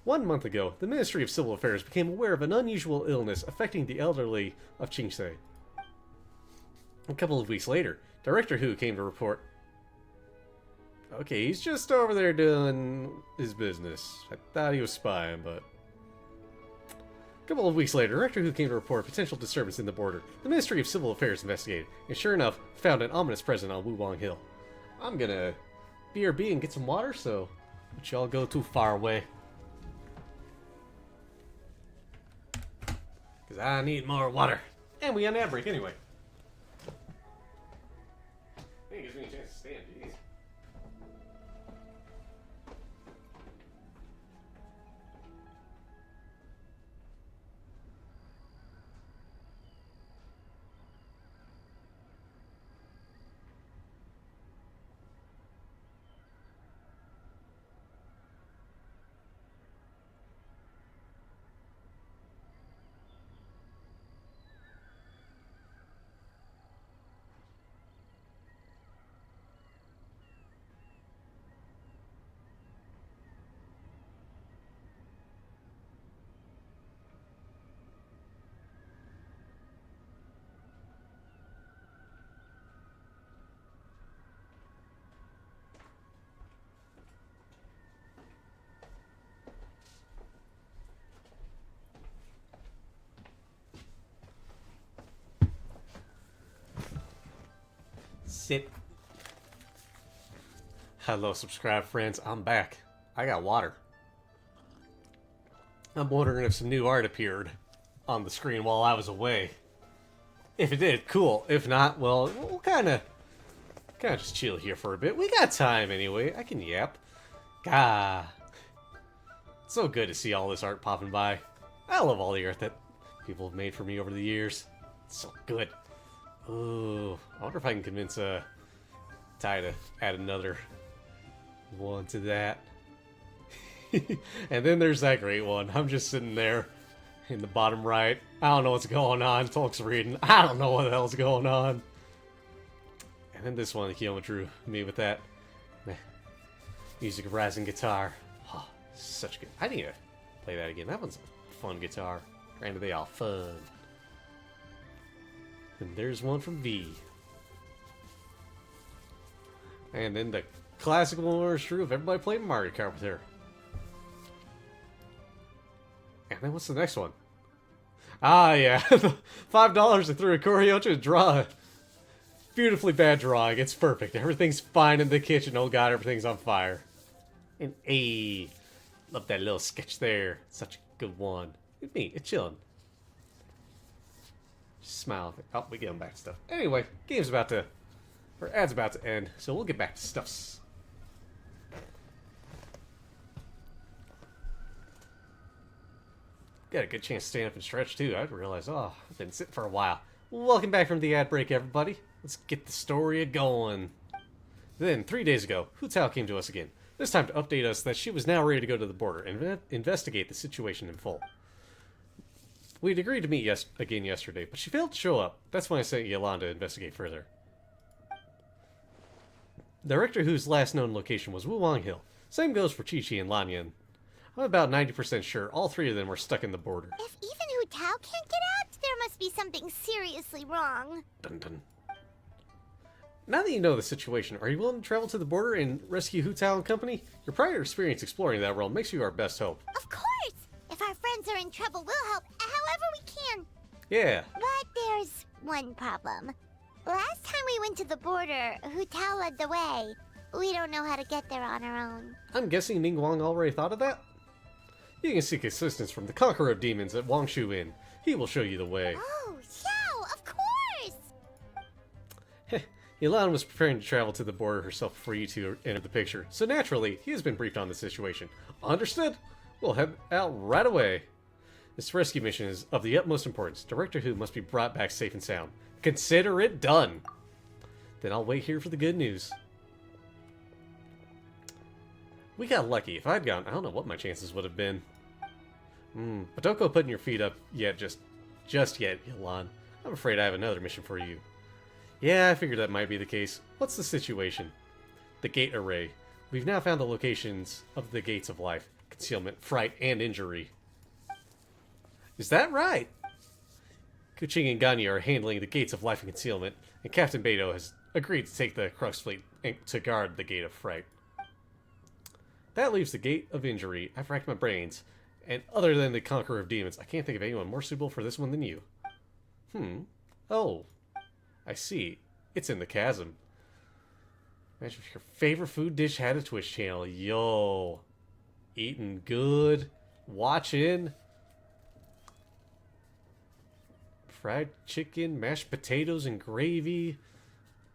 1 month ago, the Ministry of Civil Affairs became aware of an unusual illness affecting the elderly of Qingse. A couple of weeks later, Director Hu came to report. Okay, he's just over there doing his business. I thought he was spying, but... A couple of weeks later, Director Hu came to report a potential disturbance in the border. The Ministry of Civil Affairs investigated, and sure enough, found an ominous presence on Wulong Hill. I'm gonna BRB and get some water, so don't y'all go too far away. Because I need more water. And we on ad break anyway. Hey, gives me a chance to stand, jeez. Sit. Hello, subscribe friends. I'm back. I got water. I'm wondering if some new art appeared on the screen while I was away. If it did, cool. If not, well, we'll kind of just chill here for a bit. We got time anyway. I can yap. Gah. It's so good to see all this art popping by. I love all the art that people have made for me over the years. It's so good. Ooh, I wonder if I can convince Ty to add another one to that. And then there's that great one. I'm just sitting there in the bottom right. I don't know what's going on. Folks reading. I don't know what the hell's going on. And then this one, Kiyoma drew me with that music of rising guitar. Oh, such good. I need to play that again. That one's a fun guitar. Granted, they all fun. And there's one from V. And then the classic one was true if everybody played Mario Kart with her. And then what's the next one? Ah, yeah. $5 to through a Koryo to draw. Beautifully bad drawing. It's perfect. Everything's fine in the kitchen. Oh god, everything's on fire. And hey, love that little sketch there. Such a good one. Look at me. It's chilling. Smile. Oh, we get back to stuff. Anyway, game's about to, or ad's about to end, so we'll get back to stuffs. Got a good chance to stand up and stretch too. I realized, oh, I've been sitting for a while. Welcome back from the ad break, everybody. Let's get the story going. Then, 3 days ago, Hu Tao came to us again. This time to update us that she was now ready to go to the border and investigate the situation in full. We'd agreed to meet again yesterday, but she failed to show up. That's when I sent Yolanda to investigate further. Director Hu's last known location was Wuwang Hill. Same goes for Chi-Chi and Lanyan. I'm about 90% sure all three of them were stuck in the border. If even Hu Tao can't get out, there must be something seriously wrong. Dun dun. Now that you know the situation, are you willing to travel to the border and rescue Hu Tao and company? Your prior experience exploring that realm makes you our best hope. Of course! If our friends are in trouble, we'll help however we can. Yeah. But there's one problem. Last time we went to the border, Hu Tao led the way. We don't know how to get there on our own. I'm guessing Ningguang already thought of that? You can seek assistance from the Conqueror of Demons at Wangshu Inn. He will show you the way. Oh, Xiao, of course! Yilan was preparing to travel to the border herself before you two entered the picture, so naturally, he has been briefed on the situation. Understood? We'll head out right away. This rescue mission is of the utmost importance. Director Hu must be brought back safe and sound. Consider it done! Then I'll wait here for the good news. We got lucky. If I'd gone, I don't know what my chances would have been. But don't go putting your feet up yet, just yet, Yilan. I'm afraid I have another mission for you. Yeah, I figured that might be the case. What's the situation? The gate array. We've now found the locations of the gates of life. Concealment, fright, and injury. Is that right? Kuching and Ganya are handling the gates of life and concealment, and Captain Beto has agreed to take the Crux fleet to guard the gate of fright. That leaves the gate of injury. I've racked my brains. And other than the Conqueror of Demons, I can't think of anyone more suitable for this one than you. Oh. I see. It's in the chasm. Imagine if your favorite food dish had a Twitch channel. Yo. Eating good. Watching. Fried chicken, mashed potatoes and gravy.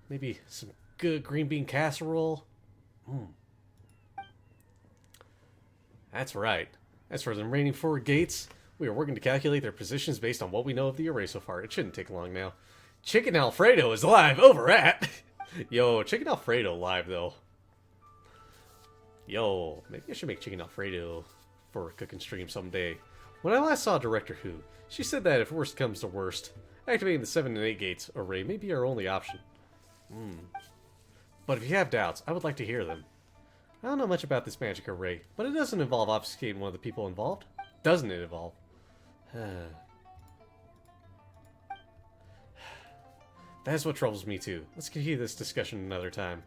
Maybe some good green bean casserole. That's right. As for the remaining 4 gates, we are working to calculate their positions based on what we know of the array so far. It shouldn't take long now. Chicken Alfredo is live over at... Yo, Chicken Alfredo live, though. Yo, maybe I should make Chicken Alfredo for a cooking stream someday. When I last saw Director Hu, she said that if worst comes to worst, activating the 7 and 8 gates array may be our only option. But if you have doubts, I would like to hear them. I don't know much about this magic array, but it doesn't involve obfuscating one of the people involved. Doesn't it involve? That's what troubles me too. Let's continue this discussion another time.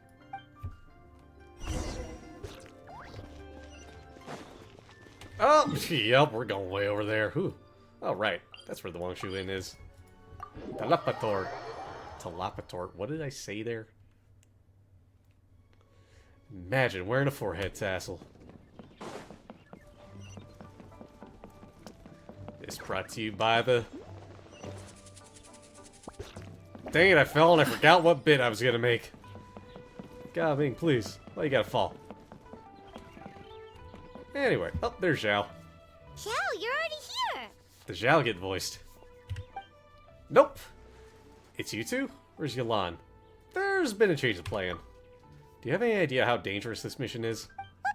Oh, yep, we're going way over there. Whew. Oh, right. That's where the Wangshu Inn is. Talapator. Talapator. What did I say there? Imagine wearing a forehead tassel. This brought to you by the... Dang it, I fell and I forgot what bit I was gonna make. God, Ming, please. Why you gotta fall? Anyway, oh, there's Zhao. Xiao, you're already here! The Zhao get voiced. Nope. It's you two? Where's Yilan? There's been a change of plan. Do you have any idea how dangerous this mission is?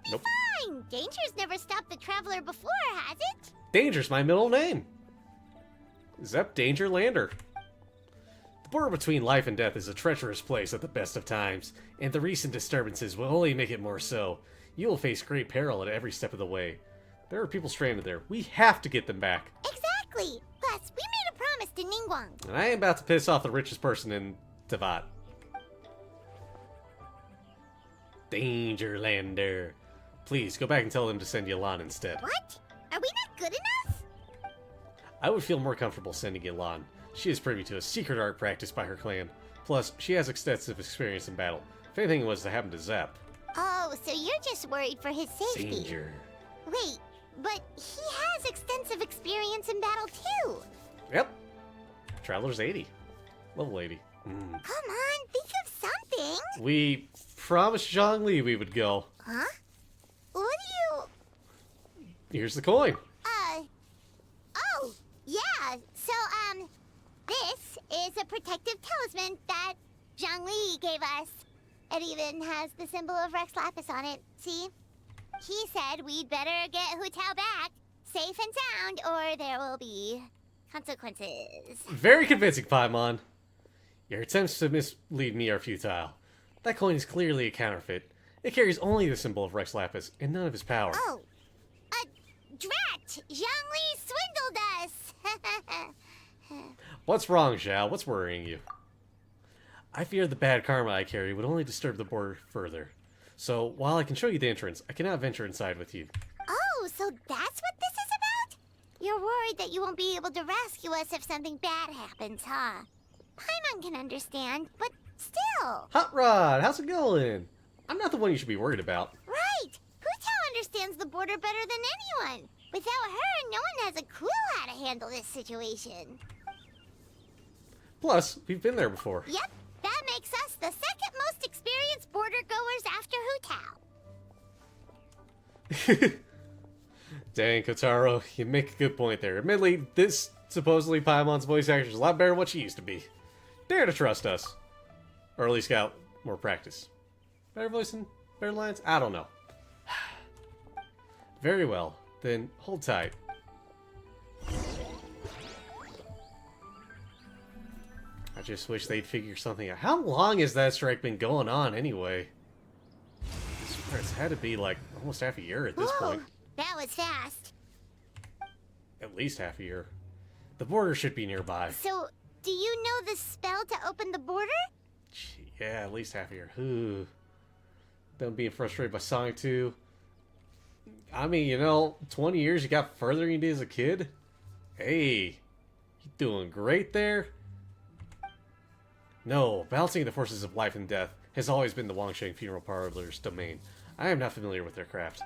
We'll be fine! Danger's never stopped the Traveler before, has it? Danger's my middle name. Zep Dangerlander. The border between life and death is a treacherous place at the best of times, and the recent disturbances will only make it more so. You will face great peril at every step of the way. There are people stranded there. We have to get them back. Exactly! Plus, we made a promise to Ningguang. And I am about to piss off the richest person in Tavat. Dangerlander. Please, go back and tell them to send Yilan instead. What? Are we not good enough? I would feel more comfortable sending Yilan. She is privy to a secret art practiced by her clan. Plus, she has extensive experience in battle. If anything was to happen to Zep. Oh, so you're just worried for his safety. Danger. Wait, but he has extensive experience in battle too. Yep. Traveler's 80. Level 80. Come on, think of something. We promised Zhongli we would go. Huh? What do you... Here's the coin. Oh, yeah. So, this is a protective talisman that Zhangli gave us. It even has the symbol of Rex Lapis on it, see? He said we'd better get Hu Tao back, safe and sound, or there will be consequences. Very convincing, Paimon. Your attempts to mislead me are futile. That coin is clearly a counterfeit. It carries only the symbol of Rex Lapis and none of his power. Oh, drat! Zhangli swindled us! What's wrong, Zhao? What's worrying you? I fear the bad karma I carry would only disturb the border further. So, while I can show you the entrance, I cannot venture inside with you. Oh, so that's what this is about? You're worried that you won't be able to rescue us if something bad happens, huh? Paimon can understand, but still. Hot Rod, how's it going? I'm not the one you should be worried about. Right! Hu Tao understands the border better than anyone. Without her, no one has a clue how to handle this situation. Plus, we've been there before. Yep, that makes us the second most experienced border goers after Hu Tao. Dang, Kotaro, you make a good point there. Admittedly, this supposedly Paimon's voice actor is a lot better than what she used to be. Dare to trust us. Or at least got more practice. Better voice and better lines? I don't know. Very well. Then hold tight. I just wish they'd figure something out. How long has that strike been going on anyway? I swear it's had to be like almost half a year at this point. That was fast. At least half a year. The border should be nearby. So, do you know the spell to open the border? Yeah, at least half a year. Ooh. Them being frustrated by Sonic 2. I mean, you know, 20 years you got further than you did as a kid. Hey, you doing great there? No, balancing the forces of life and death has always been the Wangsheng Funeral Parlor's domain. I am not familiar with their craft.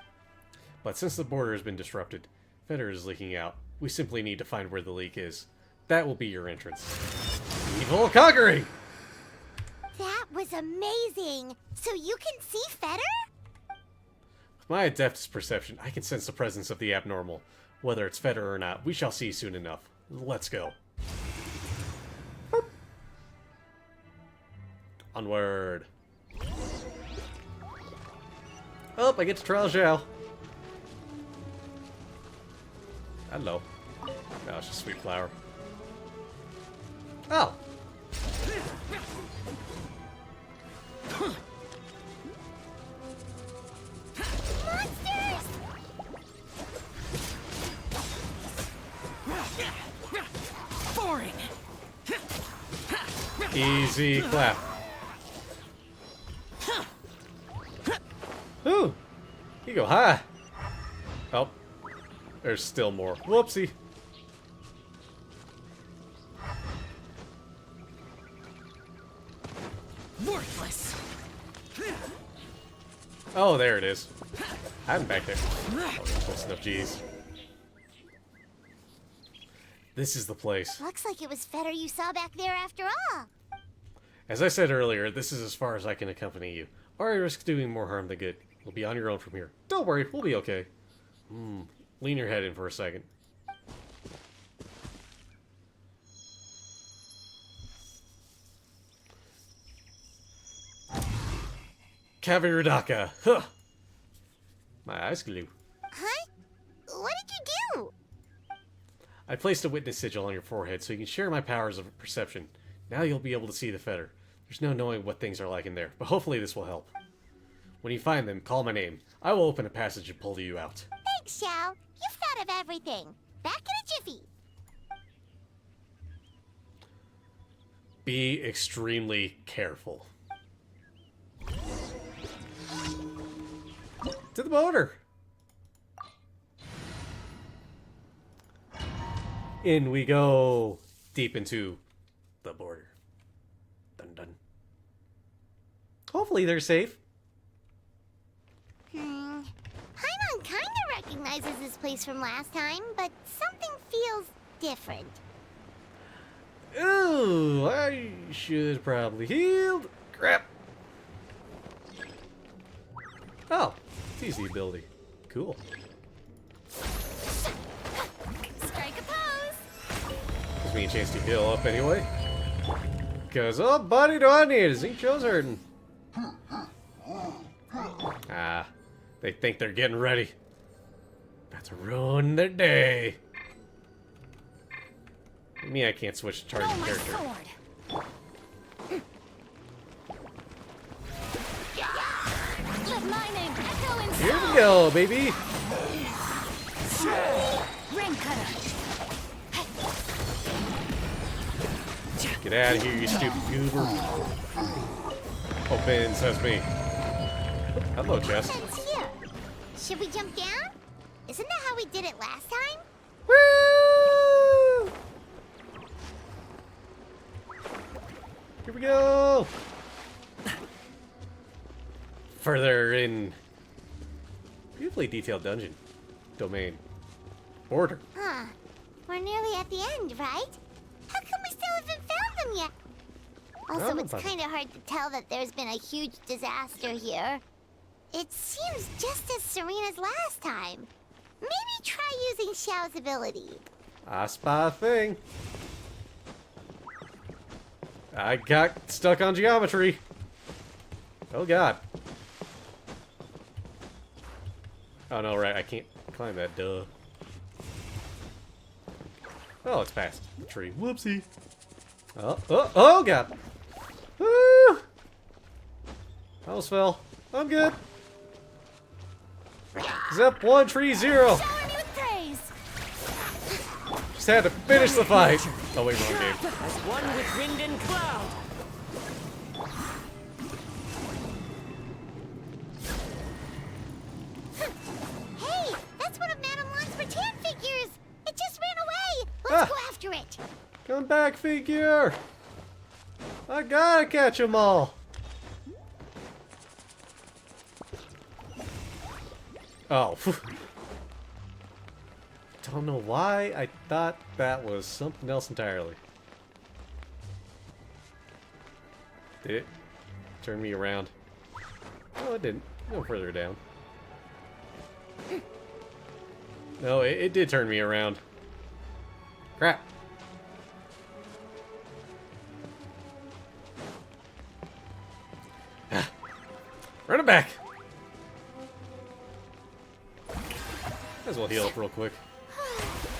But since the border has been disrupted, Fetter is leaking out. We simply need to find where the leak is. That will be your entrance. Evil conquering! That was amazing! So you can see Fetter? With my adept's perception, I can sense the presence of the abnormal. Whether it's Fetter or not, we shall see soon enough. Let's go. Onward. Oh, I get to trial Zhao. Hello. No, it's just sweet flower. Oh! Monsters! Boring. Easy clap. Ooh! You go high. Oh. There's still more. Whoopsie. Worthless. Oh, there it is. I'm back there. Oh, close enough, jeez. This is the place. Looks like it was Fetter you saw back there after all. As I said earlier, this is as far as I can accompany you, or I risk doing more harm than good. You'll be on your own from here. Don't worry, we'll be okay. Lean your head in for a second. Kaviradaka. Huh. My eyes glue. Huh? What did you do? I placed a witness sigil on your forehead so you can share my powers of perception. Now you'll be able to see the Fetter. There's no knowing what things are like in there, but hopefully this will help. When you find them, call my name. I will open a passage and pull you out. Thanks, Xiao. You've thought of everything. Back in a jiffy. Be extremely careful. To the border. In we go. Deep into the border. Dun dun. Hopefully they're safe. Paimon kinda recognizes this place from last time, but something feels different. Ooh, I should probably heal. Crap. Oh, it's easy ability. Cool. Strike a pose! Gives me a chance to heal up anyway. Because, oh, buddy, do I need it? Zincho's hurting. Ah, they think they're getting ready. About to ruin their day. Me, I can't switch to target character. Let my name echo in Here we go, baby. Ring cutter. Get out of here, you stupid goober. Open sesame. Hello, Jess. It's here. Should we jump down? Isn't that how we did it last time? Woo! Here we go. Further in. Beautifully detailed dungeon. Domain. Border. Huh. We're nearly at the end, right? How come we still haven't found them yet? Also, Found it's them. kind of hard to tell that there's been a huge disaster here. It seems just as serene as last time. Maybe try using Xiao's ability. I spy a thing. I got stuck on geometry. Oh god. Oh no, right, I can't climb that, duh. Oh, it's past the tree. Whoopsie. Oh god. Woo! I almost fell. I'm good. Zep 1, tree 0. Shower me with praise. Just had to finish the fight. Oh wait, wrong game. As one with wind and cloud. Hey, that's one of Madame Lan's rattan figures. It just ran away. Ah. Let's go after it. Come back, figure. I gotta catch them all. Oh. Don't know why I thought that was something else entirely. Did it turn me around? No, it didn't. Go further down. No, it did turn me around. Crap. Run it back. Might as well heal up real quick.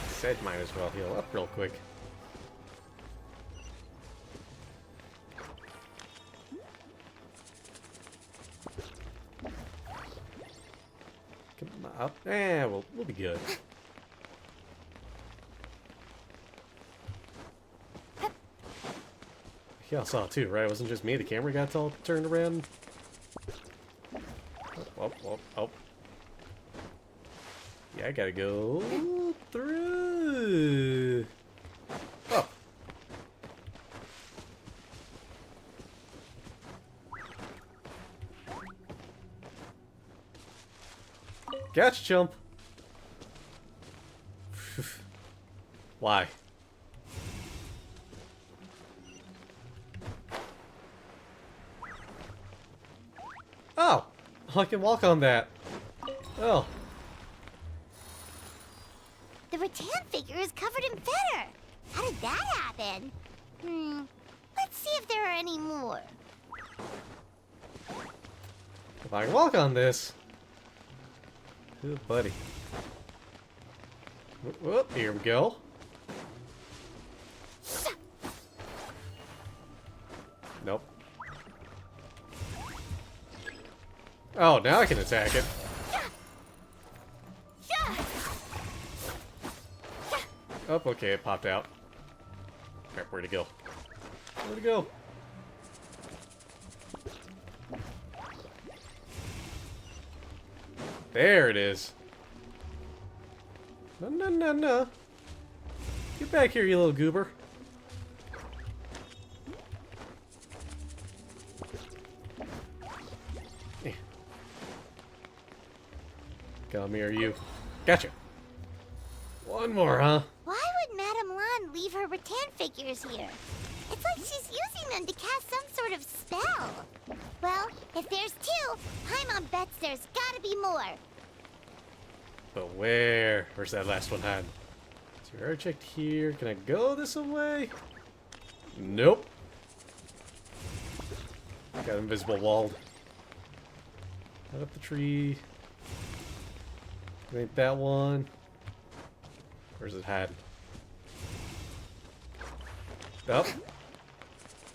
Said might as well heal up real quick. Come on up. Eh, we'll be good. Y'all saw it too, right? It wasn't just me. The camera got all turned around. Oh. Yeah, I gotta go through. Oh. Gotcha, chump. Why? Oh! I can walk on that. Oh. The rattan figure is covered in feather. How did that happen? Let's see if there are any more. If I can walk on this. Good buddy. Whoop, here we go. Nope. Oh, now I can attack it. Oh, okay, it popped out. Alright, where'd it go? Where'd it go? There it is. No. Get back here, you little goober. Eh. Come here, you. Gotcha. One more, huh? Why would Madame Lan leave her rattan figures here? It's like she's using them to cast some sort of spell. Well, if there's two, Paimon bets there's gotta be more. But where? Where's that last one hiding? So we already checked here. Can I go this way? Nope. Got invisible walled. Right up the tree. It ain't that one. Where's it hiding? Up.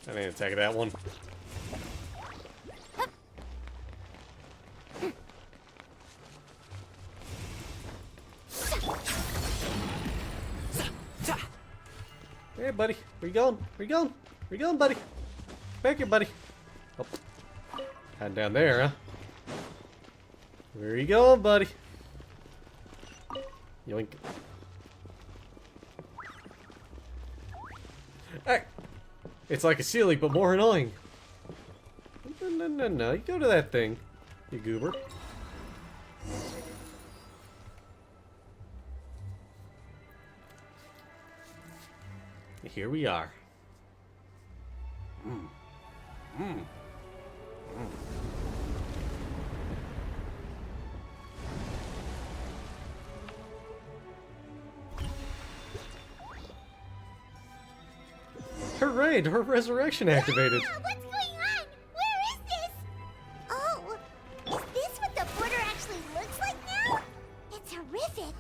I didn't attack that one. Hey, buddy. Where you going? Where you going? Where you going, buddy? Back here, buddy. Oh. Hiding down there, huh? Where you going, buddy? Yoink. Hey! It's like a Sealy, but more annoying. No. You go to that thing, you goober. Here we are. Hooray! Her resurrection activated. Ah, what's going on? Where is this? Oh, is this what the border actually looks like now? It's horrific.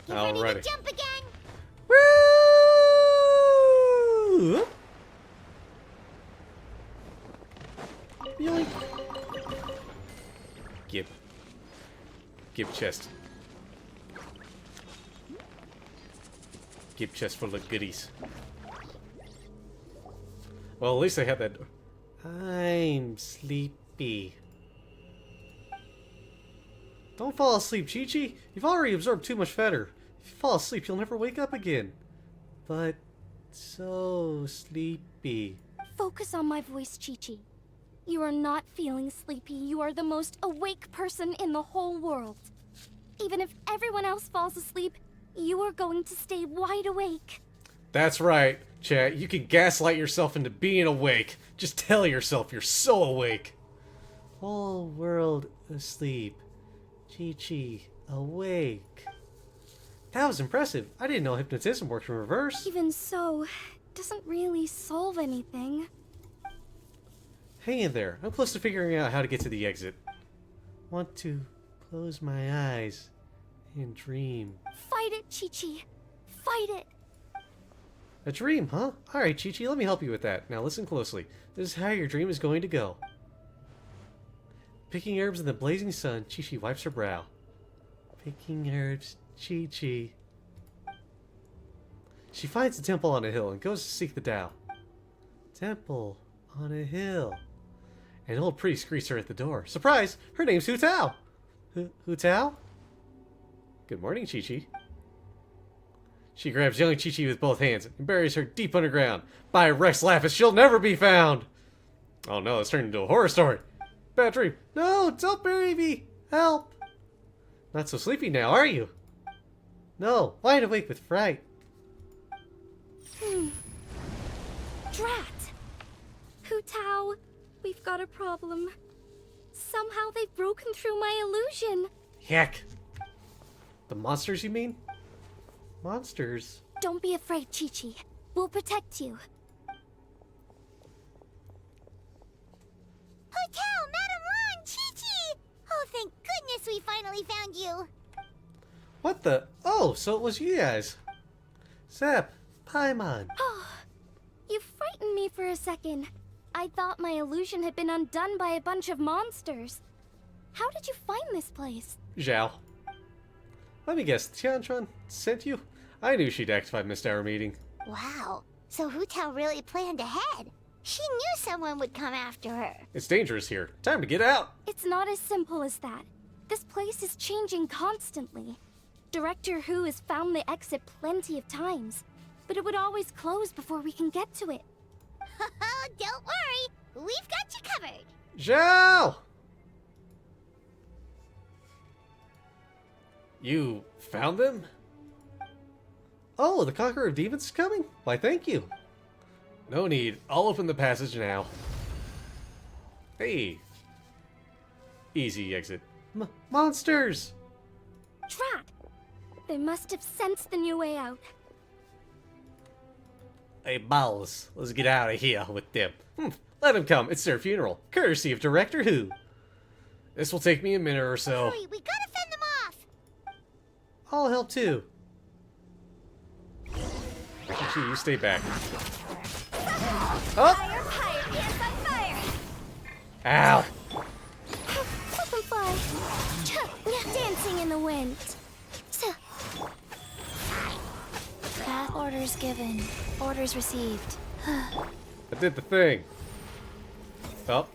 Get ready to Alrighty. jump again. Woo! Yoink. Give chest. Give chest full of goodies. Well, at least I had that. I'm sleepy. Don't fall asleep, Chi-Chi. You've already absorbed too much fetter. If you fall asleep, you'll never wake up again. But so sleepy. Focus on my voice, Chi-Chi. You are not feeling sleepy. You are the most awake person in the whole world. Even if everyone else falls asleep, you are going to stay wide awake. That's right, chat. You can gaslight yourself into being awake. Just tell yourself you're so awake. Whole world asleep. Chi-Chi awake. That was impressive. I didn't know hypnotism worked in reverse. Even so, it doesn't really solve anything. Hang in there. I'm close to figuring out how to get to the exit. Want to close my eyes and dream. Fight it, Chi-Chi. Fight it. A dream, huh? Alright, Chi-Chi, let me help you with that. Now listen closely. This is how your dream is going to go. Picking herbs in the blazing sun, Chi-Chi wipes her brow. Picking herbs, Chi-Chi. She finds a temple on a hill and goes to seek the Tao. Temple on a hill. An old priest greets her at the door. Surprise! Her name's Hu Tao! Hu Tao? Good morning, Chi-Chi. She grabs young Chi-Chi with both hands and buries her deep underground. By Rex Lapis, she'll never be found! Oh no, it's turned into a horror story. Bad dream. No, don't bury me! Help! Not so sleepy now, are you? No, wide awake with fright. Drat! Hu Tao, we've got a problem. Somehow they've broken through my illusion. Heck. The monsters, you mean? Monsters? Don't be afraid, Chi-Chi. We'll protect you. Hotel, Madame Lan, Chi-Chi! Oh, thank goodness we finally found you. What the? Oh, so it was you guys. Zep, Paimon. Oh, you frightened me for a second. I thought my illusion had been undone by a bunch of monsters. How did you find this place? Zhao. Let me guess, Tiantron sent you? I knew she'd act if I missed our meeting. Wow, so Hu Tao really planned ahead. She knew someone would come after her. It's dangerous here. Time to get out. It's not as simple as that. This place is changing constantly. Director Hu has found the exit plenty of times, but it would always close before we can get to it. Don't worry, we've got you covered. Zhao! You found them? Oh, the Conqueror of Demons is coming? Why, thank you. No need. I'll open the passage now. Hey. Easy exit. Monsters! Drat! They must have sensed the new way out. Hey, balls, let's get out of here with them. Let them come. It's their funeral, courtesy of Director Who. This will take me a minute or so. Hurry, we gotta fend them off. I'll help too. Chi, you stay back. Oh! Fire, fire, dance on fire. Ow! Let them fly. Dancing in the wind. Orders given. Orders received. I did the thing. Oh.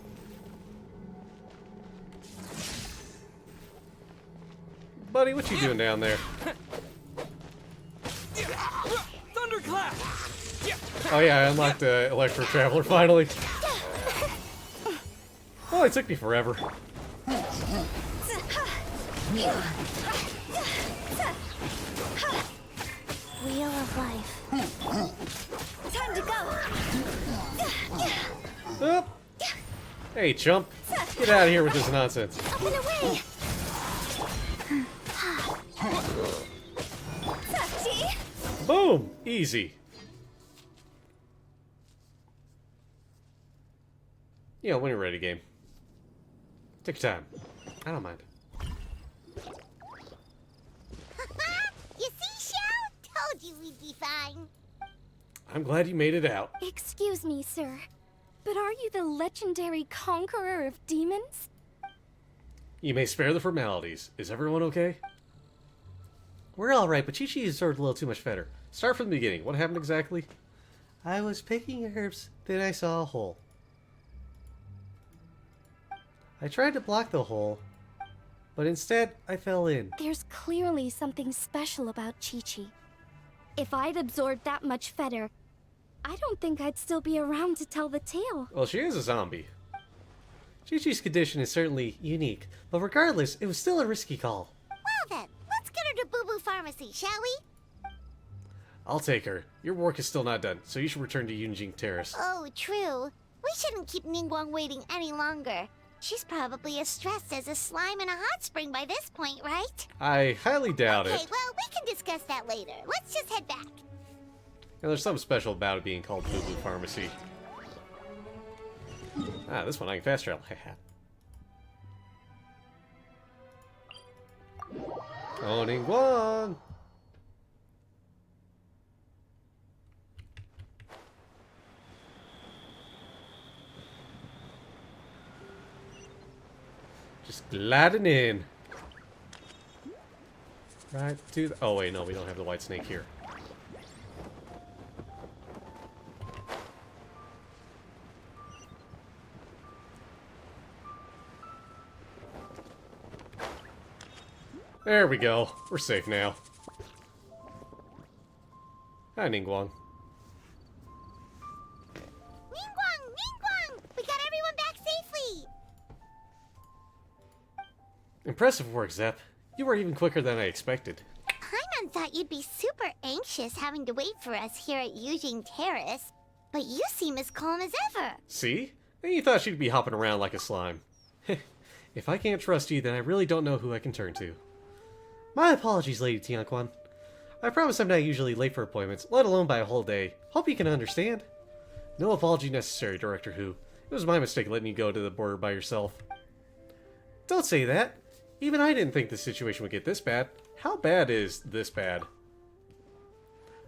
Buddy, what you doing down there? Thunderclap! Oh yeah, I unlocked the Electro Traveler finally. Oh, it took me forever. Wheel of life. Time to go. Oh. Hey, chump. Get out of here with this nonsense. Up and away. Boom! Easy. Yeah, when you're ready, game. Take your time. I don't mind. You see, Shell? Told you we'd be fine. I'm glad you made it out. Excuse me, sir. But are you the legendary conqueror of demons? You may spare the formalities. Is everyone okay? We're alright, but Chi-Chi is sort of a little too much better. Start from the beginning. What happened exactly? I was picking herbs, then I saw a hole. I tried to block the hole, but instead I fell in. There's clearly something special about Chi-Chi. If I'd absorbed that much Fetter, I don't think I'd still be around to tell the tale. Well, she is a zombie. Chi-Chi's condition is certainly unique, but regardless, it was still a risky call. Well then, let's get her to Boo Boo Pharmacy, shall we? I'll take her. Your work is still not done, so you should return to Yunjing Terrace. Oh, true. We shouldn't keep Ningguang waiting any longer. She's probably as stressed as a slime in a hot spring by this point, right? I highly doubt Okay, it. well, we can discuss that later. Let's just head back. And there's something special about it being called Boo Boo Pharmacy. Ah, this one I can fast travel. Oh, Ningguang! Just gliding in. Right to the... Oh, wait, no, we don't have the white snake here. There we go. We're safe now. Hi, Ningguang. Ningguang! Ningguang! We got everyone back safely! Impressive work, Zep. You were even quicker than I expected. Paimon thought you'd be super anxious having to wait for us here at Yujing Terrace, but you seem as calm as ever. See? And you thought she'd be hopping around like a slime. If I can't trust you, then I really don't know who I can turn to. My apologies, Lady Tianquan. I promise I'm not usually late for appointments, let alone by a whole day. Hope you can understand. No apology necessary, Director Who. It was my mistake letting you go to the border by yourself. Don't say that. Even I didn't think the situation would get this bad. How bad is this bad?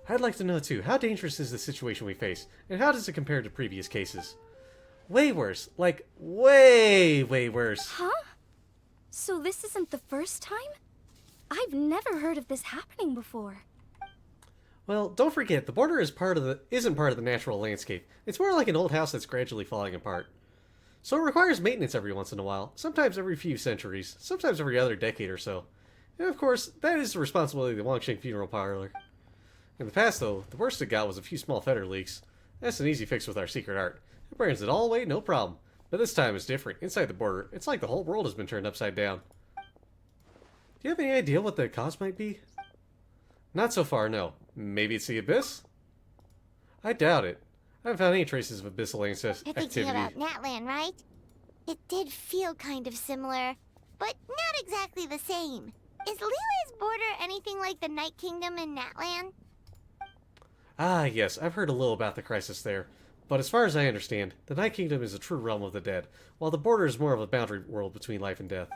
I'd like to know too, how dangerous is the situation we face, and how does it compare to previous cases? Way worse. Like, way worse. Huh? So this isn't the first time? I've never heard of this happening before. Well, don't forget, the border isn't part of the natural landscape. It's more like an old house that's gradually falling apart. So it requires maintenance every once in a while, sometimes every few centuries, sometimes every other decade or so. And of course, that is the responsibility of the Wangsheng Funeral Parlor. In the past, though, the worst it got was a few small feather leaks. That's an easy fix with our secret art. It burns it all away, no problem. But this time it's different. Inside the border, it's like the whole world has been turned upside down. Do you have any idea what the cause might be? Not so far, no. Maybe it's the Abyss? I doubt it. I haven't found any traces of abyssal You're thinking about Natlan, right? It did feel kind of similar, but not exactly the same. Is Lila's border anything like the Night Kingdom in Natlan? Ah, yes, I've heard a little about the crisis there. But as far as I understand, the Night Kingdom is a true realm of the dead, while the border is more of a boundary world between life and death.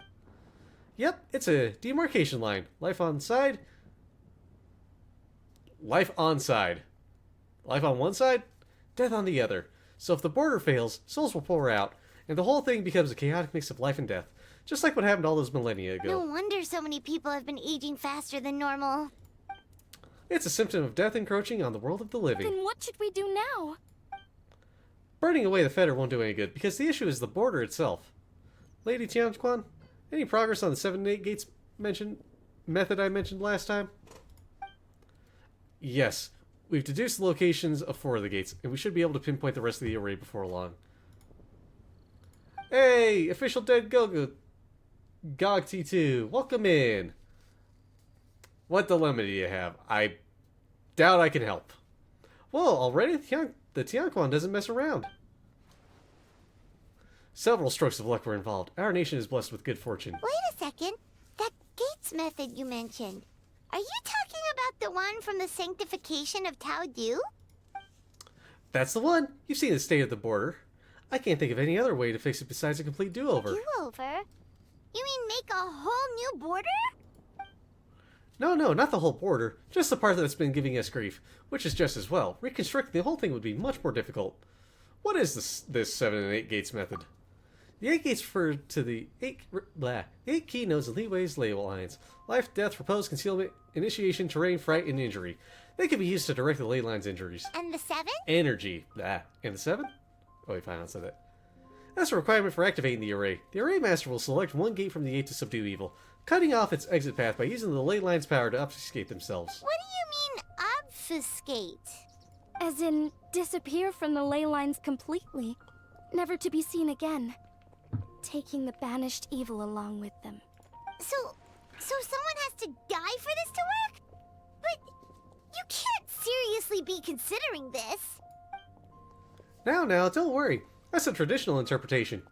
Yep, it's a demarcation line. Life on side. Life on side. Life on one side, death on the other. So if the border fails, souls will pour out, and the whole thing becomes a chaotic mix of life and death, just like what happened all those millennia ago. No wonder so many people have been aging faster than normal. It's a symptom of death encroaching on the world of the living. Then what should we do now? Burning away the fetter won't do any good, because the issue is the border itself. Lady Tianquan, any progress on the 7 and 8 gates method I mentioned last time? Yes. We've deduced the locations of 4 of the gates, and we should be able to pinpoint the rest of the array before long. Hey! Official Dead Gog T2, welcome in! What dilemma do you have? I doubt I can help. Whoa, already? The Tianquan doesn't mess around. Several strokes of luck were involved. Our nation is blessed with good fortune. Wait a second. That gates method you mentioned. Are you talking about the one from the sanctification of Tao Du? That's the one. You've seen the state of the border. I can't think of any other way to fix it besides a complete do-over. Do-over? You mean make a whole new border? No, not the whole border. Just the part that's been giving us grief, which is just as well. Reconstructing the whole thing would be much more difficult. What is this 7 and 8 gates method? The 8 gates refer to the 8 keynotes and leeways ley lines. Life, death, repose, concealment, initiation, terrain, fright, and injury. They can be used to direct the ley line's injuries. And the 7? Energy. And the 7? Oh, wait, fine, I said that. That's a requirement for activating the array. The array master will select one gate from the 8 to subdue evil, cutting off its exit path by using the ley line's power to obfuscate themselves. What do you mean, obfuscate? As in, disappear from the ley lines completely, never to be seen again, taking the banished evil along with them. So someone has to die for this to work? But you can't seriously be considering this. Now, don't worry. That's a traditional interpretation.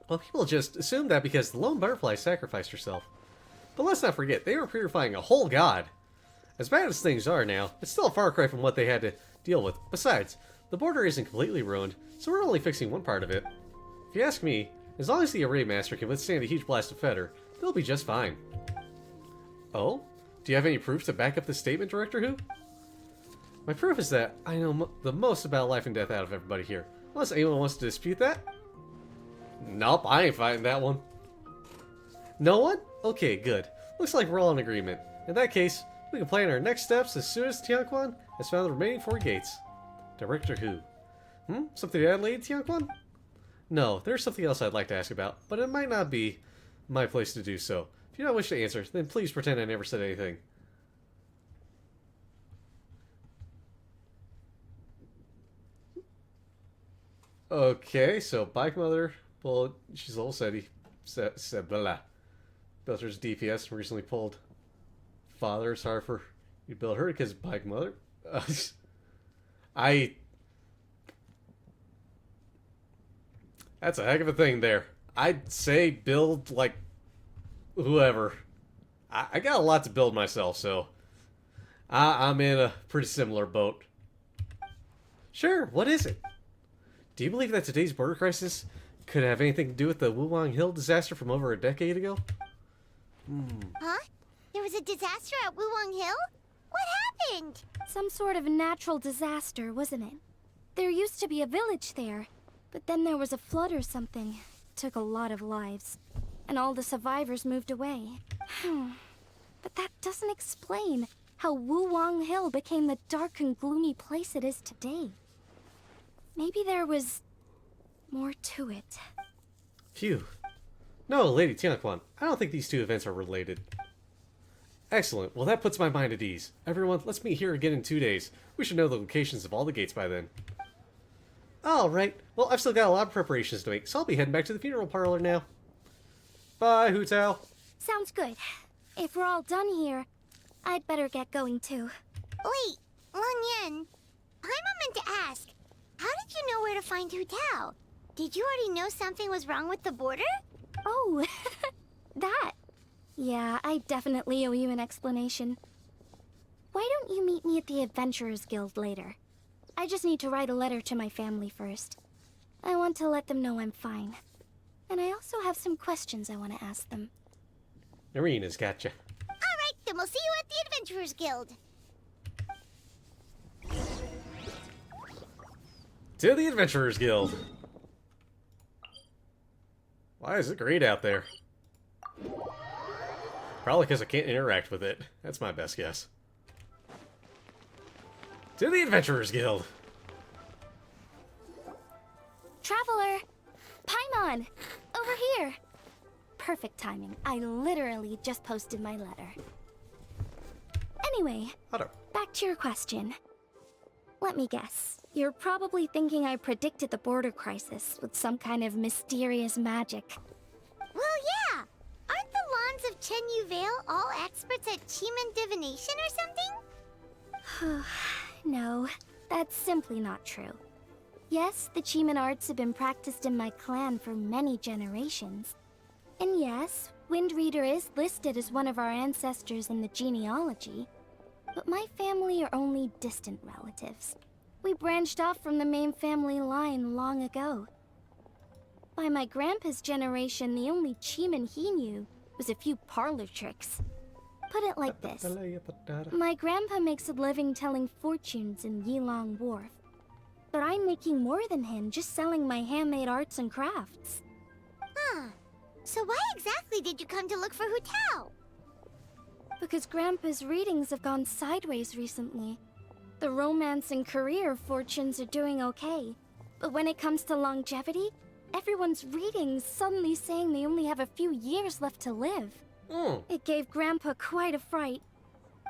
Well, people just assume that because the lone butterfly sacrificed herself. But let's not forget, they were purifying a whole god. As bad as things are now, it's still a far cry from what they had to deal with. Besides, the border isn't completely ruined, so we're only fixing one part of it. If you ask me, as long as the array master can withstand a huge blast of fetter, they'll be just fine. Oh? Do you have any proof to back up this statement, Director Who? My proof is that I know the most about life and death out of everybody here. Unless anyone wants to dispute that? Nope, I ain't fighting that one. No one? Okay, good. Looks like we're all in agreement. In that case, we can plan our next steps as soon as Tianquan has found the remaining 4 gates. Director Who? Something to add, Lady Tianquan? No, there's something else I'd like to ask about, but it might not be my place to do so. If you don't wish to answer, then please pretend I never said anything. Okay, so Bike Mother, well, she's a little steady. Said blah. Built her DPS and recently pulled Father. Sorry for you built her because Bike Mother. That's a heck of a thing there. I'd say build like whoever. I got a lot to build myself, so I'm in a pretty similar boat. Sure, what is it? Do you believe that today's border crisis could have anything to do with the Wuwang Hill disaster from over a decade ago? Huh? There was a disaster at Wuwang Hill? What happened? Some sort of natural disaster, wasn't it? There used to be a village there, but then there was a flood or something. Took a lot of lives, and all the survivors moved away. But that doesn't explain how Wuwang Hill became the dark and gloomy place it is today. Maybe there was more to it. Phew. No, Lady Tianquan, I don't think these two events are related. Excellent. Well, that puts my mind at ease. Everyone, let's meet here again in 2 days. We should know the locations of all the gates by then. Alright. Well, I've still got a lot of preparations to make, so I'll be heading back to the funeral parlor now. Bye, Hu Tao. Sounds good. If we're all done here, I'd better get going too. Wait, Lan Yan. I meant to ask. How did you know where to find Hu Tao? Did you already know something was wrong with the border? Oh, that. Yeah, I definitely owe you an explanation. Why don't you meet me at the Adventurers Guild later? I just need to write a letter to my family first. I want to let them know I'm fine. And I also have some questions I want to ask them. Irina's gotcha. Alright, then we'll see you at the Adventurers Guild. To the Adventurers Guild. Why is it great out there? Probably because I can't interact with it. That's my best guess. To the Adventurers Guild. Traveler! Paimon! Over here! Perfect timing. I literally just posted my letter. Anyway, back to your question. Let me guess. You're probably thinking I predicted the border crisis with some kind of mysterious magic. Well, yeah! Aren't the Lawns of Chen Yu Vale all experts at Cheeman divination or something? No, that's simply not true. Yes, the Cheeman arts have been practiced in my clan for many generations. And yes, Windreader is listed as one of our ancestors in the genealogy. But my family are only distant relatives. We branched off from the main family line long ago. By my grandpa's generation, the only Cheeman he knew was a few parlor tricks. Put it like this. My grandpa makes a living telling fortunes in Yilong Wharf. But I'm making more than him just selling my handmade arts and crafts. Huh. So why exactly did you come to look for Hu Tao? Because Grandpa's readings have gone sideways recently. The romance and career fortunes are doing okay. But when it comes to longevity, everyone's readings suddenly saying they only have a few years left to live. It gave Grandpa quite a fright.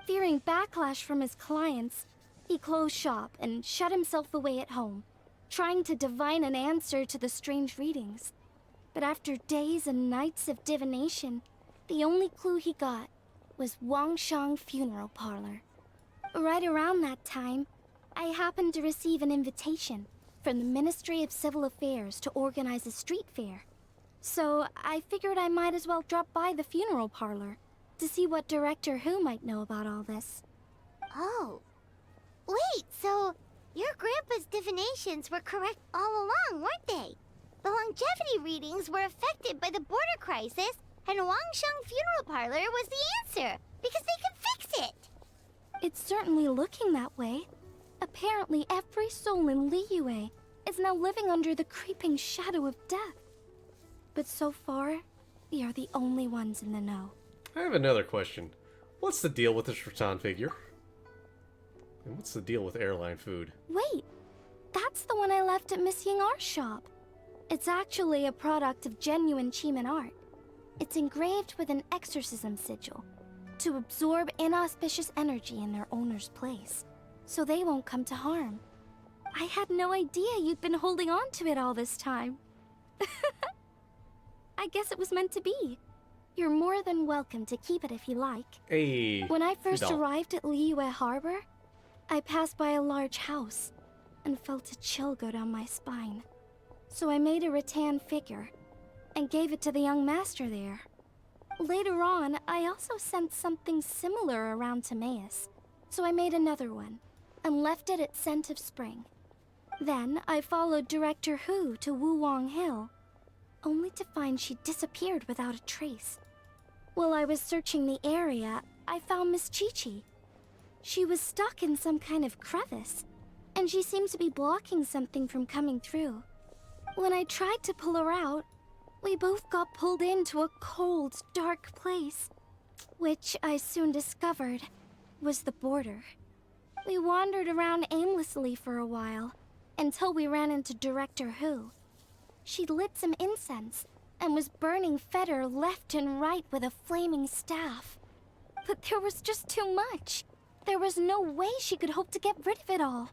Fearing backlash from his clients, he closed shop and shut himself away at home, trying to divine an answer to the strange readings. But after days and nights of divination, the only clue he got was Wangshang Funeral Parlor. Right around that time, I happened to receive an invitation from the Ministry of Civil Affairs to organize a street fair. So I figured I might as well drop by the funeral parlor to see what Director Hu might know about all this. Oh. Wait, so your grandpa's divinations were correct all along, weren't they? The longevity readings were affected by the border crisis, and Wangsheng Funeral Parlor was the answer, because they could fix it. It's certainly looking that way. Apparently every soul in Liyue is now living under the creeping shadow of death. But so far, we are the only ones in the know. I have another question. What's the deal with this rattan figure? And what's the deal with airline food? Wait, that's the one I left at Miss Yingar's shop. It's actually a product of genuine Cheeman art. It's engraved with an exorcism sigil to absorb inauspicious energy in their owner's place, so they won't come to harm. I had no idea you'd been holding on to it all this time. I guess it was meant to be. You're more than welcome to keep it if you like. Hey. When I first arrived at Liyue Harbor, I passed by a large house and felt a chill go down my spine. So I made a rattan figure and gave it to the young master there. Later on, I also sensed something similar around Timaeus, so I made another one and left it at Scent of Spring. Then I followed Director Hu to Wuwang Hill, only to find she disappeared without a trace. While I was searching the area, I found Miss Chi-Chi. She was stuck in some kind of crevice, and she seemed to be blocking something from coming through. When I tried to pull her out, we both got pulled into a cold, dark place, which I soon discovered was the border. We wandered around aimlessly for a while, until we ran into Director Hu. She'd lit some incense, and was burning Feder left and right with a flaming staff. But there was just too much. There was no way she could hope to get rid of it all.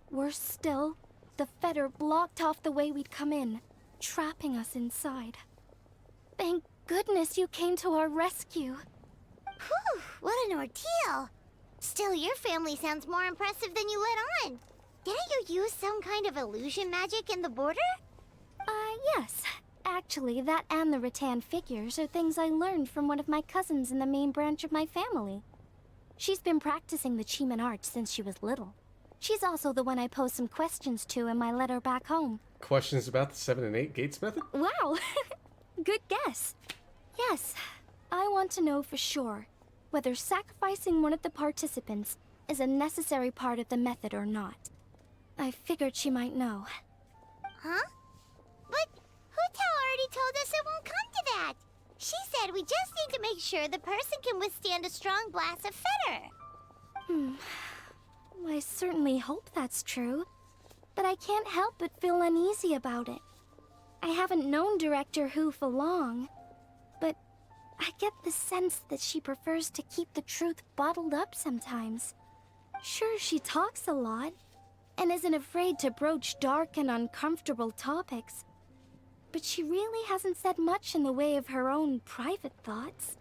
Worse still, the Feder blocked off the way we'd come in, trapping us inside. Thank goodness you came to our rescue. Whew, what an ordeal. Still, your family sounds more impressive than you let on. Didn't you use some kind of illusion magic in the border? Yes. Actually, that and the rattan figures are things I learned from one of my cousins in the main branch of my family. She's been practicing the Chiman art since she was little. She's also the one I posed some questions to in my letter back home. Questions about the 7 and 8 gates method? Wow! Good guess. Yes, I want to know for sure whether sacrificing one of the participants is a necessary part of the method or not. I figured she might know. Huh? But Hutao already told us it won't come to that. She said we just need to make sure the person can withstand a strong blast of fetter. I certainly hope that's true, but I can't help but feel uneasy about it. I haven't known Director Hu for long, but I get the sense that she prefers to keep the truth bottled up sometimes. Sure, she talks a lot, and isn't afraid to broach dark and uncomfortable topics, but she really hasn't said much in the way of her own private thoughts.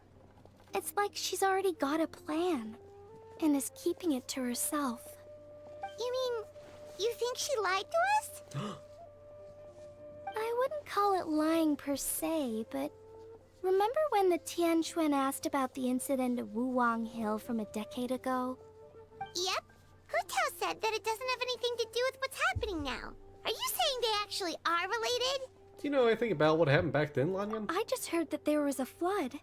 It's like she's already got a plan, and is keeping it to herself. You mean, you think she lied to us? I wouldn't call it lying per se, but remember when the Tianquan asked about the incident at Wuwang Hill from a decade ago? Yep. Hutao said that it doesn't have anything to do with what's happening now. Are you saying they actually are related? Do you know anything about what happened back then, Lanyan? I just heard that there was a flood.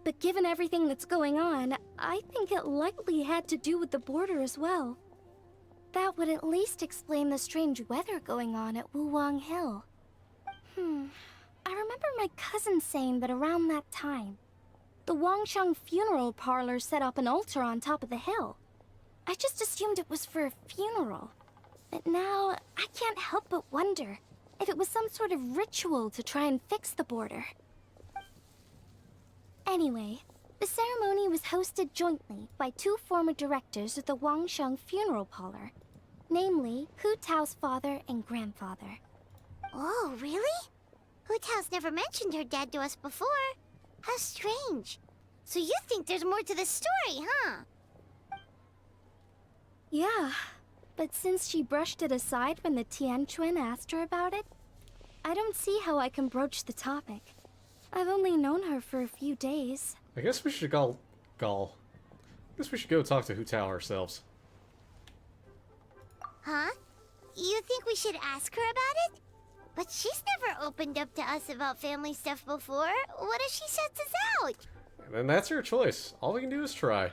But given everything that's going on, I think it likely had to do with the border as well. That would at least explain the strange weather going on at Wuwang Hill. I remember my cousin saying that around that time, the Wangshang funeral parlor set up an altar on top of the hill. I just assumed it was for a funeral. But now, I can't help but wonder if it was some sort of ritual to try and fix the border. Anyway, the ceremony was hosted jointly by two former directors of the Wangsheng funeral parlor, namely Hu Tao's father and grandfather. Oh, really? Hutao's never mentioned her dad to us before. How strange. So you think there's more to the story, huh? Yeah, but since she brushed it aside when the Tianquan asked her about it, I don't see how I can broach the topic. I've only known her for a few days. I guess we should I guess we should go talk to Hu Tao ourselves. Huh? You think we should ask her about it? But she's never opened up to us about family stuff before. What if she shuts us out? And then that's her choice. All we can do is try.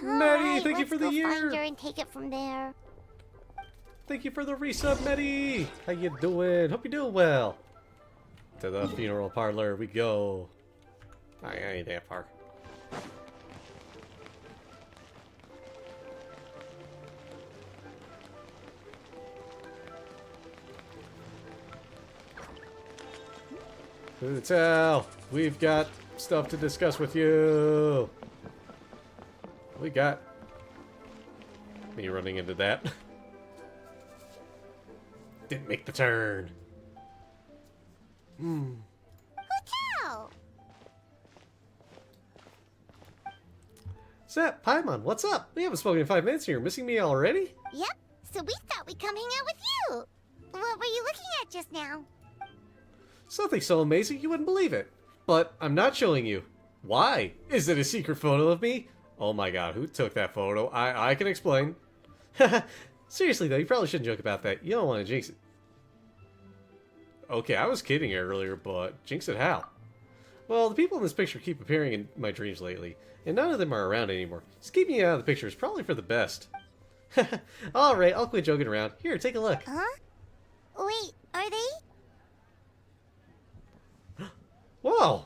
Maddie, Maddie, thank you for the year. Find her and take it from there. Thank you for the resub, Maddie. How you doing? Hope you're doing well. To the funeral parlor we go. I ain't that far. Hu Tao, we've got stuff to discuss with you. We got me running into that. Didn't make the turn. Hutao! Zap, Paimon, what's up? We haven't spoken in 5 minutes and you're missing me already? Yep, so we thought we'd come hang out with you. What were you looking at just now? Something so amazing you wouldn't believe it. But I'm not showing you. Why? Is it a secret photo of me? Oh my god, who took that photo? I can explain. Seriously though, you probably shouldn't joke about that. You don't want to jinx it. Okay, I was kidding earlier, but jinx it how? Well, the people in this picture keep appearing in my dreams lately, and none of them are around anymore. Just keeping me out of the picture is probably for the best. Alright, I'll quit joking around. Here, take a look. Huh? Wait, are they? Whoa!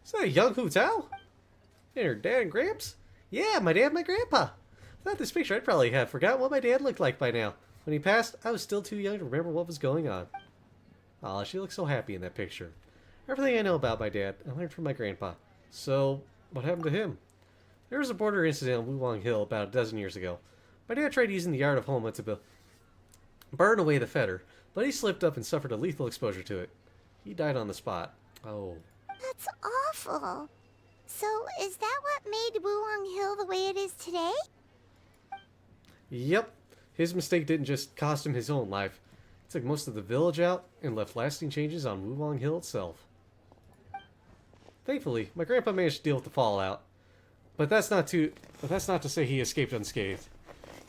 Is that a young Hu Tao? And her dad and Gramps? Yeah, my dad and my grandpa. Without this picture, I'd probably have forgotten what my dad looked like by now. When he passed, I was still too young to remember what was going on. Aw, she looks so happy in that picture. Everything I know about my dad, I learned from my grandpa. So, what happened to him? There was a border incident on Wuwang Hill about a dozen years ago. My dad tried using the art of Homa to burn away the fetter, but he slipped up and suffered a lethal exposure to it. He died on the spot. Oh. That's awful. So, is that what made Wuwang Hill the way it is today? Yep. His mistake didn't just cost him his own life. It took most of the village out and left lasting changes on Wuwang Hill itself. Thankfully, my grandpa managed to deal with the fallout. But that's not to say he escaped unscathed.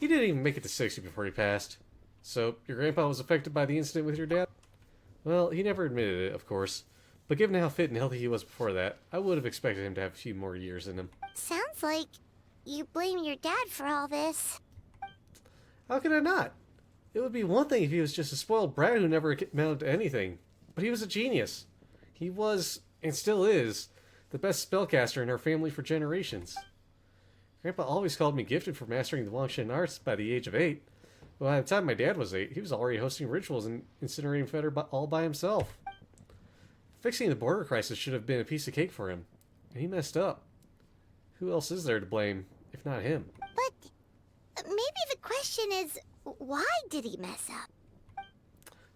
He didn't even make it to 60 before he passed. So, your grandpa was affected by the incident with your dad? Well, he never admitted it, of course. But given how fit and healthy he was before that, I would have expected him to have a few more years in him. Sounds like you blame your dad for all this. How could I not? It would be one thing if he was just a spoiled brat who never amounted to anything. But he was a genius. He was, and still is, the best spellcaster in our family for generations. Grandpa always called me gifted for mastering the Wangshan arts by the age of 8. But by the time my dad was 8, he was already hosting rituals and incinerating fodder all by himself. Fixing the border crisis should have been a piece of cake for him. And he messed up. Who else is there to blame, if not him? But maybe the question is, why did he mess up?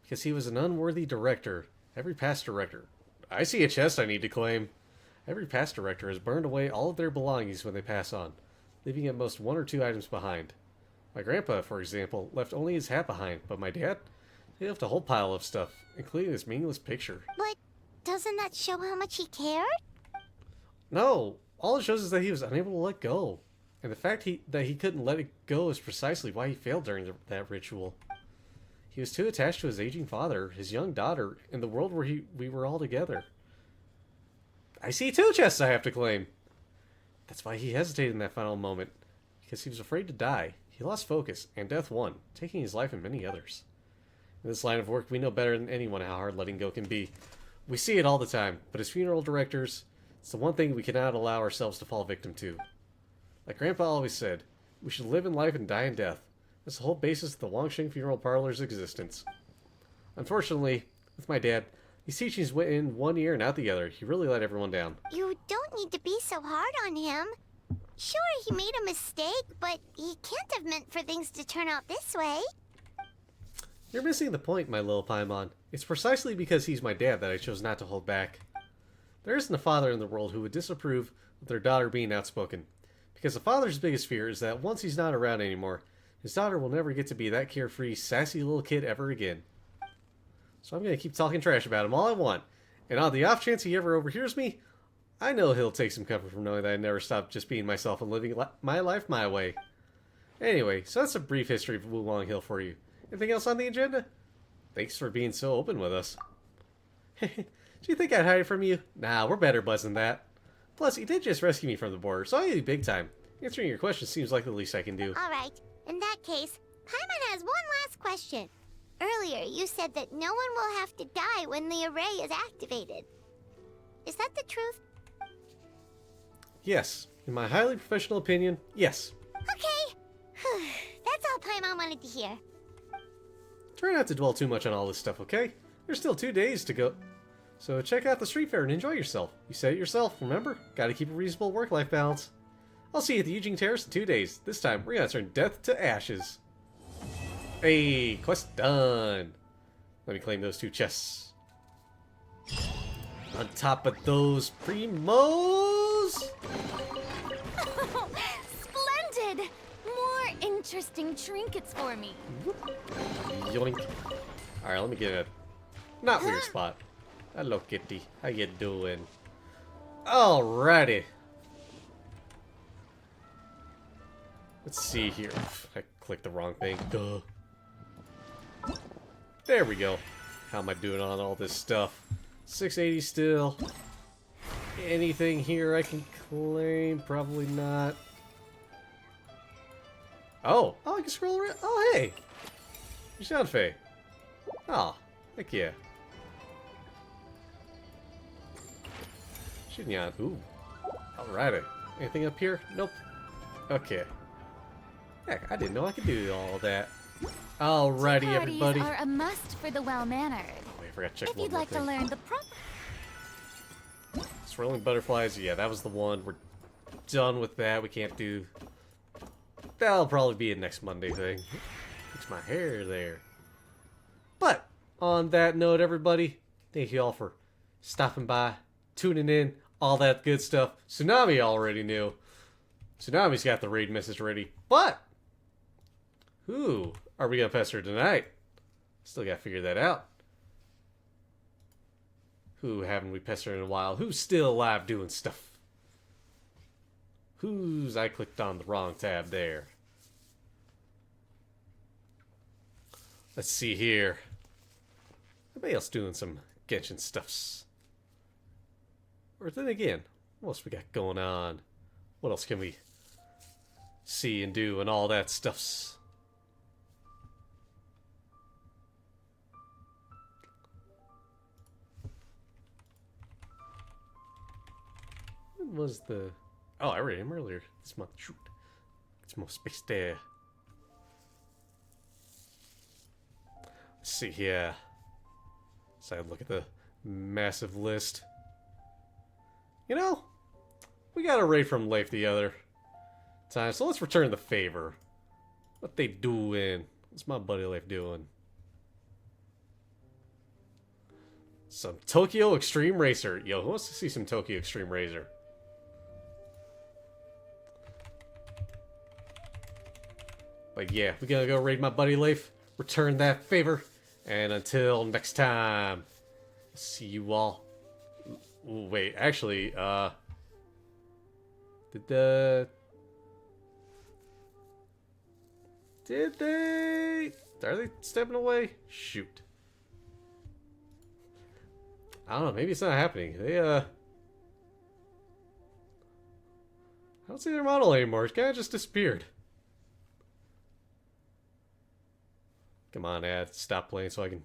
Because he was an unworthy director. Every past director. I see a chest I need to claim. Every past director has burned away all of their belongings when they pass on, leaving at most 1 or 2 items behind. My grandpa, for example, left only his hat behind, but my dad, he left a whole pile of stuff, including this meaningless picture. But doesn't that show how much he cared? No, all it shows is that he was unable to let go. And the fact that he couldn't let it go is precisely why he failed during that ritual. He was too attached to his aging father, his young daughter, and the world where we were all together. I see 2 chests I have to claim. That's why he hesitated in that final moment. Because he was afraid to die. He lost focus, and death won, taking his life and many others. In this line of work, we know better than anyone how hard letting go can be. We see it all the time, but as funeral directors, it's the one thing we cannot allow ourselves to fall victim to. Like Grandpa always said, we should live in life and die in death. That's the whole basis of the Wangsheng Funeral Parlor's existence. Unfortunately, with my dad, these teachings went in one ear and out the other. He really let everyone down. You don't need to be so hard on him. Sure, he made a mistake, but he can't have meant for things to turn out this way. You're missing the point, my little Paimon. It's precisely because he's my dad that I chose not to hold back. There isn't a father in the world who would disapprove of their daughter being outspoken. Because a father's biggest fear is that once he's not around anymore, his daughter will never get to be that carefree, sassy little kid ever again. So I'm going to keep talking trash about him all I want. And on the off chance he ever overhears me, I know he'll take some comfort from knowing that I never stopped just being myself and living my life my way. Anyway, so that's a brief history of Wulong Hill for you. Anything else on the agenda? Thanks for being so open with us. Do you think I'd hide it from you? Nah, we're better buds than that. Plus, you did just rescue me from the border, so I owe you big time. Answering your question seems like the least I can do. Alright, in that case, Paimon has one last question. Earlier, you said that no one will have to die when the array is activated. Is that the truth? Yes. In my highly professional opinion, yes. Okay. That's all Paimon wanted to hear. Try not to dwell too much on all this stuff, okay? There's still 2 days to go. So check out the street fair and enjoy yourself. You said it yourself, remember? Gotta keep a reasonable work-life balance. I'll see you at the Eugene Terrace in 2 days. This time, we're gonna turn death to ashes. Hey, quest done. Let me claim those 2 chests. On top of those primos! Splendid! More interesting trinkets for me. Yoink. Alright, let me get a not weird spot. Hello, Kitty. How you doing? Alrighty. Let's see here. I clicked the wrong thing. Duh. There we go. How am I doing on all this stuff? 680 still. Anything here I can claim? Probably not. Oh, I can scroll around. Oh, hey. You sound Faye. Oh, heck yeah. Shinyan. Ooh. Alrighty. Anything up here? Nope. Okay. Heck, I didn't know I could do all that. Alrighty, everybody. Are a must for the well-mannered. Oh, wait, I forgot to check If one you'd more like to thing. learn the proper... Swirling butterflies, yeah, that was the one. We're done with that. We can't do... That'll probably be a next Monday thing. Fix my hair there. But, on that note, everybody, thank you all for stopping by, tuning in, all that good stuff. Tsunami already knew. Tsunami's got the raid message ready. But, who are we going to pester tonight? Still got to figure that out. Who haven't we pestered in a while? Who's still alive doing stuff? I clicked on the wrong tab there. Let's see here. Everybody else doing some Genshin stuffs. Or then again, what else we got going on? What else can we see and do and all that stuffs? When was the... Oh, I read him earlier this month. Shoot. It's more space there. Let's see here. So I look at the massive list. You know, we got a raid from Leif the other time, so let's return the favor. What they doing? What's my buddy Leif doing? Some Tokyo Extreme Racer. Yo, who wants to see some Tokyo Extreme Racer? But yeah, we gotta go raid my buddy Leif. Return that favor. And until next time, see you all. Ooh, wait, actually, did they? Are they stepping away? Shoot. I don't know, maybe it's not happening. They, I don't see their model anymore. It kind of just disappeared. Come on, ad. Stop playing so I can...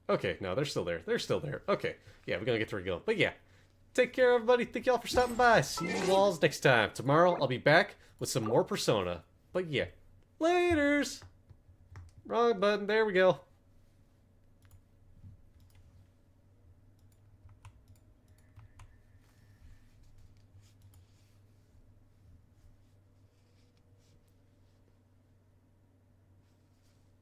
Okay, no, they're still there. They're still there. Okay. Yeah, we're gonna get 3 going. But yeah, take care, everybody. Thank y'all for stopping by. See you all next time. Tomorrow, I'll be back with some more Persona. But yeah, laters. Wrong button. There we go.